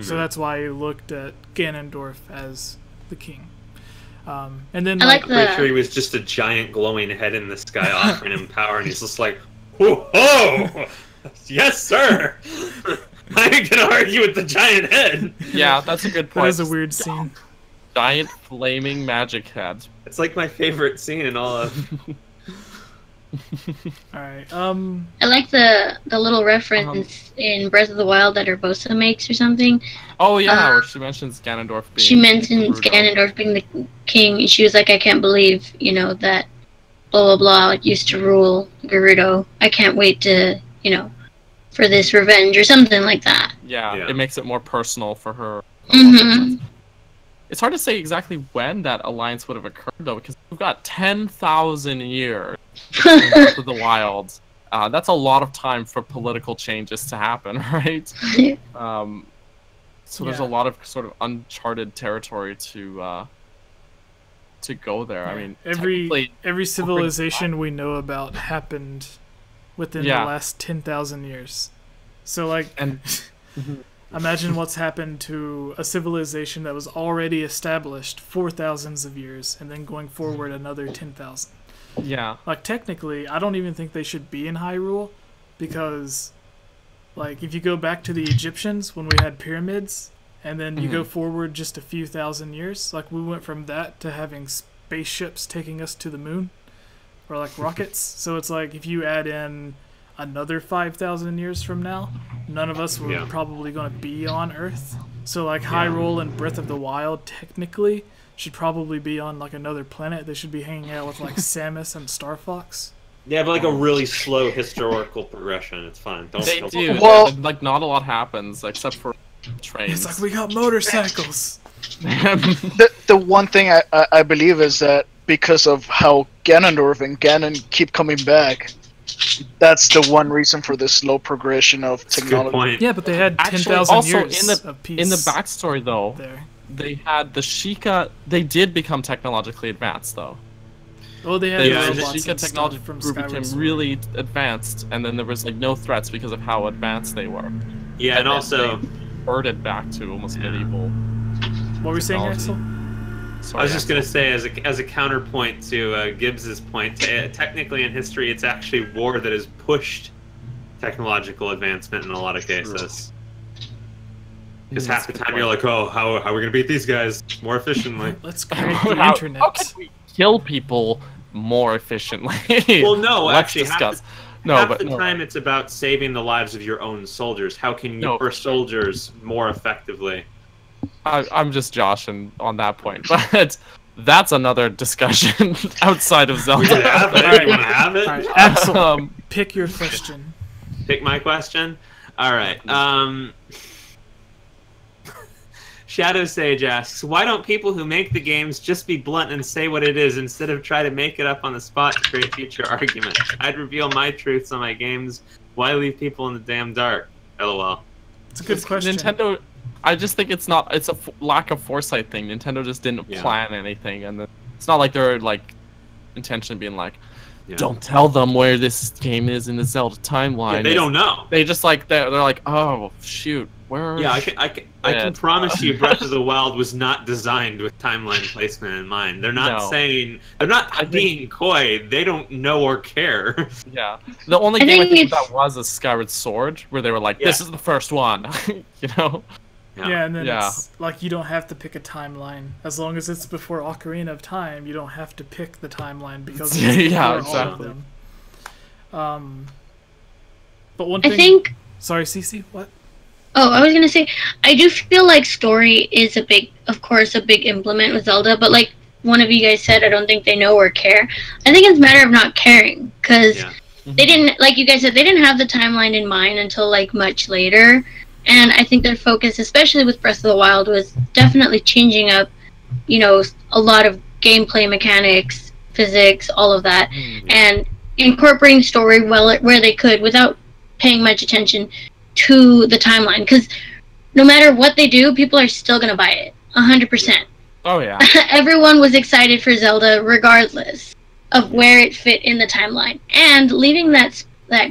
So that's why he looked at Ganondorf as the king. And then I'm pretty sure he was just a giant glowing head in the sky offering him power, and he's just like, whoa, yes, sir. I ain't gonna argue with the giant head. Yeah, that's a good point. That is a weird scene. Giant flaming magic heads. It's like my favorite scene in all of. Alright, I like the little reference in Breath of the Wild that Urbosa makes or something. Oh yeah, where she mentions Ganondorf being... She mentions Ganondorf being the king, and she was like, I can't believe, that blah blah blah used to rule Gerudo. I can't wait to, for this revenge or something like that. Yeah, it makes it more personal for her. It's hard to say exactly when that alliance would have occurred, though, because we've got 10,000 years of the Wilds. That's a lot of time for political changes to happen, right? So there's a lot of sort of uncharted territory to go there. I mean, every civilization we know about happened within the last 10,000 years. So, like... Imagine what's happened to a civilization that was already established for thousands of years, and then going forward another 10,000. Yeah. Like, technically, I don't even think they should be in Hyrule, because, like, if you go back to the Egyptians when we had pyramids, and then you go forward just a few thousand years, like, we went from that to having spaceships taking us to the moon, or, like, rockets. So it's like, if you add in another 5,000 years from now, none of us were probably going to be on Earth. So like Hyrule and Breath of the Wild technically should probably be on like another planet. They should be hanging out with like Samus and Star Fox. Yeah, but like a really slow historical progression. It's fine. They do. Well, like not a lot happens except for trains. It's like we got motorcycles. The one thing I believe is that because of how Ganondorf and Ganon keep coming back, that's the one reason for the slow progression of That's a good technology. point. Yeah, but they had Actually, 10,000 also years of peace in the backstory though, there. they had the Sheikah. They did become technologically advanced though. Oh, they had The Yeah, and robots Sheikah and technology stuff from group Skyward became Sword. really advanced, and then there was like no threats because of how advanced they were. Yeah, and then also, they reverted back to almost medieval. What were you saying, technology. Axel? Sorry, I was just Axel. gonna say, as a counterpoint to Gibbs's point, technically in history, it's actually war that has pushed technological advancement in a lot of cases. Because half the time you're like, oh, how are we gonna beat these guys more efficiently? Let's create the How internet. can we kill people more efficiently? Well, no, Let's actually, discuss. Half the time it's about saving the lives of your own soldiers. How can No, your for sure. soldiers more effectively? I'm just joshing on that point, but that's another discussion outside of Zelda. We can have it. You want to have it? Alright, Axel, Um, pick your question. Pick my question. All right. Shadow Sage asks, why don't people who make the games just be blunt and say what it is instead of try to make it up on the spot to create future arguments? I'd reveal my truths on my games. Why leave people in the damn dark? LOL. It's a good question. Nintendo, I just think it's a lack of foresight thing. Nintendo just didn't Yeah. plan anything, and it's not like they're like intentionally being like, Yeah. don't tell them where this game is in the Zelda timeline. Yeah, they don't know. They just like they're like, oh shoot, where? Yeah, I can promise you, Breath of the Wild was not designed with timeline placement in mind. They're not No. saying they're not being coy. They don't know or care. Yeah. The only I game I think think it's- that was a Skyward Sword, where they were like, this Yeah. is the first one, you know? Yeah, and then Yeah. it's like you don't have to pick a timeline. As long as it's before Ocarina of Time, you don't have to pick the timeline because it's Yeah, before all of exactly. them. But one thing... I think. Sorry, Cece, what? Oh, I was gonna say, I do feel like story is of course, a big implement with Zelda. But like one of you guys said, I don't think they know or care. I think it's a matter of not caring, because Yeah. they didn't, like you guys said, they didn't have the timeline in mind until like much later. And I think their focus, especially with Breath of the Wild, was definitely changing up, a lot of gameplay mechanics, physics, all of that, and incorporating story where they could without paying much attention to the timeline. Because no matter what they do, people are still going to buy it, 100%. Oh yeah. Everyone was excited for Zelda regardless of where it fit in the timeline. And leaving that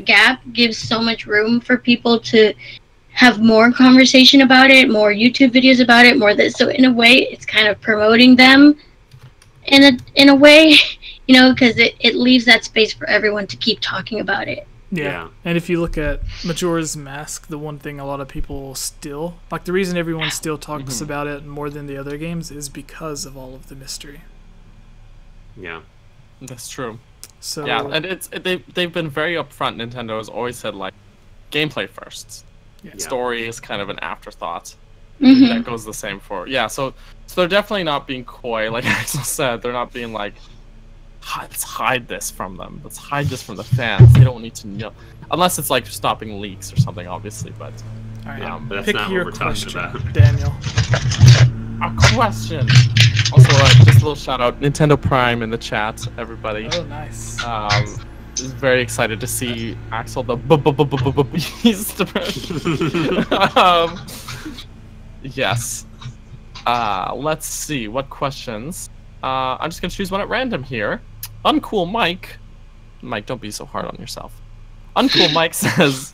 gap gives so much room for people to have more conversation about it, more YouTube videos about it, more this. So in a way, it's kind of promoting them in a way, because it leaves that space for everyone to keep talking about it. Yeah. And if you look at Majora's Mask, the one thing a lot of people still... Like, the reason everyone still talks about it more than the other games is because of all of the mystery. Yeah. That's true. So... Yeah, and they've been very upfront. Nintendo has always said like, gameplay first. Yeah. Story is kind of an afterthought. Mhm. That goes the same for so they're definitely not being coy, like Axel said. They're not being like, let's hide this from them. Let's hide this from the fans. They don't need to know, unless it's like stopping leaks or something, obviously. But All right. Yeah, but that's Pick not what your we're talking question, about. Daniel. a question. Also, just a little shout out, Nintendo Prime in the chat, everybody. Oh, nice. Is very excited to see Axel the Beast. Yes. Let's see what questions. I'm just gonna choose one at random here. Uncool Mike. Mike, don't be so hard on yourself. Uncool Mike says,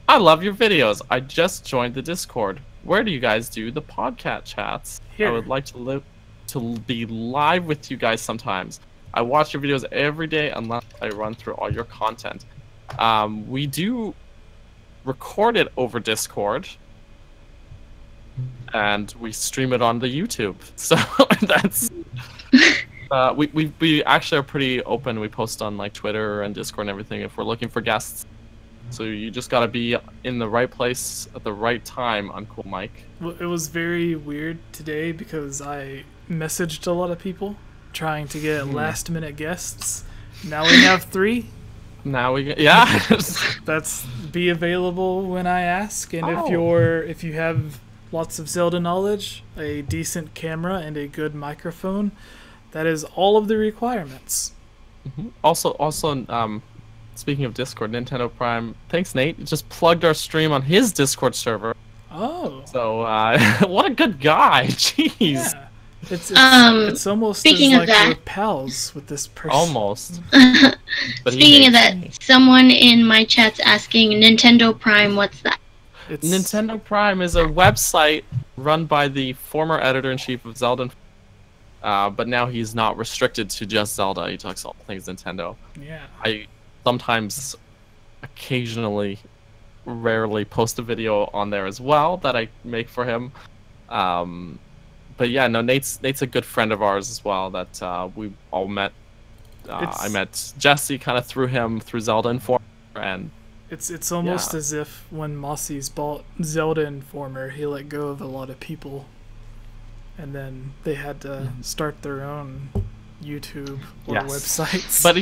"I love your videos. I just joined the Discord. Where do you guys do the podcast chats? Here. I would like to be live with you guys sometimes. I watch your videos every day unless I run through all your content. We do record it over Discord, and we stream it on the YouTube. So that's we actually are pretty open. We post on like Twitter and Discord and everything if we're looking for guests. So you just gotta be in the right place at the right time, Uncool Mike. Well, it was very weird today because I messaged a lot of people trying to get last-minute guests. Now we have 3. Now we That's be available when I ask, and if you have lots of Zelda knowledge, a decent camera, and a good microphone, that is all of the requirements. Also, speaking of Discord, Nintendo Prime. Thanks, Nate. Just plugged our stream on his Discord server. Oh. So, what a good guy. Jeez. Yeah. It's almost speaking as of like that- we're pals with this person. Almost. But he Speaking of hates that, me. someone in my chat's asking Nintendo Prime, what's that? It's Nintendo Prime is a website run by the former editor-in-chief of Zelda, but now he's not restricted to just Zelda. He talks all things Nintendo. Yeah. I sometimes, occasionally, rarely post a video on there as well that I make for him. But yeah, no, Nate's a good friend of ours as well that we all met. I met Jesse kind of through him, through Zelda Informer, and It's almost Yeah. as if when Mossy's bought Zelda Informer, he let go of a lot of people, and then they had to start their own YouTube or Yes. websites. but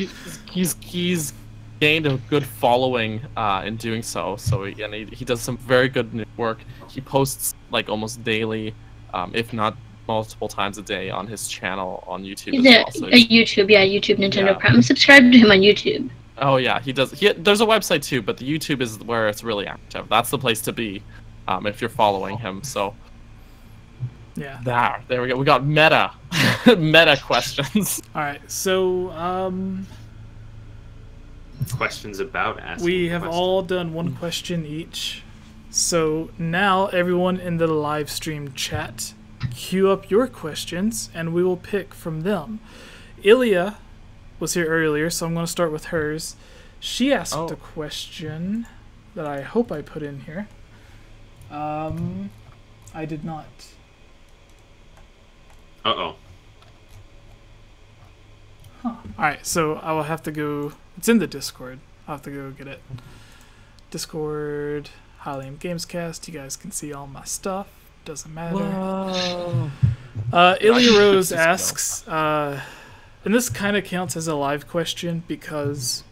he's gained a good following in doing so. So he does some very good work. He posts like almost daily, if not multiple times a day on his channel on YouTube He's as well. So YouTube Nintendo Yeah. Prime. I'm subscribed to him on YouTube. oh yeah, he does. There's a website too, but the YouTube is where it's really active. That's the place to be if you're following him. So yeah. there we go. We got meta questions. All right. So Questions about asking. we have questions. all done one question each. So now everyone in the live stream chat, queue up your questions, and we will pick from them. Ilya was here earlier, so I'm going to start with hers. She asked Oh. a question that I hope I put in here. I did not. Uh-oh. Alright, so I will have to go. It's in the Discord. I'll have to go get it. Discord, Hylian Gamescast. You guys can see all my stuff. Doesn't matter. Whoa. Ilya Rose Just go. asks, and this kind of counts as a live question because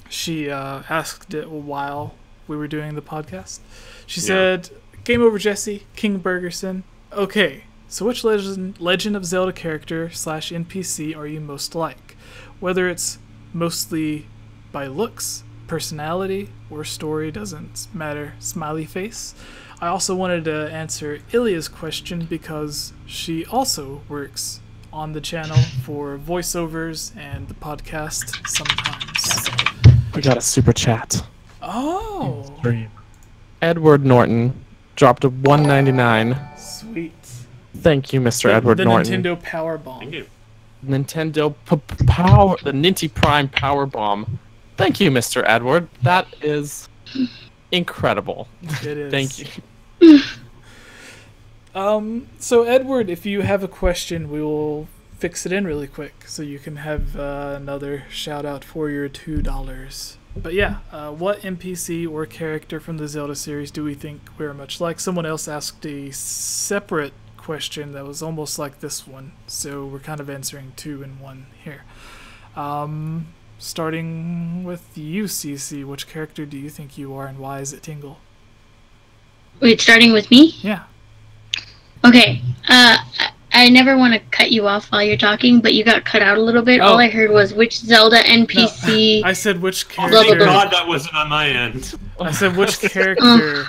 she asked it while we were doing the podcast. She said, "Game over, Jesse. King Bergerson. Okay, so which Legend of Zelda character / NPC are you most like? Whether it's mostly by looks, personality, or story doesn't matter. Smiley face." I also wanted to answer Ilya's question because she also works on the channel for voiceovers and the podcast sometimes. We got a super chat. Oh, Edward Norton dropped a $1.99. sweet. Thank you, Mr. Edward the Norton. Nintendo Power Bomb. Thank you. Nintendo Power, the Ninty Prime Power Bomb. Thank you, Mr. Edward. That is incredible. It is. Thank you. So Edward, if you have a question, we will fix it in really quick so you can have another shout out for your $2. But yeah, what NPC or character from the Zelda series do we think we're much like? Someone else asked a separate question that was almost like this one, so we're kind of answering two in one here. Starting with you, CC, which character do you think you are and why is it Tingle? Wait, starting with me? Yeah. Okay. I never want to cut you off while you're talking, but you got cut out a little bit. All Oh. I heard was which Zelda NPC. I said which Oh, character. thank God that wasn't on my end. I said which character,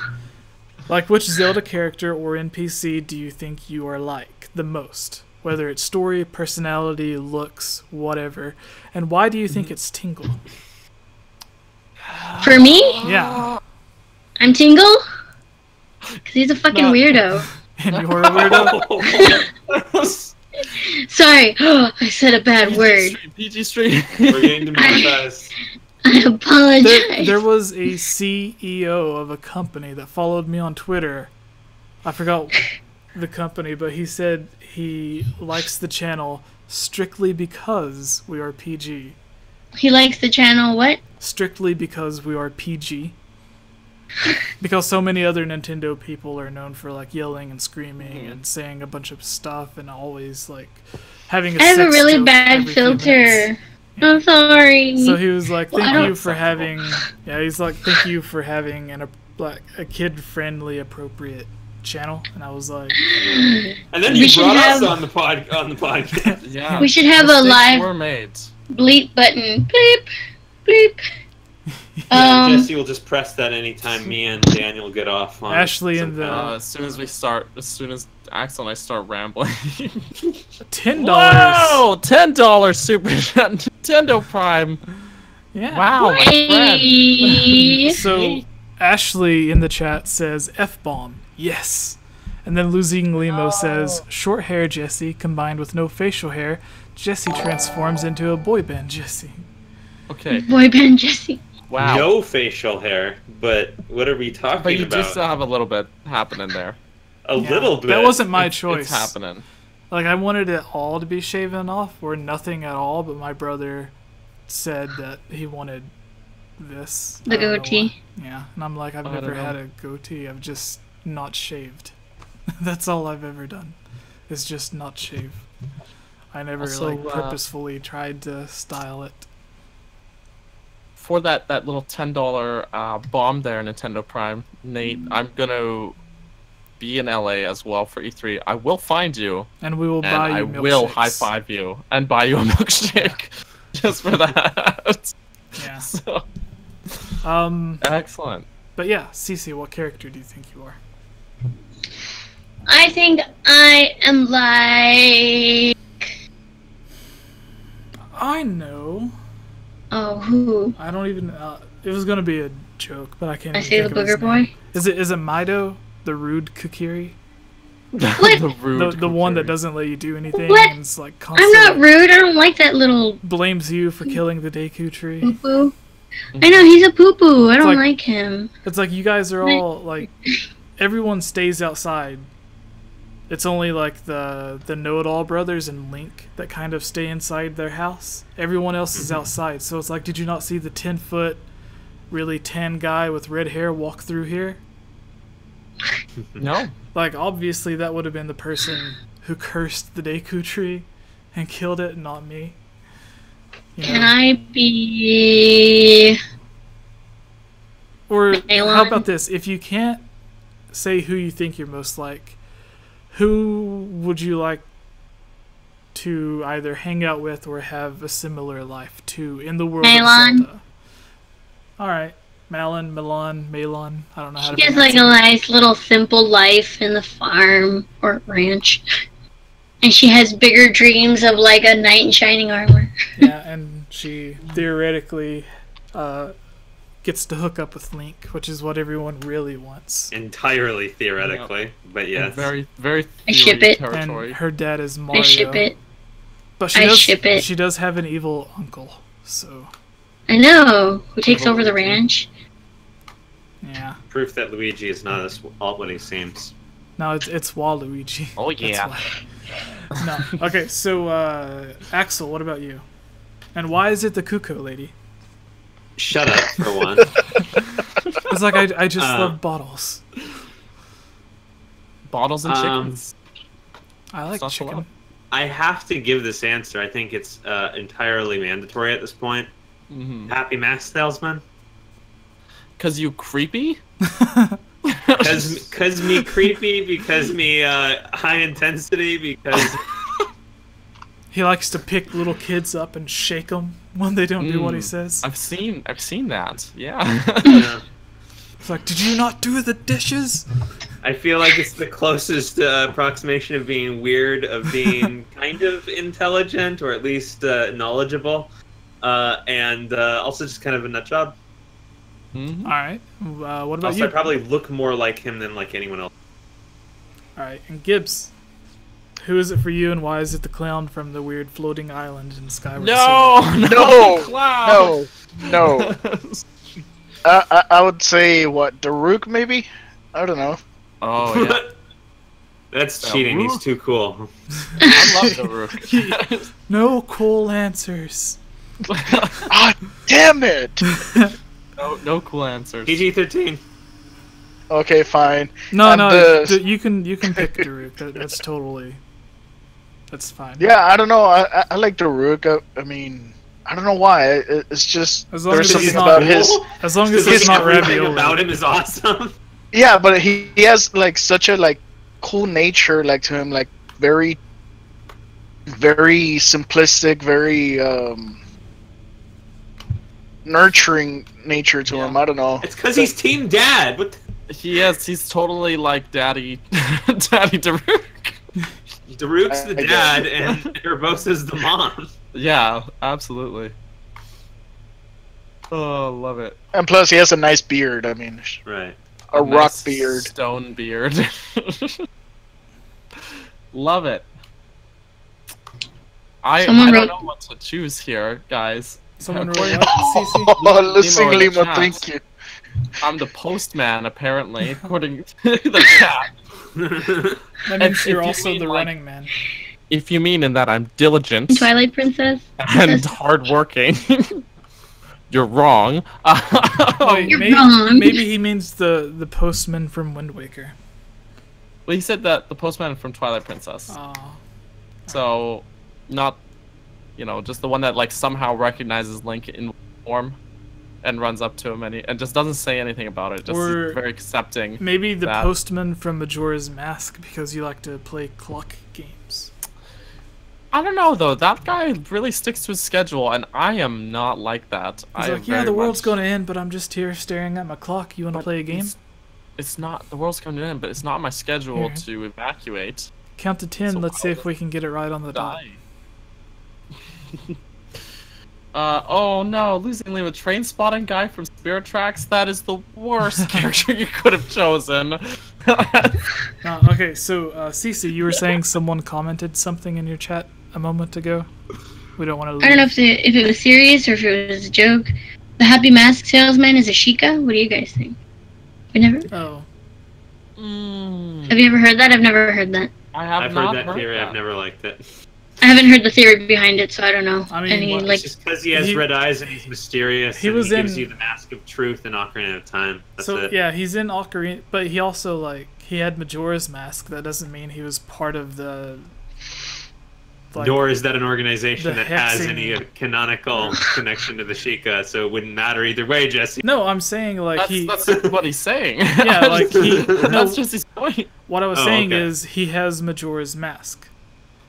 like which Zelda character or NPC do you think you are like the most? Whether it's story, personality, looks, whatever. And why do you think it's Tingle? For me, Yeah. I'm Tingle. Because he's a fucking weirdo. And you're a weirdo? Sorry, I said a bad word. PG Street. We're getting demonetized. I apologize. There was a CEO of a company that followed me on Twitter. I forgot the company, but he said he likes the channel strictly because we are PG. He likes the channel, what? Strictly because we are PG. Because so many other Nintendo people are known for like yelling and screaming and saying a bunch of stuff and always like having a I have a sex really joke bad every few minutes. filter. I'm sorry. So he was like, Well, I "Thank don't- you for having." Yeah, he's like, "Thank you for having a kid-friendly, appropriate channel." And I was like, And then We you should brought us have- on the podcast. Yeah. We should have a mistakes live were made. bleep button. Bleep. bleep. Yeah, Jesse will just press that anytime me and Daniel get off on Ashley some in the- kind of- as soon as Axel and I start rambling. $10. Whoa! $10 Super Nintendo Prime. Yeah. Wow, my friend. Hey. So Ashley in the chat says F-bomb. Yes. And then Losing Limo says short hair Jesse combined with no facial hair. Jesse transforms into a boy band Jesse. Okay. Boy band Jesse. Wow. No facial hair, but what are we talking But you about? do still have a little bit happening there. A little bit. That wasn't my It's choice. happening. Like, I wanted it all to be shaven off or nothing at all, but my brother said that he wanted this. The I don't know goatee. why. Yeah, and I'm like, I've I never don't know. had a goatee. I've just not shaved. That's all I've ever done. Is just not shave. I never Also, purposefully tried to style it. For that little $10 bomb there, Nintendo Prime, Nate, I'm gonna be in LA as well for E3. I will find you, And we will and buy you I milkshakes. will high five you and buy you a milkshake just for that. Yeah. So, excellent. But yeah, Cece, what character do you think you are? I think I am like. I know. Oh, who? I don't even. It was gonna be a joke, but I can't. I even say think the of his booger name. boy? Is it Mido, the rude Kukiri, What? The rude the one that Kukiri. doesn't let you do anything What? and is like I'm not constantly rude. I don't like that little blames you for killing the Deku tree. poo poo. I know he's a poo poo. I don't like- like him. It's like you guys are all like, everyone stays outside. It's only like the know-it-all brothers and Link that kind of stay inside their house. Everyone else is outside. So it's like, did you not see the 10-foot, really tan guy with red hair walk through here? No. Like, obviously that would have been the person who cursed the Deku tree and killed it, not me. You Can know? I be? Or how Malon? about this? If you can't say who you think you're most like, who would you like to either hang out with or have a similar life to in the world Malon. of Zelda? Alright. Malon. I don't know how to She has pronounce like it. a nice little simple life in the farm or ranch, and she has bigger dreams of like a knight in shining armor. Yeah, and she theoretically gets to hook up with Link, which is what everyone really wants. Entirely theoretically, but In yes. very, very I ship theory it. territory. And her dad is Mario. I ship it. But she I does, ship it. She does have an evil uncle, so I know. Who takes Evil over the Luigi. ranch? yeah. Proof that Luigi is not as alt what he seems. No, it's Waluigi. Oh, That's yeah. why. No. Okay, so Axel, what about you? And why is it the Kuko lady? Shut up, for one. It's like I just Uh, love bottles. Bottles and Um, chickens. I like Sauce a chicken. lot. I have to give this answer. I think it's entirely mandatory at this point. Mm-hmm. Happy Mask Salesman. Cause you creepy? Cause me creepy, because me high intensity, because He likes to pick little kids up and shake them when they don't do what he Mm. says. I've seen that. Yeah. It's like, did you not do the dishes? I feel like it's the closest approximation of being weird, of being kind of intelligent, or at least knowledgeable, and also just kind of a nut job. Mhm. All right. What about Also, you? I probably look more like him than like anyone else. All right. And Gibbs, who is it for you, and why is it the clown from the weird floating island in Skyward Sword? No, No, clown. No. I would say what, Daruk maybe? I don't know. Oh yeah, That's cheating. He's Daruk? too cool. I love the Rook. No cool answers. Ah, damn it! no cool answers. PG-13. Okay, fine. No, And no, the- you can pick Daruk. That's totally. That's fine. Yeah, I don't know. I like Daruk. I mean, I don't know why. It's just As long there's as it's something not- about his. As long as Because it's not everything ravioli. about him is awesome. Yeah, but he has like such a like cool nature, like to him, like very simplistic, very nurturing nature to him. I don't know. It's because he's team dad. What? He is. He's totally like Daddy, Daddy Daruk. Daruk's the I dad, and Urbosa's the mom. Yeah, absolutely. Oh, love it. And plus, he has a nice beard. I mean, Right. a rock nice beard. Stone beard. Love it. I Someone don't wrote- know what to choose here, guys. Someone wrote According- what? CC? Oh, listen, in the Lima, chat. thank you. I'm the postman, apparently, according to the chat. That means if you're you also mean, the like- running man. If you mean in that I'm diligent Twilight Princess. and hardworking, you're wrong. Wait, You're maybe, wrong. maybe he means the postman from Wind Waker. Well, he said that the postman from Twilight Princess. Oh. So, not, just the one that like somehow recognizes Link in form and runs up to him and just doesn't say anything about it. Just Or- is very accepting. Maybe the that. postman from Majora's Mask because you like to play clock games. I don't know though. That guy really sticks to his schedule, and I am not like that. He's like, yeah, the world's going to end, but I'm just here staring at my clock. You want to play a game? It's not the world's coming to end, but it's not my schedule Here. to evacuate. Count to 10. So Let's see I'll if we can get it right on the dot. Die. Oh no, losing Lima, train spotting guy from Spirit Tracks. That is the worst character you could have chosen. Okay, so Cece, you were saying someone commented something in your chat a moment ago. We don't want to. I don't know if it was serious or if it was a joke. The Happy Mask Salesman is a Sheikah. What do you guys think? We never. Oh, Have you ever heard that? I've never heard that. I have I've not heard that theory. that. I've never liked it. I haven't heard the theory behind it, so I don't know. I mean, any what- like. It's just because he has red eyes and he's mysterious. He and was he gives in- you the Mask of Truth and Ocarina of Time. That's so it. yeah, he's in Ocarina, but he also he had Majora's Mask. That doesn't mean he was part of the. Nor is that an organization the that has hexing- any canonical connection to the Sheikah, so it wouldn't matter either way, Jesse. No, I'm saying That's what he's saying. Yeah, like That's just his point. What I was Oh, saying okay. is he has Majora's Mask.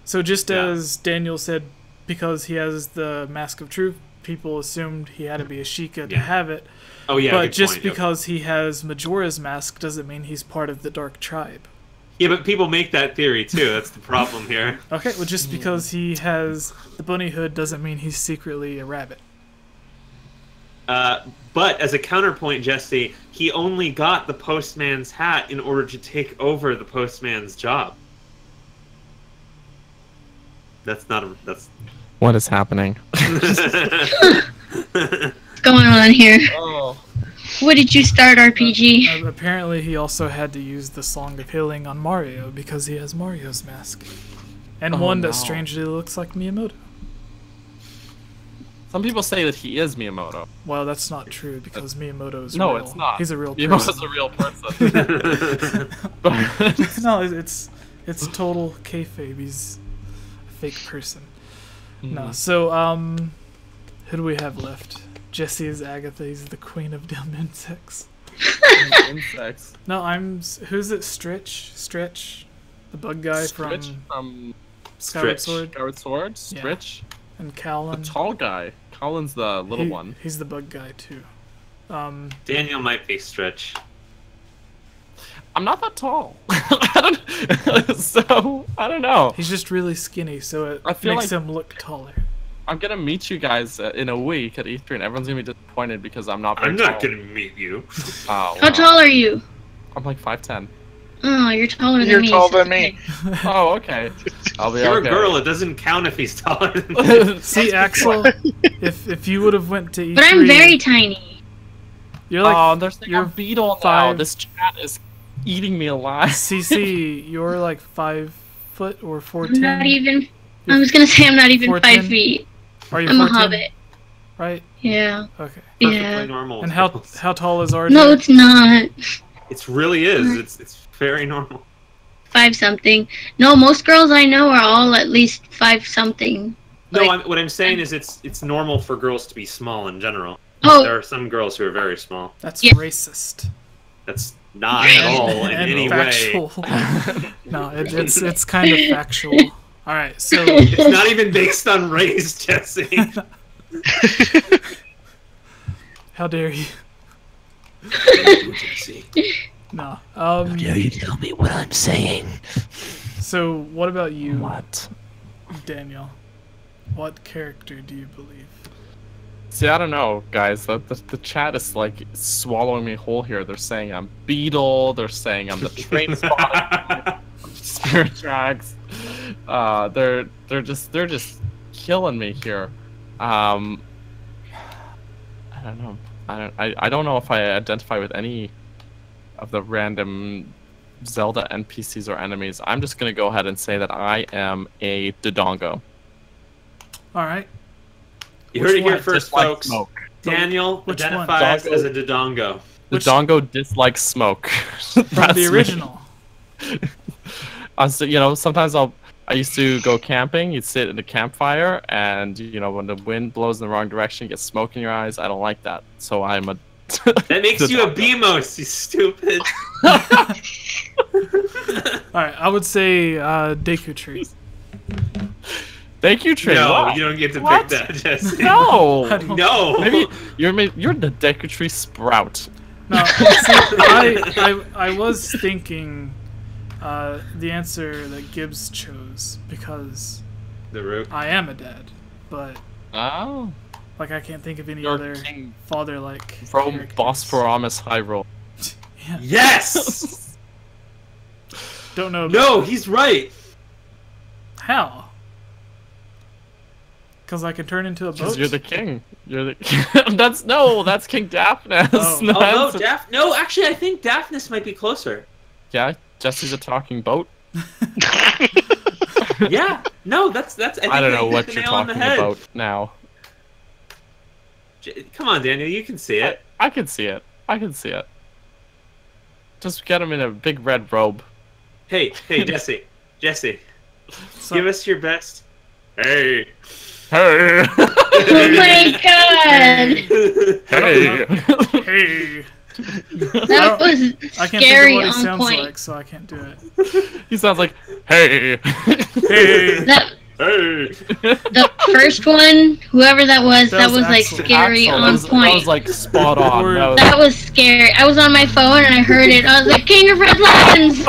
So just Yeah. as Daniel said, because he has the Mask of Truth, people assumed he had to be a Sheikah to Yeah. have it. Oh yeah, but good just point, yep. because he has Majora's Mask doesn't mean he's part of the Dark Tribe. Yeah, but people make that theory too. That's the problem here. Okay, well just because he has the bunny hood doesn't mean he's secretly a rabbit. But as a counterpoint, Jesse, he only got the postman's hat in order to take over the postman's job. That's not a. That's. What is happening? What's going on here? Oh. What did you start, RPG? Apparently he also had to use the Song of Healing on Mario because he has Mario's mask. And Oh, one no. that strangely looks like Miyamoto. Some people say that he is Miyamoto. Well, that's not true because Miyamoto is No, real. it's not. He's a real Miyamoto's person. a real person. But No, it's total kayfabe. He's a fake person. No, so who do we have left? Jesse is Agatha. He's the queen of dumb insects. insects. No, who's it? Stretch, the bug guy Stritch from from Skyward Stritch. Sword, Skyward Sword. Yeah. Stritch. and The Callan. tall guy. Colin's the little one. He's the bug guy too. Daniel might be Stretch. I'm not that tall. So I don't know. He's just really skinny, so it I feel makes like- him look taller. I'm gonna meet you guys in a week at E3, and everyone's gonna be disappointed because I'm not very I'm tall. not gonna meet you. Oh, How wow. tall are you? I'm like 5'10". Oh, you're taller than You're me. taller so than me. okay. Oh, okay. I'll be You're okay. a girl. It doesn't count if he's taller than you. See, Axel, if you would have went to E3, But I'm very tiny. you're like Oh, there's like you're a beetle now. 5 This chat is eating me alive. CC. You're like 5 foot or I'm 4'10". not even. I was gonna say I'm not even 4'10"? 5 feet. Are you I'm a 4'10"? hobbit. Right. Yeah. Okay. Perfectly Yeah. normal. And how tall is RJ? No, it's not. It really is. It's very normal. 5 something. No, most girls I know are all at least 5 something. No, Like- what I'm saying is it's normal for girls to be small in general. Oh. There are some girls who are very small. That's Yeah. racist. That's not at all in And any way. factual. No, it's kind of factual. All right, so It's not even based on race, Jesse. How dare you? Jesse. No. Dare you tell me what I'm saying? So, what about you, What? Daniel? What character do you believe? See, I don't know, guys. The chat is like swallowing me whole here. They're saying I'm Beetle. They're saying I'm the train spotter. Spirit Tracks. They're just killing me here. I don't know. I don't know if I identify with any of the random Zelda NPCs or enemies. I'm just gonna go ahead and say that I am a Dodongo. All right. You heard it here one? first, Dislike folks. smoke. Daniel Which one? identifies as a Dodongo. Dodongo dislikes smoke. From the original. So, sometimes I used to go camping. You'd sit at a campfire, and when the wind blows in the wrong direction, you get smoke in your eyes. I don't like that, so I'm a. That makes you a BMOS, you stupid. Alright, I would say Deku Tree. Thank you, Trey. No, What? you don't get to What? pick that, Jesse. No. I don't- No. Maybe you're the Deku Tree sprout. No, see, I was thinking the answer that Gibbz chose because The rook. I am a dad, but Oh. like I can't think of any You're other King father-like Rome characters. Bosphoramus Hyrule. Yeah. Yes! Don't know. No, he's right. How? Because I can turn into a Because boat. you're the king. You're the. That's King Daphnis. Oh. Oh, no, no, actually, I think Daphnis might be closer. Yeah, Jesse's a talking boat. Yeah, no, that's. I think I don't know they what hit the you're nail on the talking head. about now. Come on, Daniel, you can see it. I can see it. I can see it. Just get him in a big red robe. Hey, Jesse, So- give us your best. Hey. Hey! Oh my god! Hey! Hey. That was I can't scary think of what he on sounds point. like, so I can't do it. He sounds like, hey! Hey. Hey. The first one, whoever that was like Axel. scary Axel, on that point. was like spot on. Or- That was scary. I was on my phone and I heard it. I was like, King of Red Lions!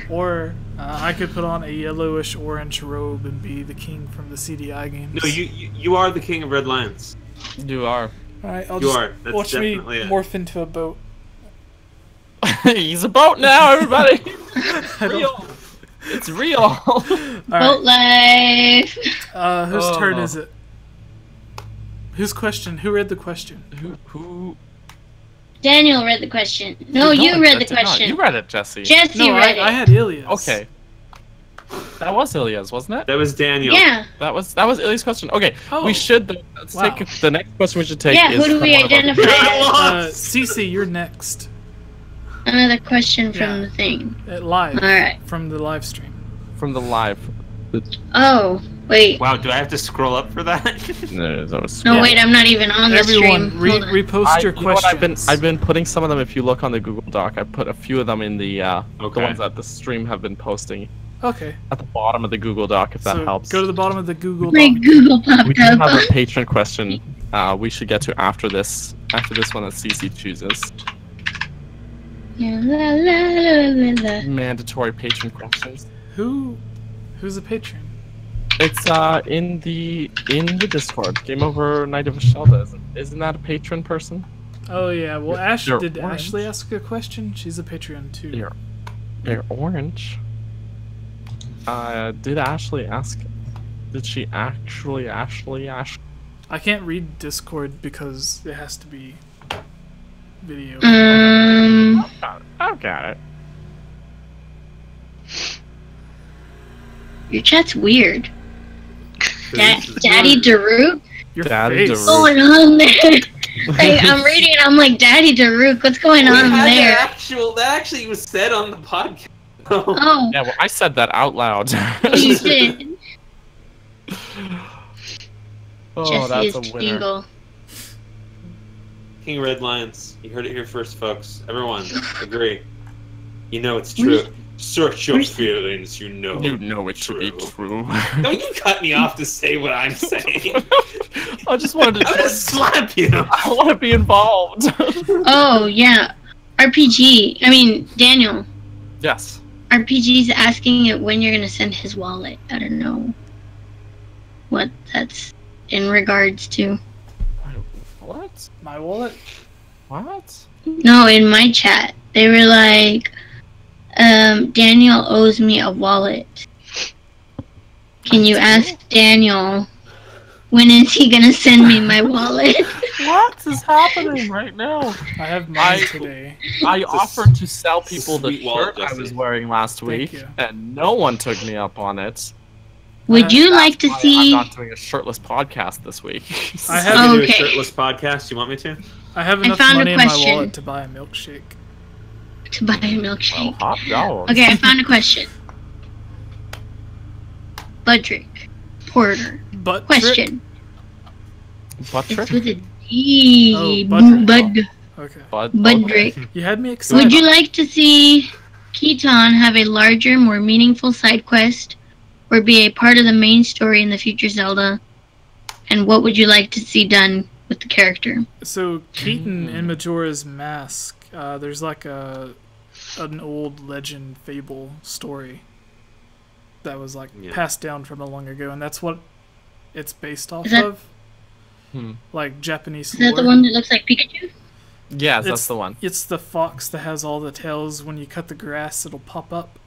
Or I could put on a yellowish orange robe and be the king from the CDI games. No, you are the king of Red Lions. You are. Alright, I'll You just are. That's watch me definitely it. morph into a boat. He's a boat now, everybody! I don't- Real. It's real! Boat Alright, life. whose turn Oh. is it? Whose question? Who read the question? Who? Daniel read the question. No, Did you not- read I the did not. question. You read it, Jesse. Jesse No, read I it. had Ilias. Okay. That was Ilia's, wasn't it? That was Daniel. Yeah. That was Ilia's question. Okay, Oh. we should. Let's Wow. take the next question. We should take. Yeah, is who do from we one of our- identify as? Cece, you're next. Another question from Yeah. the thing. Live. Alright. From the live stream. From the live. Oh, wait. Wow, do I have to scroll up for that? No, that was. No, wait, I'm not even on the Everyone, stream. Hold on. repost your you know what, questions. I've been putting some of them. If you look on the Google Doc, I put a few of them in the Okay. ones that the stream have been posting Okay. at the bottom of the Google Doc. If that So helps. go to the bottom of the Google My Doc. Google popped We do have up. a patron question. We should get to after this. After this one that CC chooses. Yeah, la, la, la, la, la. Mandatory patron questions. Who's a patron? It's in the Discord. Game Over Night of Zelda. Isn't that a patron person? Oh yeah. Well, They're did orange. Ashley ask a question? She's a Patreon too. They're orange. Did Ashley ask? Did she actually Ash? I can't read Discord because it has to be video. I've got it. Your chat's weird. This is- Daddy Daruk? Your Daddy face. Daruk. What's going on there? Like, I'm reading and I'm like, Daddy Daruk, what's going on there? That actually was said on the podcast. Oh, Yeah, well, I said that out loud. you did. Oh, Jesse that's is a winner. Jingle. King Red Lions. You heard it here first, folks. Everyone, agree. You know it's true. Search your feelings, you know. You know it to be true. Don't you cut me off to say what I'm saying. I just wanted to I'm gonna slap you. I want to be involved. Oh, yeah. RPG. I mean, Daniel. Yes. RPG's asking it when you're going to send his wallet. I don't know what that's in regards to. What? My wallet? What? No, in my chat. They were like, Daniel owes me a wallet. Can you ask Daniel when is he going to send me my wallet? What is happening right now? I have mine today. I offered to sell people the sweet wallet, shirt I Jesse. was wearing last week, you. and no one took me up on it. Would you like to Why I'm see... not doing a shirtless podcast this week. I I'm have gonna do a Okay. shirtless podcast. You want me to? I have I enough found a money in my question. wallet to buy a milkshake. to buy a Well, milkshake? hot dog. Okay, I found a question. Budrick. Porter. But Question. Butt It's trick? with a D. Oh, Budrick. Bud. Okay. Budrick. You had me excited. Would you like to see Keaton have a larger, more meaningful side quest, or be a part of the main story in the future Zelda? And what would you like to see done with the character? So Keaton in Majora's Mask, there's like an old legend fable story that was like passed down from a long ago, and that's what it's based off Is that- of. Like Japanese Is that lore. the one that looks like Pikachu? Yes, that's the one. It's the fox that has all the tails. When you cut the grass, it'll pop up.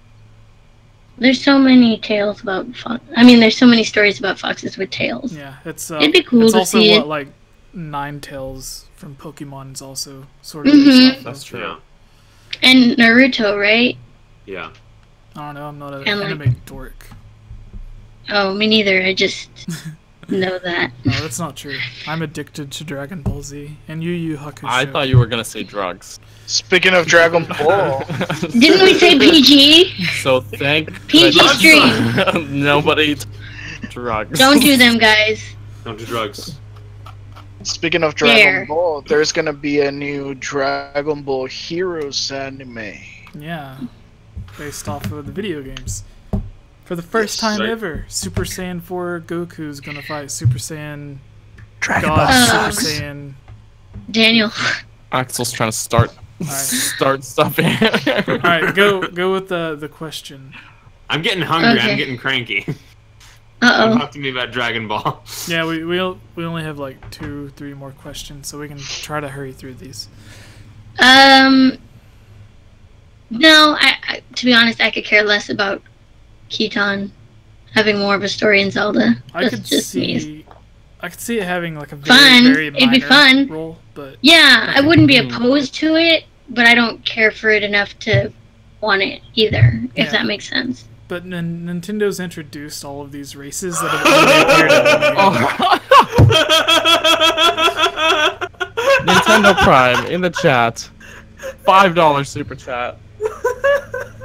There's so many tales about fox. I mean, there's so many stories about foxes with tails. Yeah, it's It'd be cool it's to also see what it. like Ninetales from Pokemon is also sort of Mhm. based off That's of. true. Yeah. And Naruto, right? Yeah. I don't know. I'm not an And, like- anime dork. Oh, me neither. I just know that. No, that's not true. I'm addicted to Dragon Ball Z and Yu Yu Hakusho. I thought you were gonna say drugs. Speaking of Dragon Ball, Didn't we say PG? So thank PG goodness stream. nobody drugs. Don't do them, guys. Don't do drugs. speaking of Dragon There. Ball, there's gonna be a new Dragon Ball Heroes anime. Yeah, based off of the video games. For the first Yes, time right. ever, Super Saiyan 4 Goku's gonna fight Super Saiyan Dragon God Ball Super sucks. Saiyan. Daniel. Axel's trying to start stuff here. All right, go with the question. I'm getting hungry. Okay. I'm getting cranky. Uh-oh. Talk to me about Dragon Ball. Yeah, we only have like 2-3 more questions, so we can try to hurry through these. No, I to be honest, I could care less about Keaton having more of a story in Zelda. I That's could just me. see it having like a Fun. very It'd be minor fun. role, but Yeah, I wouldn't be Hmm. opposed to it, but I don't care for it enough to want it either, if Yeah. that makes sense. but Nintendo's introduced all of these races that have only appeared in the game. Nintendo Prime in the chat. $5 super chat.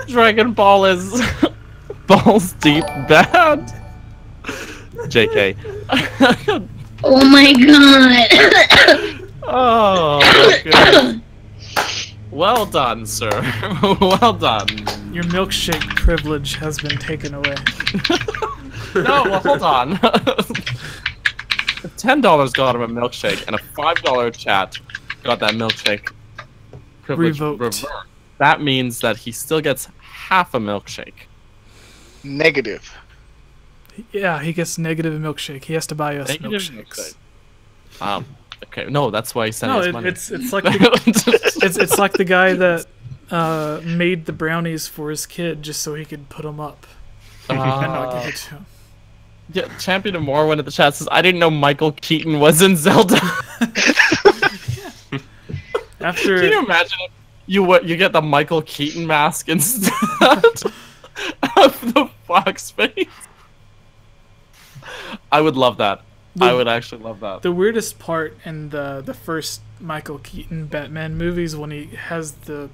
Dragon Ball is balls deep bad. JK. Oh my god! Oh, goodness. Well done, sir. Well done. Your milkshake privilege has been taken away. No, well, hold on. $10 got him a milkshake, and a $5 chat got that milkshake privilege Revoked. reversed. That means that he still gets half a milkshake. Negative. Yeah, he gets negative milkshake. He has to buy us Negative milkshakes. milkshake. Okay, no, that's why he sent No, us money. it's like the, it's like the guy that made the brownies for his kid just so he could put them up and not give it to him. Yeah, Champion of Morrowind in the chat says, I didn't know Michael Keaton was in Zelda. After Can you imagine if you get the Michael Keaton mask instead of the fox face? I would love that. I would actually love that. the weirdest part in the first Michael Keaton Batman movies when he has the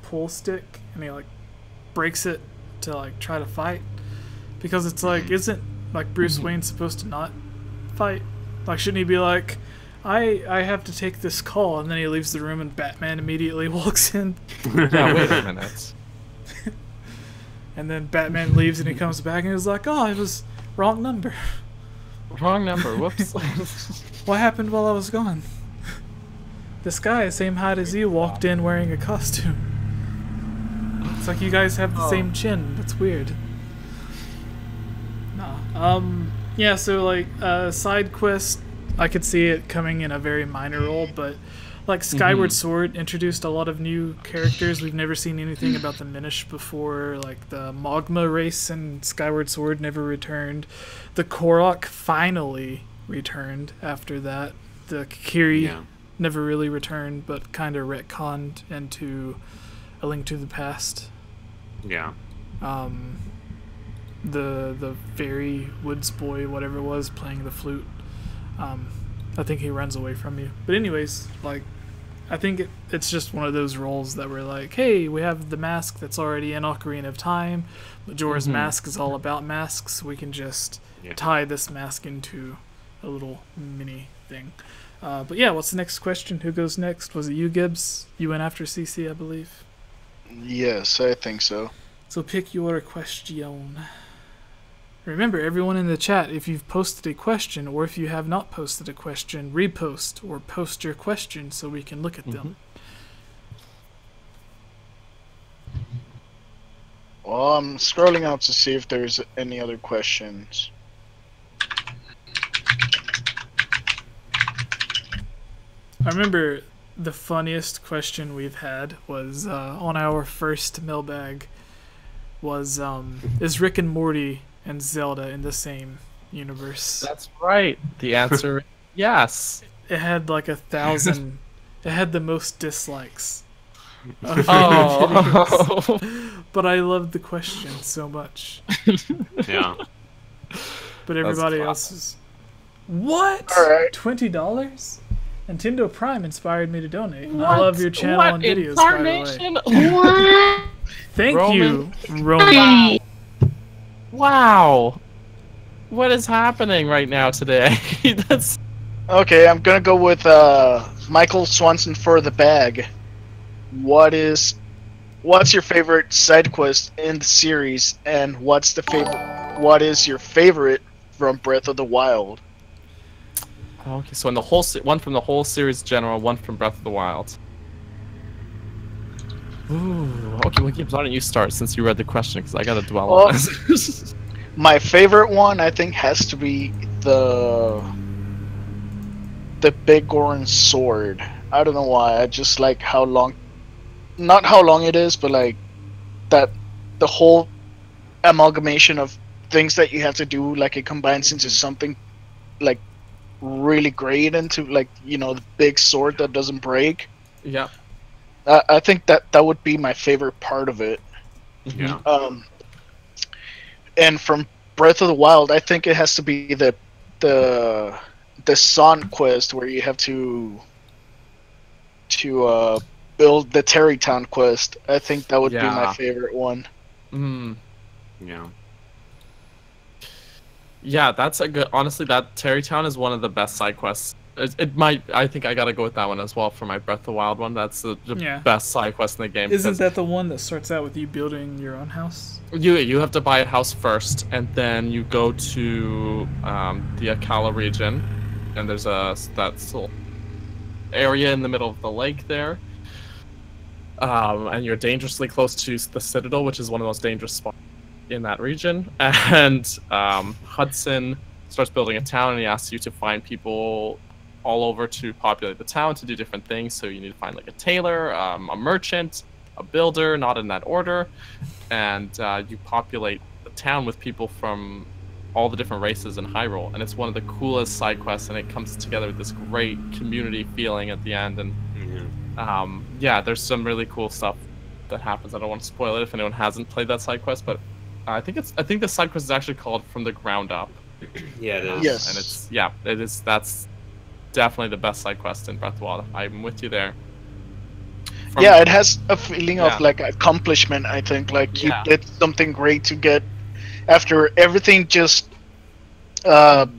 pull stick and he like breaks it to like try to fight, because it's like, isn't like Bruce Wayne supposed to not fight? Like, shouldn't he be like, I have to take this call, and then he leaves the room and Batman immediately walks in, Yeah, wait a minute. and then Batman leaves and he comes back and he's like, oh, it was wrong number. Wrong number. Whoops. What happened while I was gone? This guy, same height as you, walked in wearing a costume. It's like you guys have the same chin. That's weird. No. Yeah, so like side quest, I could see it coming in a very minor role, but like Skyward Sword introduced a lot of new characters. We've never seen anything about the Minish before. Like the Magma race in Skyward Sword never returned. The Korok finally returned after that. The Kiri never really returned, but kind of retconned into A Link to the Past. Yeah. The fairy woods boy, whatever it was, playing the flute. I think he runs away from you. But anyways, like, I think it's just one of those roles that we're like, hey, we have the mask that's already in Ocarina of Time. Majora's Mask is all about masks. We can just tie this mask into a little mini thing. But yeah, what's the next question? Who goes next? Was it you, Gibbz? You went after CC, I believe. Yes, I think so. So pick your question. Remember, everyone in the chat, if you've posted a question or if you have not posted a question, repost or post your question so we can look at them. Well, I'm scrolling out to see if there's any other questions. I remember the funniest question we've had was on our first mailbag was, is Rick and Morty and Zelda in the same universe? That's right. The answer, yes. It had like 1,000. It had the most dislikes. Oh. But I loved the question so much. Yeah. But everybody else is. What? All right. $20? Nintendo Prime inspired me to donate. What? I love your channel What and videos, by the way. incarnation? What? Thank Roman? you, Roman. Wow. What is happening right now today? That's Okay, I'm gonna go with Michael Swanson for the bag. What's your favorite side quest in the series, and what is your favorite from Breath of the Wild? okay. So in the whole one from the whole series general, one from Breath of the Wild. Ooh. Okay, well, Gibbz, why don't you start since you read the question? Because I gotta dwell on this. My favorite one, I think, has to be the Big Goron sword. I don't know why. I just like how long, not how long it is, but like that the whole amalgamation of things that you have to do, like it combines into something like really great, into like, you know, the big sword that doesn't break. Yeah. I think that would be my favorite part of it. Yeah. And from Breath of the Wild, I think it has to be the Son quest where you have to build the Terrytown quest. I think that would be my favorite one. Yeah. Yeah, that's a good. Honestly, that Terrytown is one of the best side quests. It might. I think I gotta go with that one as well for my Breath of the Wild one. That's the best side quest in the game. Isn't that the one that starts out with you building your own house? You have to buy a house first, and then you go to the Akala region, and there's that little area in the middle of the lake there. And you're dangerously close to the Citadel, which is one of the most dangerous spots in that region. And Hudson starts building a town, and he asks you to find people all over to populate the town to do different things. So you need to find like a tailor, a merchant, a builder, not in that order, and you populate the town with people from all the different races in Hyrule. And it's one of the coolest side quests, and it comes together with this great community feeling at the end. And yeah, there's some really cool stuff that happens. I don't want to spoil it if anyone hasn't played that side quest, but I think the side quest is actually called From the Ground Up. Yeah, it is. Yes. And that's definitely the best side quest in Breath of the Wild. I'm with you there. Yeah, it has a feeling of like accomplishment, I think. Like you did something great to get after everything just got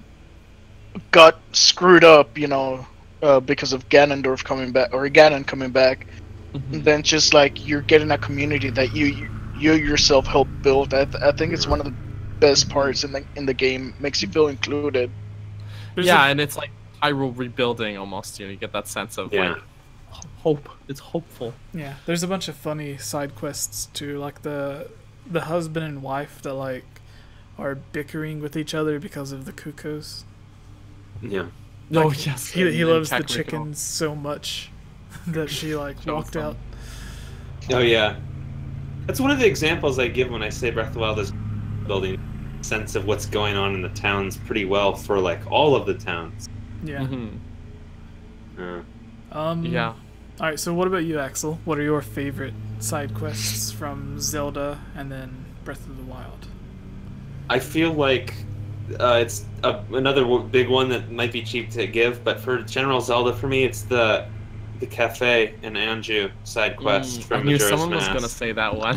screwed up, you know, because of Ganondorf coming back, or Ganon coming back. And then just like you're getting a community that you yourself helped build. I think it's one of the best parts in the game. Makes you feel included. and it's like Hyrule rebuilding almost. You get that sense of like hope. It's hopeful. Yeah, there's a bunch of funny side quests too, like the husband and wife that like are bickering with each other because of the cuckoos. Yeah. Oh yes. He loves the chickens so much that she like walked out. Oh yeah. That's one of the examples I give when I say Breath of the Wild is building a sense of what's going on in the towns pretty well for like all of the towns. Yeah. Yeah. All right. So what about you, Axel? What are your favorite side quests from Zelda and then Breath of the Wild? I feel like it's another big one that might be cheap to give, but for general Zelda, for me, it's the cafe and Anju side quest from I knew Majora's someone Mask. was gonna say that one.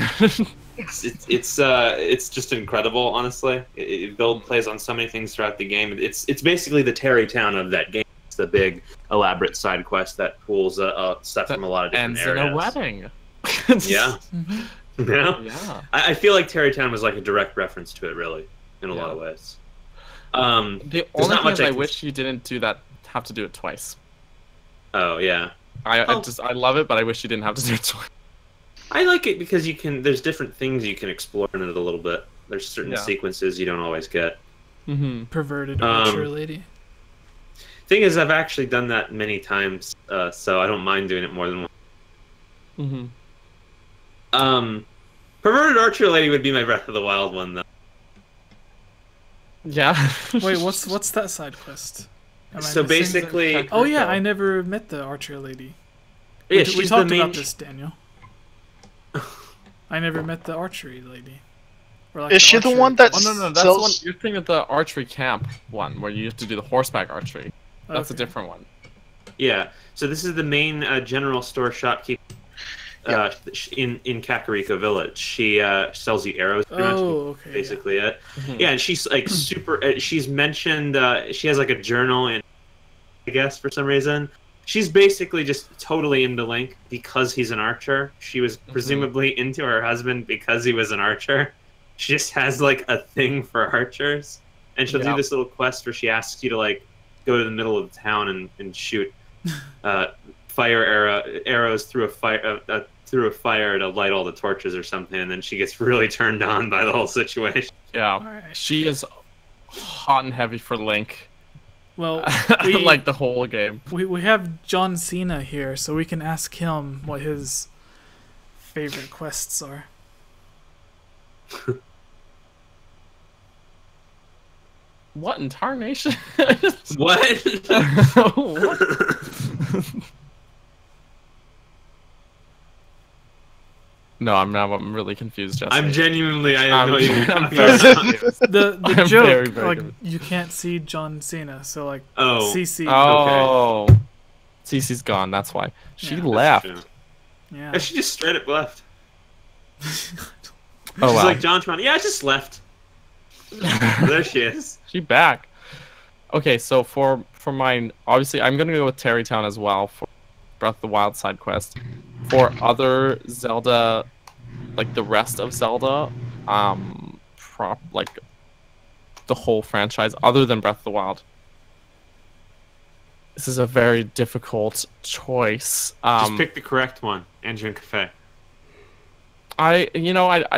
It's just incredible, honestly. Build plays on so many things throughout the game. It's basically the Terry Town of that game. It's the big elaborate side quest that pulls stuff from a lot of different ends areas. in a wedding. Yeah. Yeah. I feel like Terry Town was like a direct reference to it, really, in a lot of ways. The only thing is I wish you didn't have to do it twice. Oh yeah. I love it, but I wish you didn't have to do it twice. I like it because there's different things you can explore in it a little bit. There's certain sequences you don't always get. Perverted archer lady. Thing is, I've actually done that many times, so I don't mind doing it more than once. Perverted archer lady would be my Breath of the Wild one, though. Yeah. Wait, what's that side quest? So basically... Oh yeah, I never met the archer lady. Yeah, we talked about this, Daniel. I never met the archery lady. Or like is she the one that's... Oh, no, that's the one. You're thinking of the archery camp one, where you have to do the horseback archery. That's a different one. Yeah, so this is the main general store shopkeeper in Kakariko Village. She sells you arrows, pretty much. Okay. Basically it. Yeah, and she's like super... she's mentioned... she has like a journal, and I guess, for some reason... She's basically just totally into Link because he's an archer. She was presumably into her husband because he was an archer. She just has like a thing for archers, and she'll do this little quest where she asks you to like go to the middle of the town and shoot fire arrows through a fire to light all the torches or something, and then she gets really turned on by the whole situation. Yeah, she is hot and heavy for Link. Well, like the whole game. We have John Cena here, so we can ask him what his favorite quests are. What in tarnation? What? No, I'm really confused, Jesse. I'm genuinely. I have no idea. The joke, very you can't see John Cena, so like CC. Oh, okay. CC's gone. That's why she left. Yeah, she just straight up left. She's like John Tron. Yeah, I just left. There she is. She back. Okay, so for mine, obviously, I'm gonna go with Terry Town as well for Breath of the Wild side quest. For other Zelda, like the rest of Zelda, like the whole franchise, other than Breath of the Wild, this is a very difficult choice. Just pick the correct one. Andrew and Cafe. I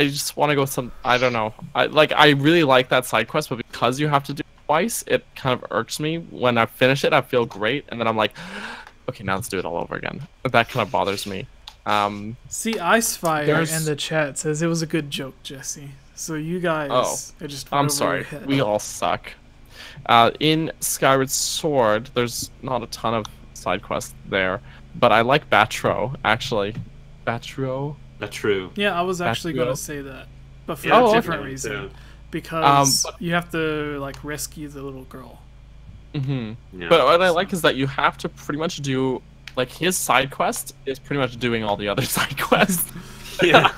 just want to go some. I don't know. I really like that side quest, but because you have to do it twice, it kind of irks me. When I finish it, I feel great, and then I'm like, okay, now let's do it all over again. That kind of bothers me. See, Icefire in the chat says it was a good joke, Jesse. So you guys, I'm sorry. We all suck. In Skyward Sword, there's not a ton of side quests there, but I like Batro actually. Batro. Yeah, I was actually going to say that, but for a different reason, because you have to like rescue the little girl. Yeah, but what I like is that you have to pretty much do like his side quest is pretty much doing all the other side quests. Yeah.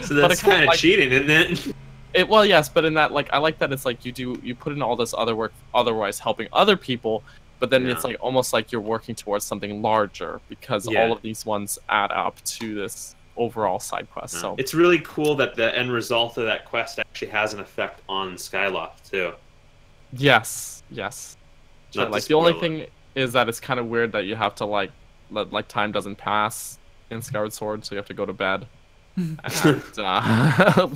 So that's kind of cheating, isn't it? Well, yes, but in that, like, I like that it's like you put in all this other work, otherwise helping other people, but then it's like almost like you're working towards something larger because all of these ones add up to this overall side quest. So it's really cool that the end result of that quest actually has an effect on Skyloft too. Yes. Sure, like the only thing is that it's kind of weird that you have to like time doesn't pass in Skyward Sword, so you have to go to bed and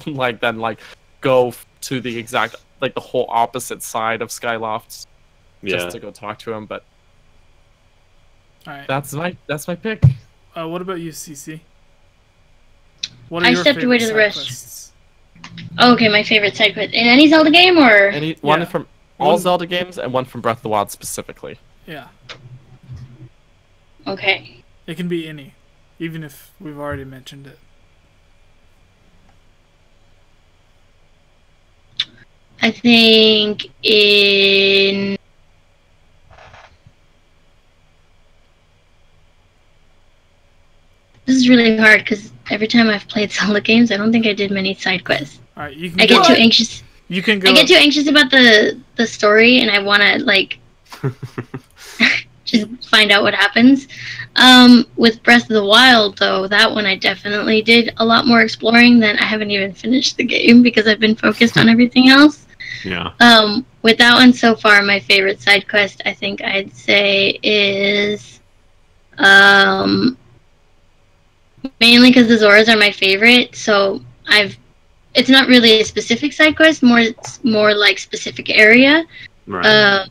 like then like go to the exact like the whole opposite side of Skylofts just to go talk to him. But Alright. that's my pick. What about you, CC? What I stepped away to the rest. Oh, okay, my favorite side quest in any Zelda game, or one from all Zelda games and one from Breath of the Wild specifically. Yeah. Okay. It can be any, even if we've already mentioned it. I think in... This is really hard because every time I've played Zelda games, I don't think I did many side quests. All right, you can. I get too anxious. You can go. I get too anxious about the story, and I want to like just find out what happens. With Breath of the Wild, though, that one I definitely did a lot more exploring than I haven't even finished the game because I've been focused on everything else. Yeah. With that one so far, my favorite side quest I think I'd say is mainly because the Zoras are my favorite. So it's not really a specific side quest, more like specific area. Right.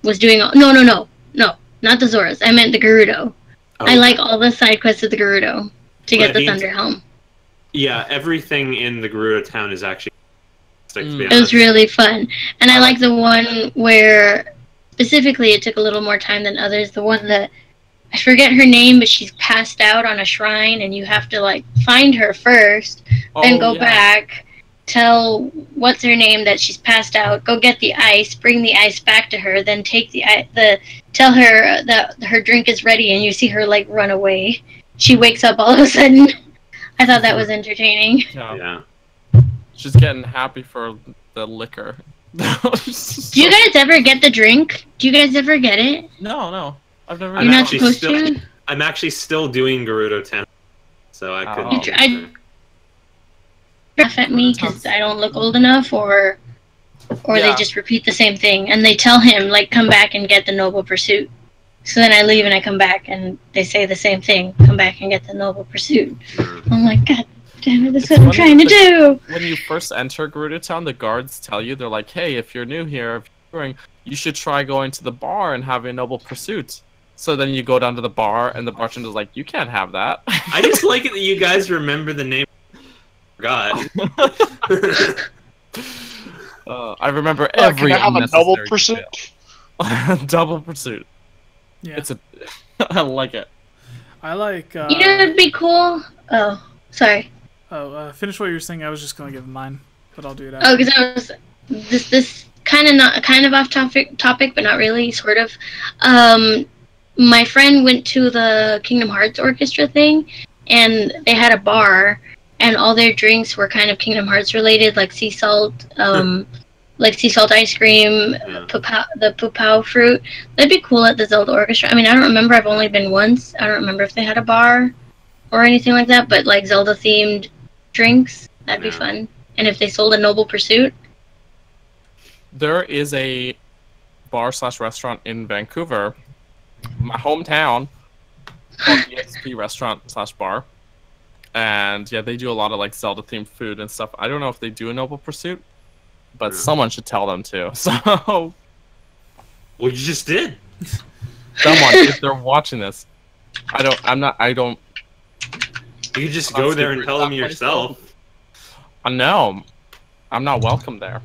Was doing no, not the Zoras. I meant the Gerudo. Oh. I like all the side quests of the Gerudo to get the Thunder Helm. Yeah, everything in the Gerudo town is actually. It was really fun, and I like the one where specifically it took a little more time than others. The one that I forget her name, but she's passed out on a shrine, and you have to like find her first, then go back, tell what's her name that she's passed out, go get the ice, bring the ice back to her, then take tell her that her drink is ready, and you see her like run away. She wakes up all of a sudden. I thought that was entertaining. Yeah. She's getting happy for the liquor. Do you guys ever get the drink? Do you guys ever get it? No. I've never. You're not supposed to? I'm actually still doing Gerudo 10, so I couldn't. Laugh at me because I don't look old enough, or they just repeat the same thing, and they tell him like come back and get the Noble Pursuit. So then I leave and I come back and they say the same thing, come back and get the Noble Pursuit. I'm like, God damn it, that's what I'm trying to do. When you first enter Gerudo Town, the guards tell you, they're like, hey, if you're new here, you should try going to the bar and having a Noble Pursuit. So then you go down to the bar, and the bartender's like, you can't have that. I just like it that you guys remember the name. God. I remember every. Can I have a Double Pursuit? Double Pursuit. Yeah. I like it. I like. You know, it'd be cool. Oh, sorry. Finish what you were saying. I was just gonna give mine, but I'll do it after. Oh, because I was this kind of off topic, but not really, sort of. My friend went to the Kingdom Hearts Orchestra thing, and they had a bar, and all their drinks were kind of Kingdom Hearts related, like sea salt, like sea salt ice cream, the Pupao fruit. That'd be cool at the Zelda Orchestra. I mean, I don't remember. I've only been once. I don't remember if they had a bar or anything like that, but like Zelda themed drinks, that'd be fun. And if they sold a Noble Pursuit. There is a bar/restaurant in Vancouver, my hometown, called EXP Restaurant/Bar. And yeah, they do a lot of like Zelda themed food and stuff. I don't know if they do a Noble Pursuit, but someone should tell them to. So well, you just did. Someone, if they're watching this. I don't You just go there and tell them yourself. No. I'm not welcome there.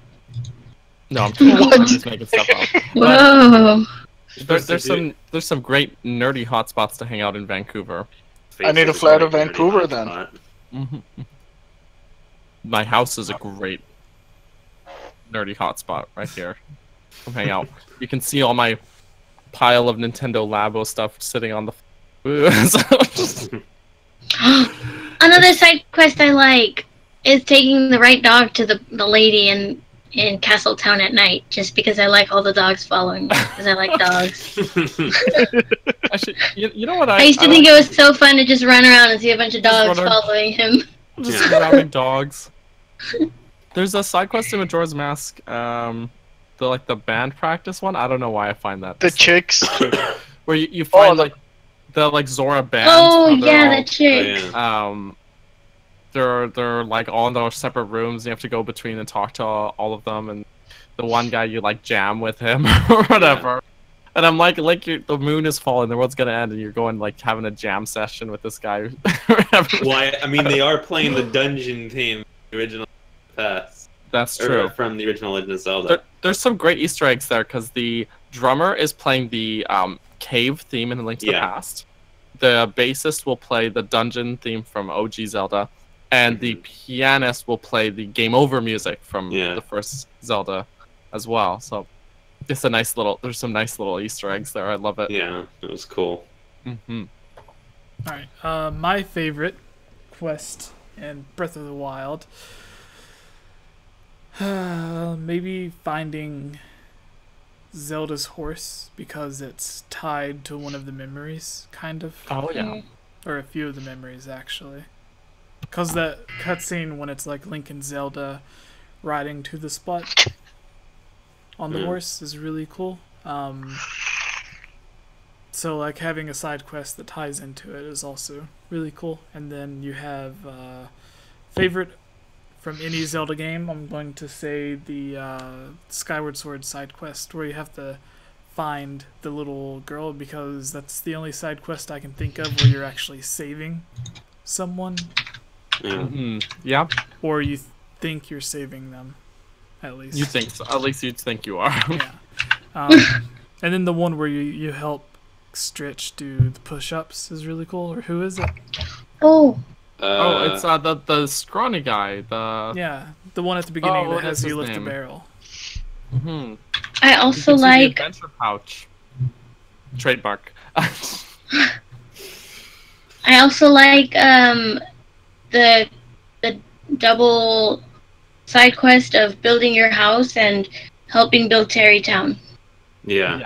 No, I'm kidding. I'm just making stuff up. Whoa. There's some great nerdy hotspots to hang out in Vancouver. I need to fly to Vancouver then. Mm-hmm. My house is a great nerdy hotspot right here. Come hang out. You can see all my pile of Nintendo Labo stuff sitting on the. Another side quest I like is taking the right dog to the lady in Castletown at night, just because I like all the dogs following me, because I like dogs. You know what? I used to think it was so fun to just run around and see a bunch of dogs following him. Just grabbing dogs. There's a side quest in Majora's Mask the band practice one. I don't know why I find that The chicks. where you find the- like the like Zora bands. Oh how they're yeah, all- the chick. Yeah. They're like all in those separate rooms. You have to go between and talk to all of them, and the one guy you like jam with him or whatever. And I'm like the moon is falling, the world's gonna end, and you're going like having a jam session with this guy. Well, I mean, they are playing the dungeon theme, the original Pass. That's Or true. from the original Legend of Zelda. There's some great Easter eggs there because the drummer is playing the cave theme in Link to the Past. The bassist will play the dungeon theme from OG Zelda, and the pianist will play the game over music from the first Zelda as well. So it's a nice little. There's some nice little Easter eggs there. I love it. Yeah, it was cool. Mm-hmm. All right, my favorite quest in Breath of the Wild. Maybe finding Zelda's horse because it's tied to one of the memories, kind of. Oh yeah. Or a few of the memories, actually. Because that cutscene when it's like Link and Zelda riding to the spot on the horse is really cool. So like having a side quest that ties into it is also really cool. And then you have favorite from any Zelda game. I'm going to say the Skyward Sword side quest where you have to find the little girl, because that's the only side quest I can think of where you're actually saving someone. Yeah. Mm-hmm. Yeah. Or you think you're saving them, at least. You think so. At least you'd think you are. Yeah. And then the one where you help Stritch do the push-ups is really cool. Or who is it? Oh. It's the scrawny guy. Yeah, the one at the beginning that what has is you his lift the name? barrel. Mm-hmm. I also The like. adventure pouch. Trademark. I also like the double side quest of building your house and helping build Terrytown. Yeah.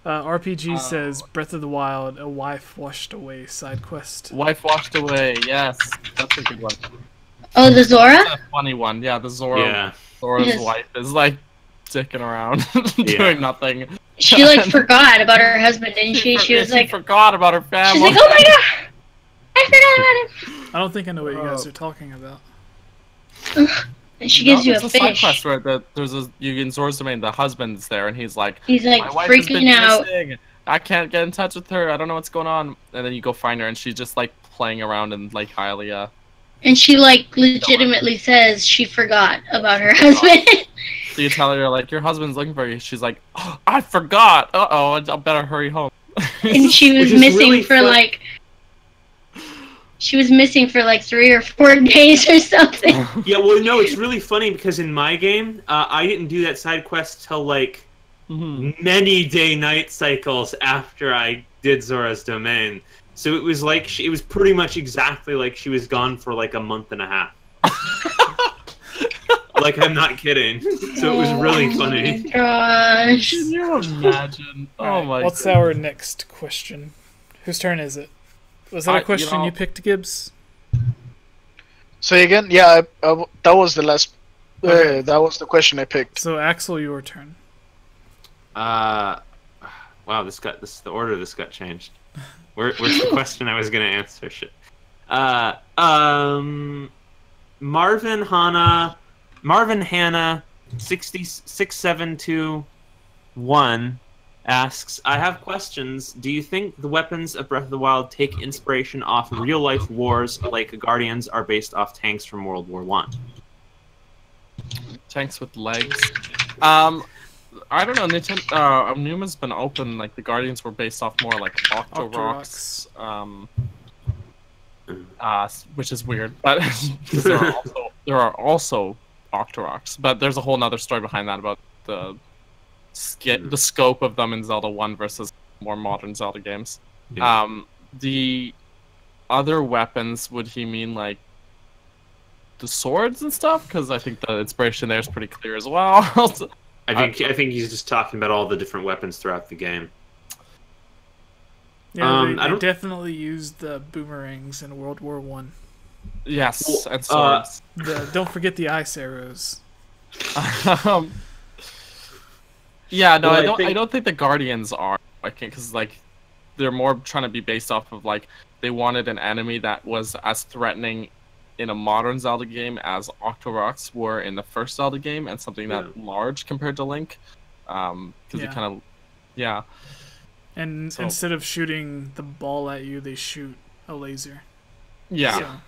RPG says Breath of the Wild, a wife washed away side quest. Wife washed away. Yes, that's a good one. Oh, the Zora? That's a funny one. Yeah, the Zora. Yeah. Zora's Yes. wife is like dicking around, doing nothing. She like forgot about her husband, didn't she? She was like, forgot about her family. she's like, oh my god, I forgot about him. I don't think I know what you guys are talking about. And she gives you a It's side fish. quest where there's you in Zora's domain. The husband's there, and he's like, He's like my wife has been freaking out. missing. I can't get in touch with her. I don't know what's going on. And then you go find her, and she's just like playing around in like Hylia. And she like legitimately says she forgot about her husband. So you tell her like your husband's looking for you. She's like, oh, I forgot. I better hurry home. And she was Which is missing really for fun. like. She was missing for like 3 or 4 days or something. Yeah, well, no, it's really funny because in my game, I didn't do that side quest till like many day-night cycles after I did Zora's Domain. So it was like it was pretty much exactly like she was gone for like a month and a half. Like, I'm not kidding. So it was really funny. Gosh. Can you imagine? Oh my. What's our next question? Whose turn is it? Was that a question you picked, Gibbz? Say again? Yeah, that was the last. That was the question I picked. So Axel, your turn. Wow, the order this got changed. Where's the question I was gonna answer? Shit. Marvin Hanna 66721 asks, I have questions. Do you think the weapons of Breath of the Wild take inspiration off real-life wars like Guardians are based off tanks from World War One? Tanks with legs. I don't know. Nintendo, Numa's been open. Like the Guardians were based off more like Octoroks. Which is weird, but there are also Octoroks. But there's a whole nother story behind that about the scope of them in Zelda 1 versus more modern Zelda games. Yeah. The other weapons, would he mean like the swords and stuff? Because I think the inspiration there is pretty clear as well. I think he's just talking about all the different weapons throughout the game. Yeah, they definitely used the boomerangs in World War One. Yes, and swords. Don't forget the ice arrows. Yeah, no, Well, I don't think the Guardians are because like they're more trying to be based off of like they wanted an enemy that was as threatening in a modern Zelda game as Octoroks were in the first Zelda game, and something that large compared to Link, because you kind of, And so, instead of shooting the ball at you, they shoot a laser. Yeah.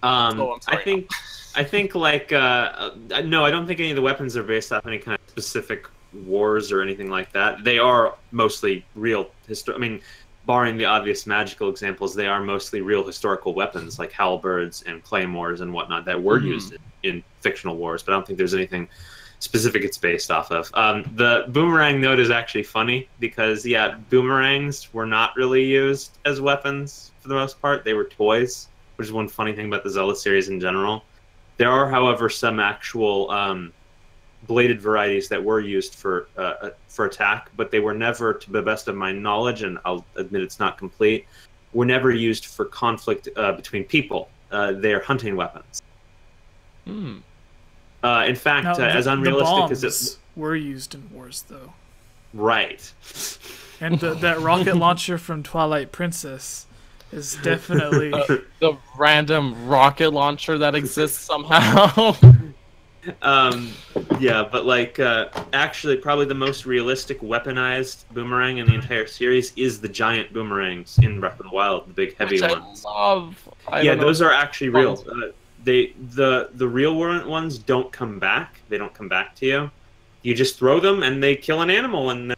So. I think like no, I don't think any of the weapons are based off any kind of specific wars or anything like that. They are mostly real I mean, barring the obvious magical examples, they are mostly real historical weapons like halberds and claymores and whatnot that were used in fictional wars. But I don't think there's anything specific it's based off of. The boomerang note is actually funny because boomerangs were not really used as weapons for the most part. They were toys, which is one funny thing about the Zelda series in general. There are, however, some actual bladed varieties that were used for attack, but they were never, to the best of my knowledge, and I'll admit it's not complete, were never used for conflict between people. They're hunting weapons. In fact, as unrealistic as it were used in wars, though. Right. And that rocket launcher from Twilight Princess is definitely the random rocket launcher that exists somehow. But like actually probably the most realistic weaponized boomerang in the entire series is the giant boomerangs in Breath of the Wild, the big heavy ones. Those are actually real. The real ones don't come back. They don't come back to you. You just throw them and they kill an animal and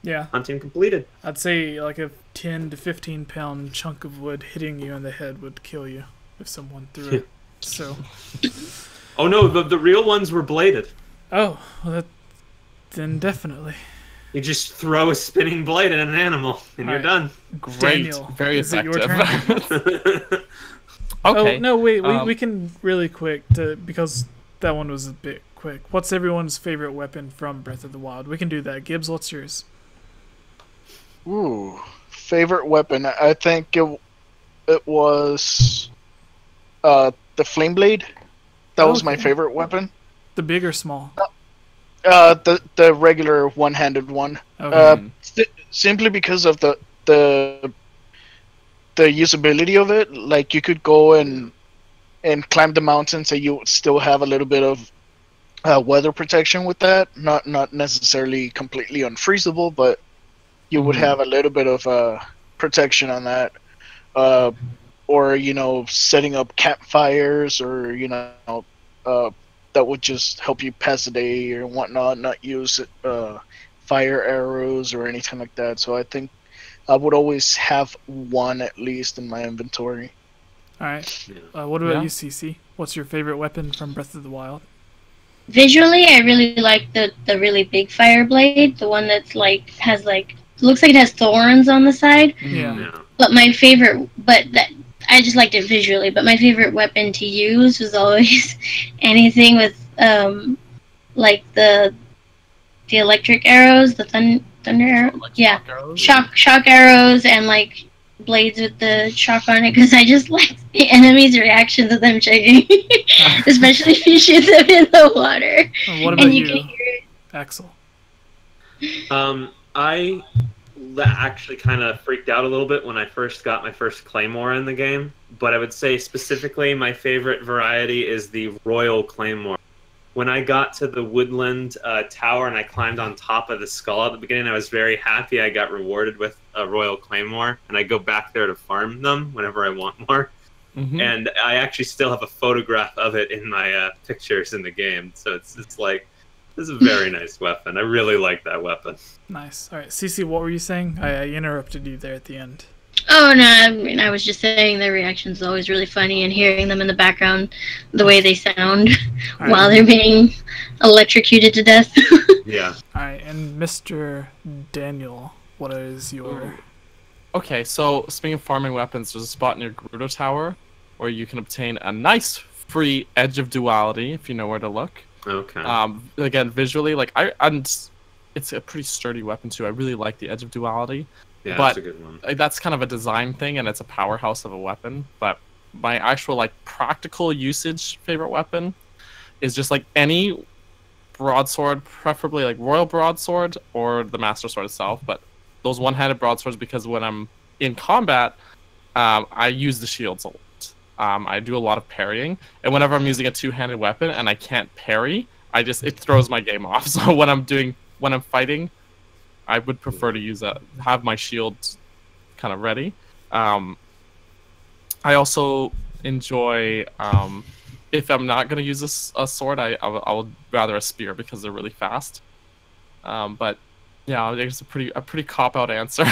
hunting completed. I'd say like a 10 to 15 pound chunk of wood hitting you in the head would kill you if someone threw it. So. Oh no, the real ones were bladed. Oh, well then definitely. You just throw a spinning blade at an animal and you're done. Great, Daniel, very effective. Okay. Oh no, wait, we can really quick because that one was a bit quick. What's everyone's favorite weapon from Breath of the Wild? We can do that. Gibbz, what's yours? Ooh, favorite weapon. I think it was the flame blade. That was my favorite weapon. The big or small? The regular one-handed one. Okay. Simply because of the usability of it. Like you could go and climb the mountains, and you would still have a little bit of weather protection with that. Not necessarily completely unfreezable, but you would have a little bit of protection on that. Or setting up campfires, or that would just help you pass the day or whatnot. Not use fire arrows or anything like that. So I think I would always have one at least in my inventory. All right. What about you, Cece? What's your favorite weapon from Breath of the Wild? Visually, I really like the really big fire blade, the one that's looks like it has thorns on the side. Yeah. But my favorite, I just liked it visually. But my favorite weapon to use was always anything with like the electric arrows, the thunder arrows. Shock arrows, and like blades with the shock on it, because I just like the enemy's reaction to them shaking, especially if you shoot them in the water. What about you, can hear it. Axel? I actually kind of freaked out a little bit when I first got my first Claymore in the game, but I would say specifically my favorite variety is the Royal Claymore. When I got to the woodland tower and I climbed on top of the skull at the beginning, I was very happy I got rewarded with a Royal Claymore, and I go back there to farm them whenever I want more. And I actually still have a photograph of it in my pictures in the game, so it's like, this is a very nice weapon. I really like that weapon. Nice. All right, Cece, what were you saying? I interrupted you there at the end. Oh, no, I mean, I was just saying their reactions are always really funny, and hearing them in the background, the way they sound while they're being electrocuted to death. Yeah. All right, and Mr. Daniel, what is your... Okay, so speaking of farming weapons, there's a spot near Gerudo Tower where you can obtain a nice free Edge of Duality if you know where to look. Okay. Again, visually, it's a pretty sturdy weapon too. I really like the Edge of Duality. Yeah, but that's a good one. That's kind of a design thing, and it's a powerhouse of a weapon. But my actual practical usage favorite weapon is just like any broadsword, preferably like royal broadsword or the master sword itself. But those one-handed broadswords, because when I'm in combat, I use the shields a lot. I do a lot of parrying, and whenever I'm using a two-handed weapon and I can't parry, it throws my game off. So when I'm fighting, I would prefer to have my shield kind of ready. I also enjoy, if I'm not going to use a sword, I would rather a spear because they're really fast. But yeah, there's a pretty cop-out answer.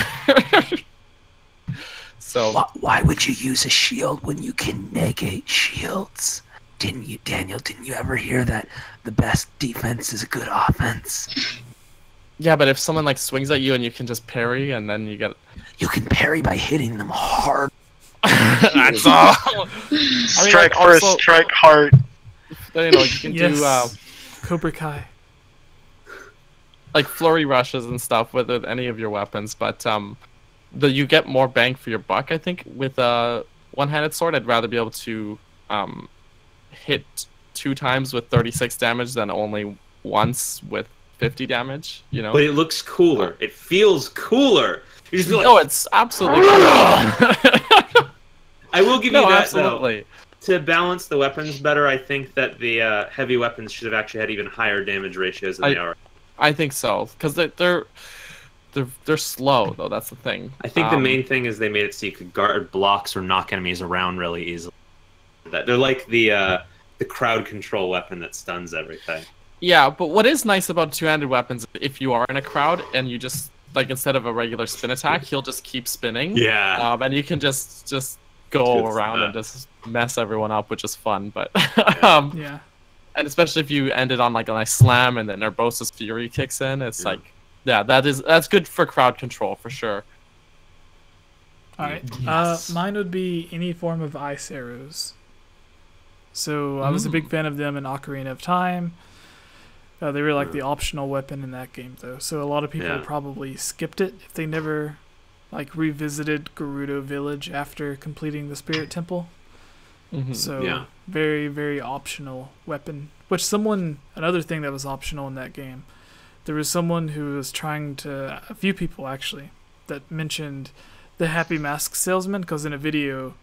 So why would you use a shield when you can negate shields? Didn't you, Daniel? Didn't you ever hear that the best defense is a good offense? Yeah, but if someone like swings at you and you can just parry, and then you can parry by hitting them hard. That's all. Strike first, strike hard. You know, you can do Cobra Kai, like flurry rushes and stuff with any of your weapons, but you get more bang for your buck. I think with a one-handed sword, I'd rather be able to hit 2 times with 36 damage than only once with 50 damage. You know, but it looks cooler. It feels cooler. You just feel like, no, it's absolutely cool. I will give you that, absolutely. Though. To balance the weapons better, I think that the heavy weapons should have actually had even higher damage ratios than they are. I think so, because they're slow though. That's the thing. I think the main thing is they made it so you could guard blocks or knock enemies around really easily. They're like the crowd control weapon that stuns everything. Yeah, but what is nice about two-handed weapons, if you are in a crowd and you just like instead of a regular spin attack, he'll just keep spinning. Yeah. And you can just go around and just mess everyone up, which is fun. But yeah. And especially if you ended on like a nice slam and then Nervosa's Fury kicks in, it's like, yeah, that's good for crowd control for sure. All right. Yes. Mine would be any form of ice arrows. So I was a big fan of them in Ocarina of Time. They were like the optional weapon in that game, though. So a lot of people probably skipped it if they never like revisited Gerudo Village after completing the Spirit Temple. So very, very optional weapon. Another thing that was optional in that game, there was someone who was a few people actually, that mentioned the Happy Mask Salesman, because in a video,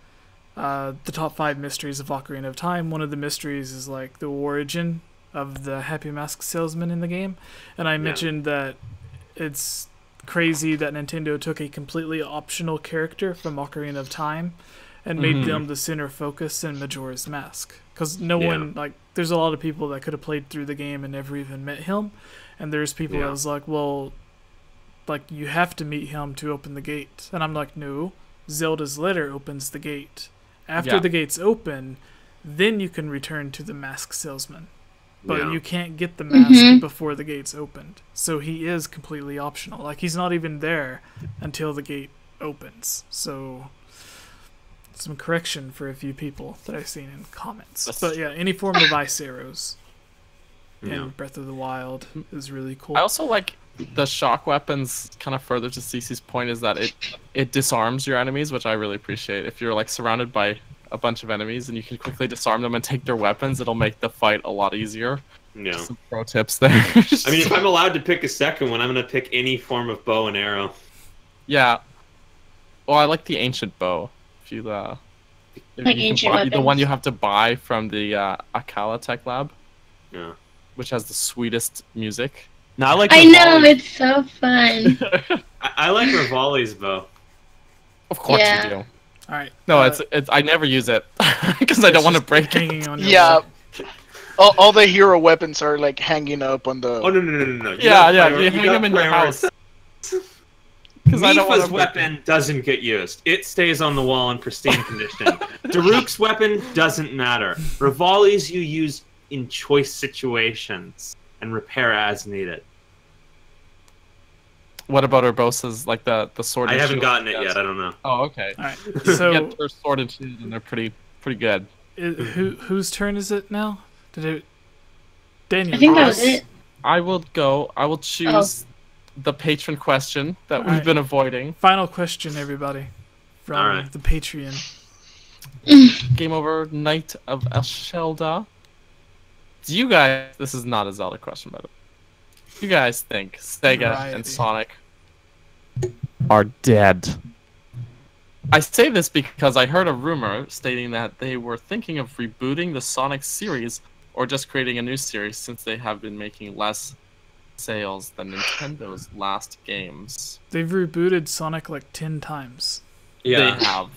the top 5 mysteries of Ocarina of Time, one of the mysteries is like the origin of the Happy Mask Salesman in the game. And I mentioned that it's crazy that Nintendo took a completely optional character from Ocarina of Time and made them the center focus in Majora's Mask. Because no one, like, there's a lot of people that could have played through the game and never even met him. And there's people that was like, well, like, you have to meet him to open the gate. And I'm like, no, Zelda's letter opens the gate. After the gates open, then you can return to the Mask Salesman. But you can't get the mask before the gates opened. So he is completely optional. Like, he's not even there until the gate opens. So some correction for a few people that I've seen in comments. But yeah, any form of ice arrows in Breath of the Wild is really cool. I also like the shock weapons, kind of further to Cece's point, is that it disarms your enemies, which I really appreciate. If you're like surrounded by a bunch of enemies and you can quickly disarm them and take their weapons, it'll make the fight a lot easier. Yeah. Some pro tips there. I mean, if I'm allowed to pick a second one, I'm going to pick any form of bow and arrow. Yeah. Well, I like the ancient bow. If you like ancient weapons. The one you have to buy from the Akala Tech Lab. Yeah. Which has the sweetest music. No, I like. I know, it's so fun. I like Rivali's bow. Of course you do. All right. No, it's I never use it because I don't want to break hanging on. All the hero weapons are like hanging up on the. Oh no! You hang them in your house. Mifa's weapon doesn't get used. It stays on the wall in pristine condition. Daruk's weapon doesn't matter. Rivali's you use in choice situations and repair as needed. What about Urbosa's, like the sword? I haven't gotten it yet. I don't know. Oh, okay. All right. So you get their sword and shield, and they're pretty good. Whose turn is it now? Daniel. I think that was it. I will go. I will choose the patron question that we've been avoiding. Final question, everybody, from the Patreon. Game over, Knight of Elshelda. Do you guys? This is not a Zelda question, by the way. Do you guys think Sega Variety. and Sonic are dead? I say this because I heard a rumor stating that they were thinking of rebooting the Sonic series or just creating a new series since they have been making less sales than Nintendo's last games. They've rebooted Sonic like 10 times. Yeah. They have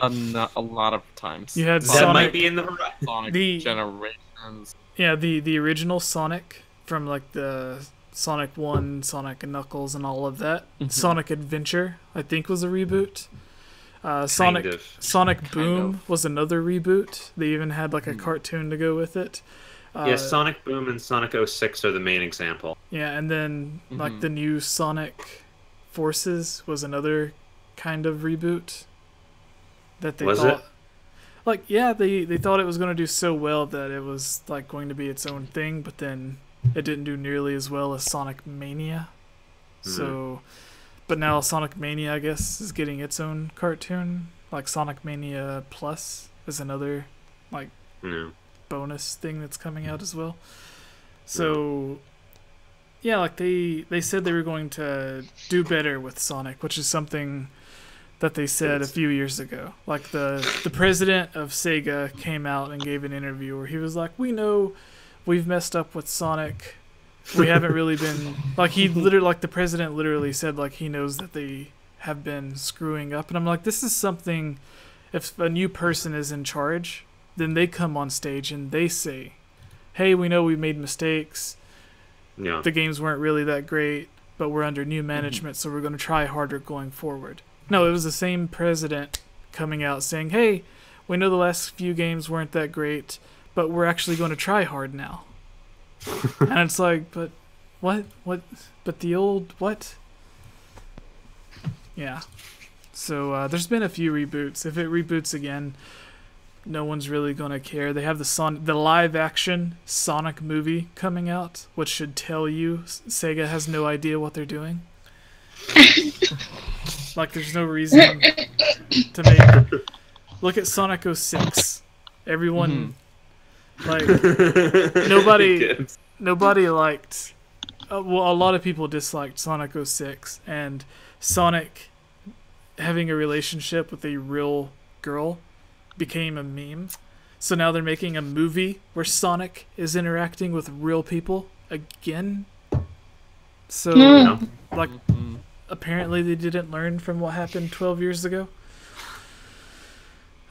a lot of times. You had That Sonic, might be in the horizon. Sonic the- Generations. yeah, the original Sonic from like the Sonic 1, Sonic and Knuckles and all of that. Sonic Adventure, I think, was a reboot. Sonic of. Sonic Boom of. was another reboot. They even had like a cartoon to go with it. Yeah, Sonic Boom and Sonic 06 are the main example. Yeah, and then like the new Sonic Forces was another kind of reboot that they Was thought. it? Like, yeah, they thought it was going to do so well that it was like going to be its own thing, but then it didn't do nearly as well as Sonic Mania. So, but now Sonic Mania, I guess, is getting its own cartoon. Like Sonic Mania Plus is another like No. bonus thing that's coming out as well. So, yeah, like they said they were going to do better with Sonic, which is something that they said a few years ago. Like the president of Sega came out and gave an interview where he was like, "We know we've messed up with Sonic. We haven't really been like the president literally said like he knows that they have been screwing up." And I'm like, this is something, if a new person is in charge, then they come on stage and they say, "Hey, we know we made mistakes. Yeah. The games weren't really that great, but we're under new management, so we're going to try harder going forward." No, it was the same president coming out saying, "Hey, we know the last few games weren't that great, but we're actually going to try hard now." And it's like, but what? But the old what? Yeah. So there's been a few reboots. If it reboots again, no one's really gonna care. They have the live action Sonic movie coming out, which should tell you Sega has no idea what they're doing. Like, there's no reason to make. Look at Sonic 06. Everyone, like, nobody liked. Well, a lot of people disliked Sonic 06, and Sonic having a relationship with a real girl became a meme. So now they're making a movie where Sonic is interacting with real people again. So, like, apparently they didn't learn from what happened 12 years ago.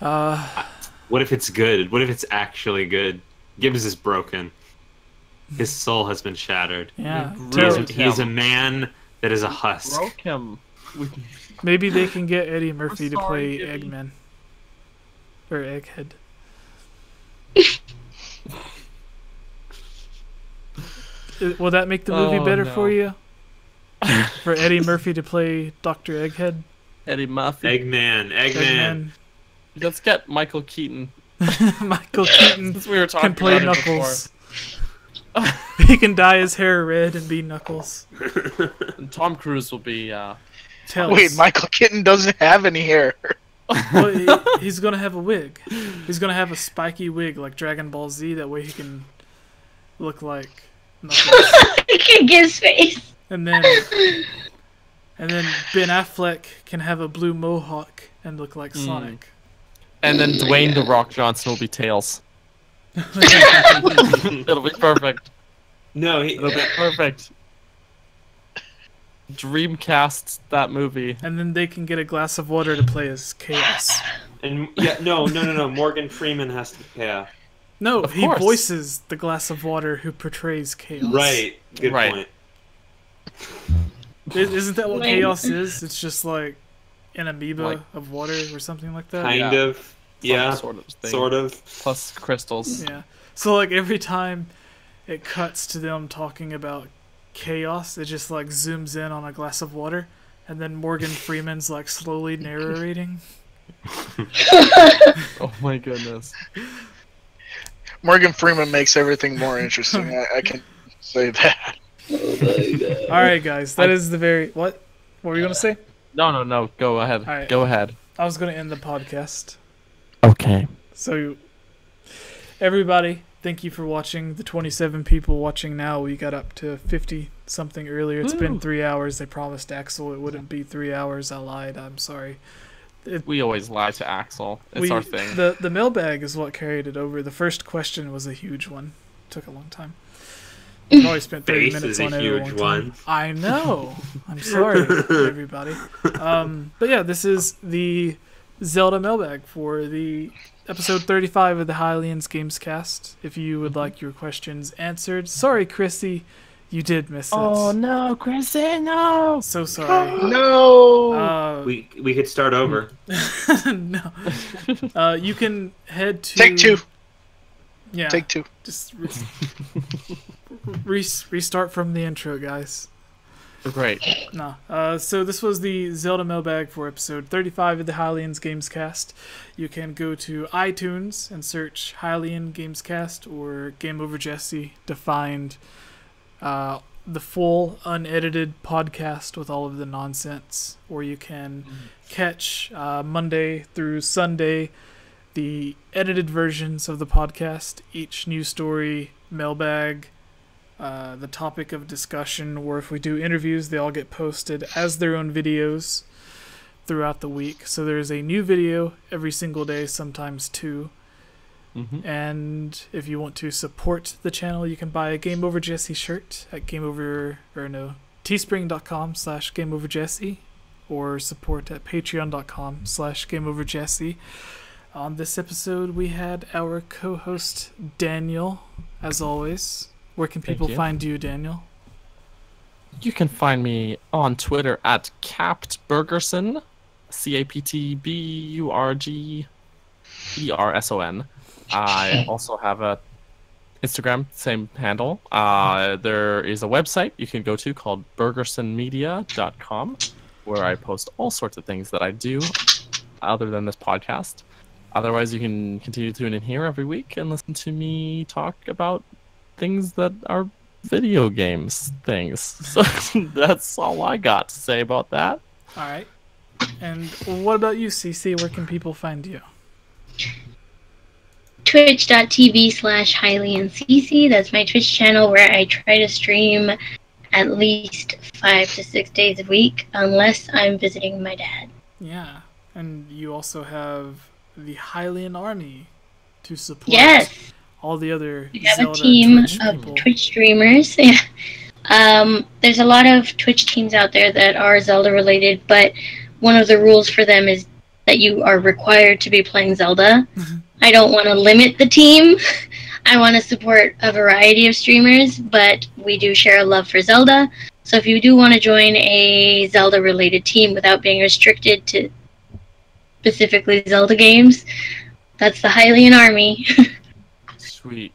What if it's good? What if it's actually good? Gibbz is broken. His soul has been shattered. Yeah. He is a man that is a husk. Broke him. Maybe they can get Eddie Murphy to play sorry, Gibby. Eggman. Or Egghead. Will that make the movie better for you? For Eddie Murphy to play Dr. Egghead? Eddie Murphy. Eggman. Let's get Michael Keaton. Michael Keaton Since we were talking can play about it Knuckles. He can dye his hair red and be Knuckles. And Tom Cruise will be Tails. Wait, Michael Keaton doesn't have any hair. Well, he's gonna have a wig. He's gonna have a spiky wig like Dragon Ball Z. That way he can look like Knuckles. I can get his face. And then Ben Affleck can have a blue mohawk and look like Sonic. And then Dwayne The Rock Johnson will be Tails. It'll be perfect. No, It'll be perfect. Dreamcast that movie. And then they can get a glass of water to play as Chaos. and yeah, no. Morgan Freeman has to. Yeah. No, Of he course. voices the glass of water who portrays Chaos. Right. Good Right. point. Isn't that what Right. Chaos is? It's just like an amoeba Like- of water or something like that. Kind Yeah. of. Yeah. Sort of thing. Sort of. Plus crystals. Yeah. So like every time it cuts to them talking about Chaos, it just like zooms in on a glass of water, and then Morgan Freeman's like slowly narrating. Oh my goodness. Morgan Freeman makes everything more interesting. I can say that. All right, guys, that is the very what? What were you gonna say? No. Go ahead. Alright. Go ahead. I was gonna end the podcast. Okay. So, everybody, thank you for watching. The 27 people watching now, we got up to 50 something earlier. It's been 3 hours. They promised Axel it wouldn't be 3 hours. I lied. I'm sorry. We always lie to Axel. It's our thing. The mailbag is what carried it over. The first question was a huge one. Took a long time. We probably spent 30 minutes on it. Is a huge one. I know. I'm sorry, everybody. But yeah, this is the Zelda mailbag for the episode 35 of the Hylian's Gamescast. If you would like your questions answered. Sorry, Chrissy. You did miss it. Oh no, Chrissy, no! So sorry. No! We could start over. No. You can head to... Take 2. Yeah. Take 2. Just restart from the intro, guys. Great. No. So this was the Zelda mailbag for episode 35 of the Hylian's Gamescast. You can go to iTunes and search Hylian Gamescast or Game Over Jesse to find the full unedited podcast with all of the nonsense, or you can catch Monday through Sunday the edited versions of the podcast, each news story, mailbag, the topic of discussion, or if we do interviews, they all get posted as their own videos throughout the week. So there's a new video every single day, sometimes 2. And if you want to support the channel, you can buy a Game Over Jesse shirt at teespring.com/GameOverJesse, or support at patreon.com/GameOverJesse. On this episode, we had our co-host Daniel, as always. Where can people find you, Daniel? You can find me on Twitter at CaptBurgerson, CaptBurgerson. I also have a Instagram, same handle. There is a website you can go to called burgersonmedia.com, where I post all sorts of things that I do other than this podcast. Otherwise, you can continue to tune in here every week and listen to me talk about things that are video games things. So that's all I got to say about that. All right. And what about you, CC? Where can people find you? Twitch.tv/HylianCC. That's my Twitch channel where I try to stream at least 5 to 6 days a week, unless I'm visiting my dad. Yeah. And you also have the Hylian Army to support all the other we have Zelda a team Twitch of people. Twitch streamers. Yeah. There's a lot of Twitch teams out there that are Zelda related, but one of the rules for them is that you are required to be playing Zelda. I don't want to limit the team. I want to support a variety of streamers, but we do share a love for Zelda. So if you do want to join a Zelda related team without being restricted to specifically Zelda games, that's the Hylian Army. Sweet.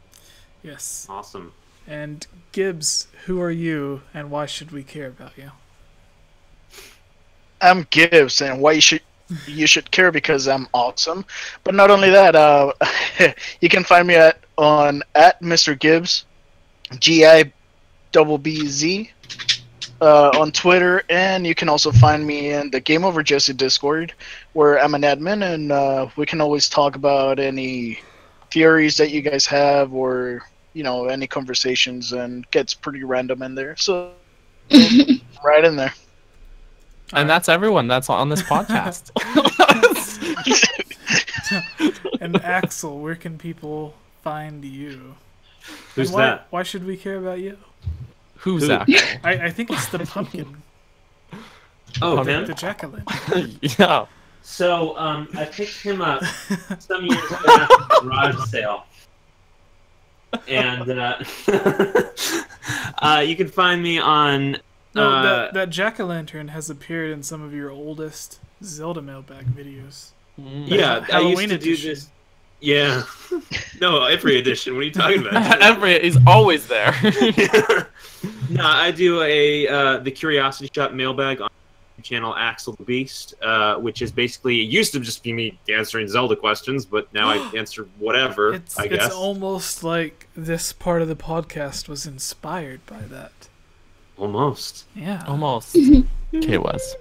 Yes. Awesome. And Gibbz, who are you, and why should we care about you? I'm Gibbz, and why you should care because I'm awesome. But not only that, you can find me at Mr. Gibbz, GIBBZ, on Twitter, and you can also find me in the Game Over Jesse Discord, where I'm an admin, and we can always talk about any theories that you guys have, or any conversations, and gets pretty random in there. So right in there. And that's everyone that's on this podcast. And Axel, where can people find you? Who's that? Why should we care about you? Who's Axel? I think it's the pumpkin. Oh, The him? jack-o'-lantern. Yeah. So, I picked him up some years ago after the garage sale. And, you can find me on... No, that jack-o'-lantern has appeared in some of your oldest Zelda mailbag videos. Yeah, I used to do this. Yeah. No, every edition. What are you talking about? He's always there. No, I do the Curiosity Shop mailbag on the channel AxleTheBeast, which is basically, it used to just be me answering Zelda questions, but now I answer whatever, I guess. It's almost like this part of the podcast was inspired by that. Almost. Yeah. Almost. Okay, was.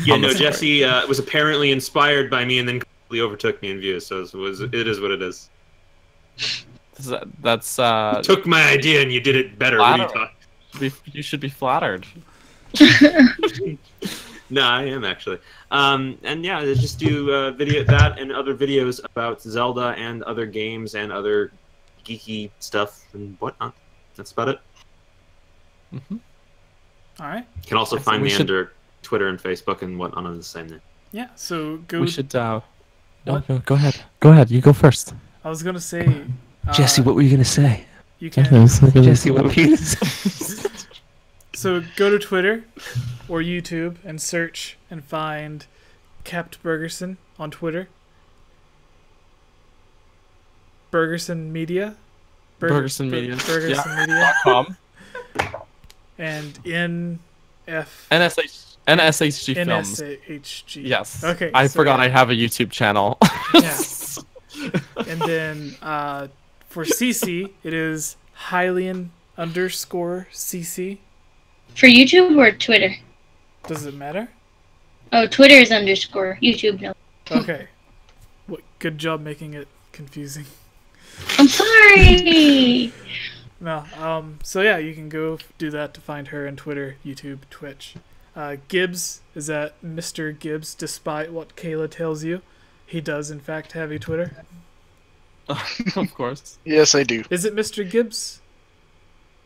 Yeah, no, Jesse was apparently inspired by me and then completely overtook me in views, so it is what it is. That's You took my idea and you did it better. What are you talking? You should be flattered. No, I am actually. And yeah, just do video that and other videos about Zelda and other games and other geeky stuff and whatnot. That's about it. Mm-hmm. All right. You can also find me under Twitter and Facebook and whatnot on the same name. Yeah. So go. We should. What? No, go ahead. Go ahead. You go first. I was gonna say. Jesse, what were you gonna say? You can. Jesse, what were you gonna say? So go to Twitter or YouTube and search and find Capt Bergerson on Twitter. Bergerson Media. Bergerson Media. Bergerson Media. .com. And NSHG Films. NSHG. Yes. Okay. I forgot I have a YouTube channel. Yeah. And then for CC, it is Hylian_CC. For YouTube or Twitter? Does it matter? Oh, Twitter is _. YouTube, no. Okay. Good job making it confusing. I'm sorry! No, so yeah, you can go do that to find her on Twitter, YouTube, Twitch. Gibbz is at Mr. Gibbz, despite what Kayla tells you. He does, in fact, have a Twitter. Of course. Yes, I do. Is it Mr. Gibbz?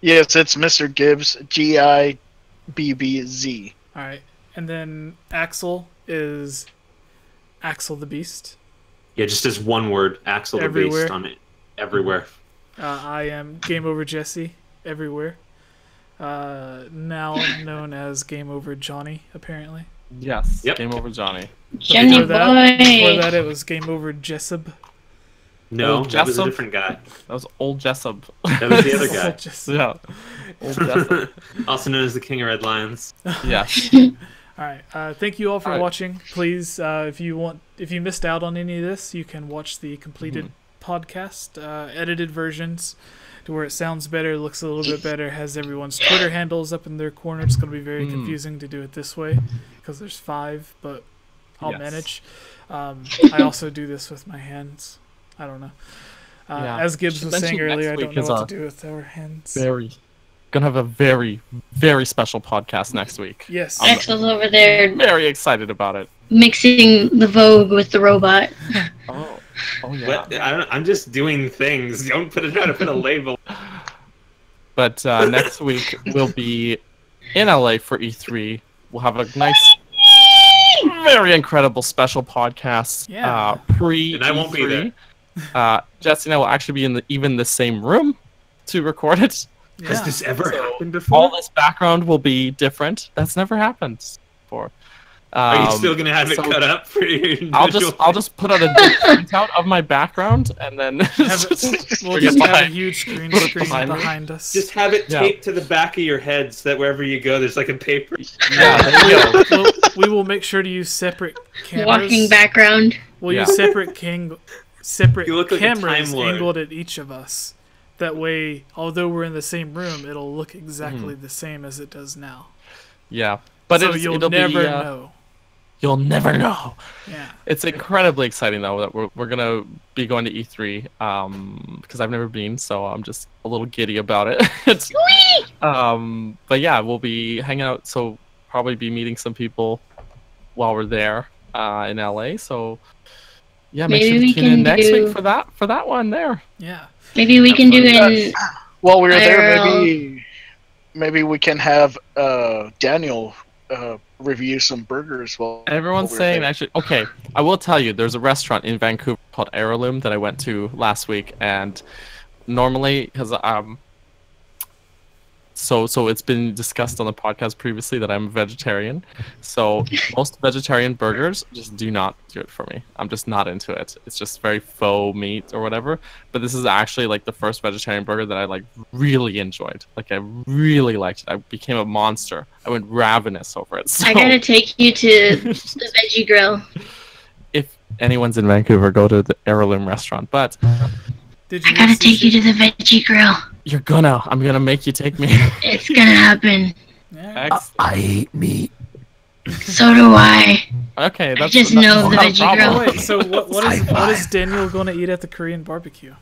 Yes, it's Mr. Gibbz, Gibbz. Alright, and then Axel is AxleTheBeast. Yeah, just as one word, AxleTheBeast on it everywhere. I am Game Over Jesse everywhere. Now known as Game Over Johnny, apparently. Yes. Yep. Game Over Johnny. Johnny Before boy! that, it was Game Over Jessup. No, Old that was a Jessup? different guy. That was Old Jessup. That was the other guy. Yeah. Old Jessup. Also known as the King of Red Lions. Yeah. Alright, thank you all for Alright. watching. Please, if you missed out on any of this, you can watch the completed podcast, edited versions, to where it sounds better, looks a little bit better, has everyone's Twitter handles up in their corner. It's going to be very confusing to do it this way, because there's 5, but I'll manage. I also do this with my hands. I don't know. As Gibbz was saying earlier, I don't know what to do with our hands. Gonna have a very, very special podcast next week. Yes. Axel's over there Very excited about it. mixing the Vogue with the robot. Oh yeah. What? I'm just doing things. Don't try to put a label. But next week we'll be in LA for E3. We'll have a nice, very incredible special podcast. Yeah. Pre-E3. And I won't be there. Jesse and I will actually be in even the same room to record it. Yeah. Has this ever happened before? All this background will be different. That's never happened before. Are you still gonna have it cut up for your I'll just put out a printout of my background and then We'll just have a huge green Put it screen behind me. behind us. Just have it taped to the back of your head so that wherever you go, there's like a paper. Yeah, there you go. We will make sure to use separate cameras. Walking background. We'll Yeah. use separate You look like a cameras Time Lord. angled at each of us. That way, although we're in the same room, it'll look exactly the same as it does now. Yeah, but so it'll never be, know. You'll never know. Yeah. It's incredibly exciting though that we're gonna be going to E3 because I've never been, so I'm just a little giddy about it. But yeah, we'll be hanging out, so probably be meeting some people while we're there in LA. So yeah, make sure to tune in next week for that one there. Yeah. Maybe we can do it. While we're there, IRL. maybe we can have Daniel review some burgers. Everyone's saying actually, okay, I will tell you, there's a restaurant in Vancouver called Heirloom that I went to last week, and normally, because so it's been discussed on the podcast previously that I'm a vegetarian, so most vegetarian burgers just do not do it for me. I'm just not into it. It's just very faux meat or whatever. But this is actually like the first vegetarian burger that I like really enjoyed. Like I really liked it. I became a monster. I went ravenous over it. So I gotta take you to the Veggie Grill. if anyone's in Vancouver, go to the Heirloom restaurant. But Did I gotta take you to the Veggie Grill. I'm gonna make you take me. It's gonna happen. Yeah. I eat meat. So do I. Okay, that's just that's know the not a Veggie problem. Grill. Wait, so what is Daniel going to eat at the Korean barbecue?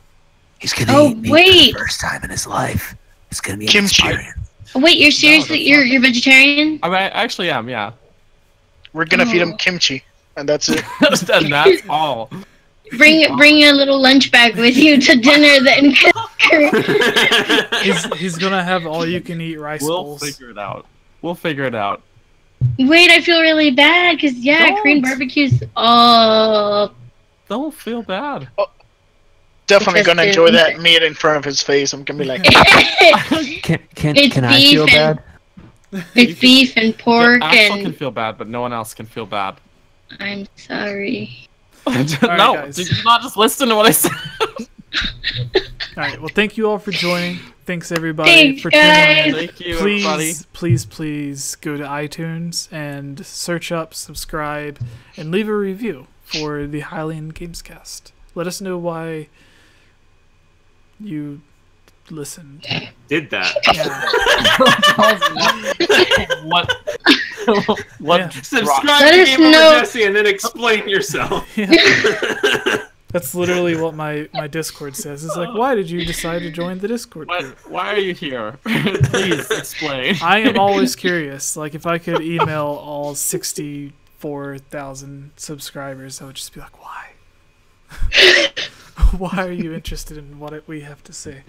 He's gonna eat meat for wait. the first time in his life. It's gonna be an Kimchi. experience. Wait, you're seriously you're vegetarian? I mean, I actually am, yeah. We're gonna feed him kimchi, and that's it. And that's all. Bring a little lunch bag with you to dinner then. He's gonna have all you can eat rice We'll bowls. figure it out. We'll figure it out. Wait, I feel really bad because Korean barbecue's Don't feel bad. Definitely gonna Because enjoy they're- that meat in front of his face. I'm gonna be like, Can I feel bad? It's beef and pork Axel can and feel bad, but no one else can feel bad. I'm sorry. No, guys. did you not just listen to what I said? Alright, well thank you all for joining. Thanks everybody Thanks, for tuning guys. in. Thank you, everybody. Please go to iTunes and search up, subscribe, and leave a review for the Hylian Gamescast. Let us know why you listened. Did that. What? Yeah. Subscribe Let to us Game Over know- Jesse and then explain yourself. That's literally what my Discord says. It's like, why did you decide to join the Discord group? Why are you here? Please explain. I am always curious. Like, if I could email all 64,000 subscribers, I would just be like, why? Why are you interested in what we have to say?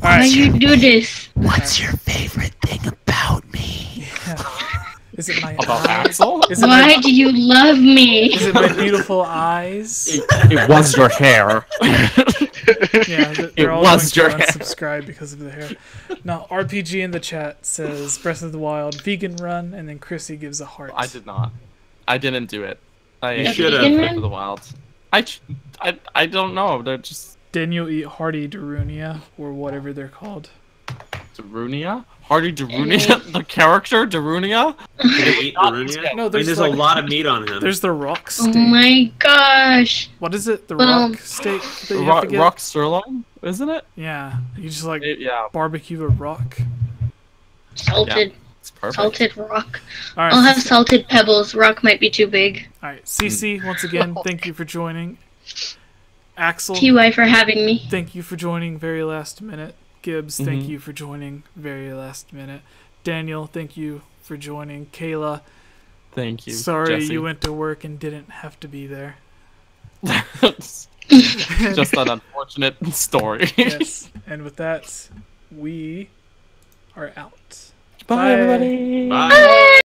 Why you do this? What's your favorite thing about me? Yeah. Is it my About eyes? Axel? Is it Why my, do you love me? is it my beautiful eyes? It was your hair. Yeah, they're all was going your to hair. unsubscribe because of the hair. Now, RPG in the chat says Breath of the Wild vegan run, and then Chrissy gives a heart. I did not. I didn't do it. You I should have. Vegan Breath run? of the Wild. I don't know. They're just Daniel eat hearty Darunia, or whatever they're called. Darunia? Hardy Darunia? The character Darunia? Did they eat Darunia? No, I mean, there's like- a lot of meat on him. There's the rock Oh steak. my gosh. What is it? The Well- rock steak that you have to get? Rock sirloin, isn't it? Yeah, you just like Yeah, barbecue a rock. Salted it's perfect. salted rock. All right, I'll have salted pebbles. Rock might be too big. all right. CC, once again, thank you for joining. Axel, TY for having me. thank you for joining very last minute. Gibbz, thank Mhm. you for joining very last minute. Daniel, thank you for joining. Kayla, Thank you. sorry Jesse. you went to work and didn't have to be there. Just an unfortunate story. Yes, and with that, we are out. Bye, everybody. Bye.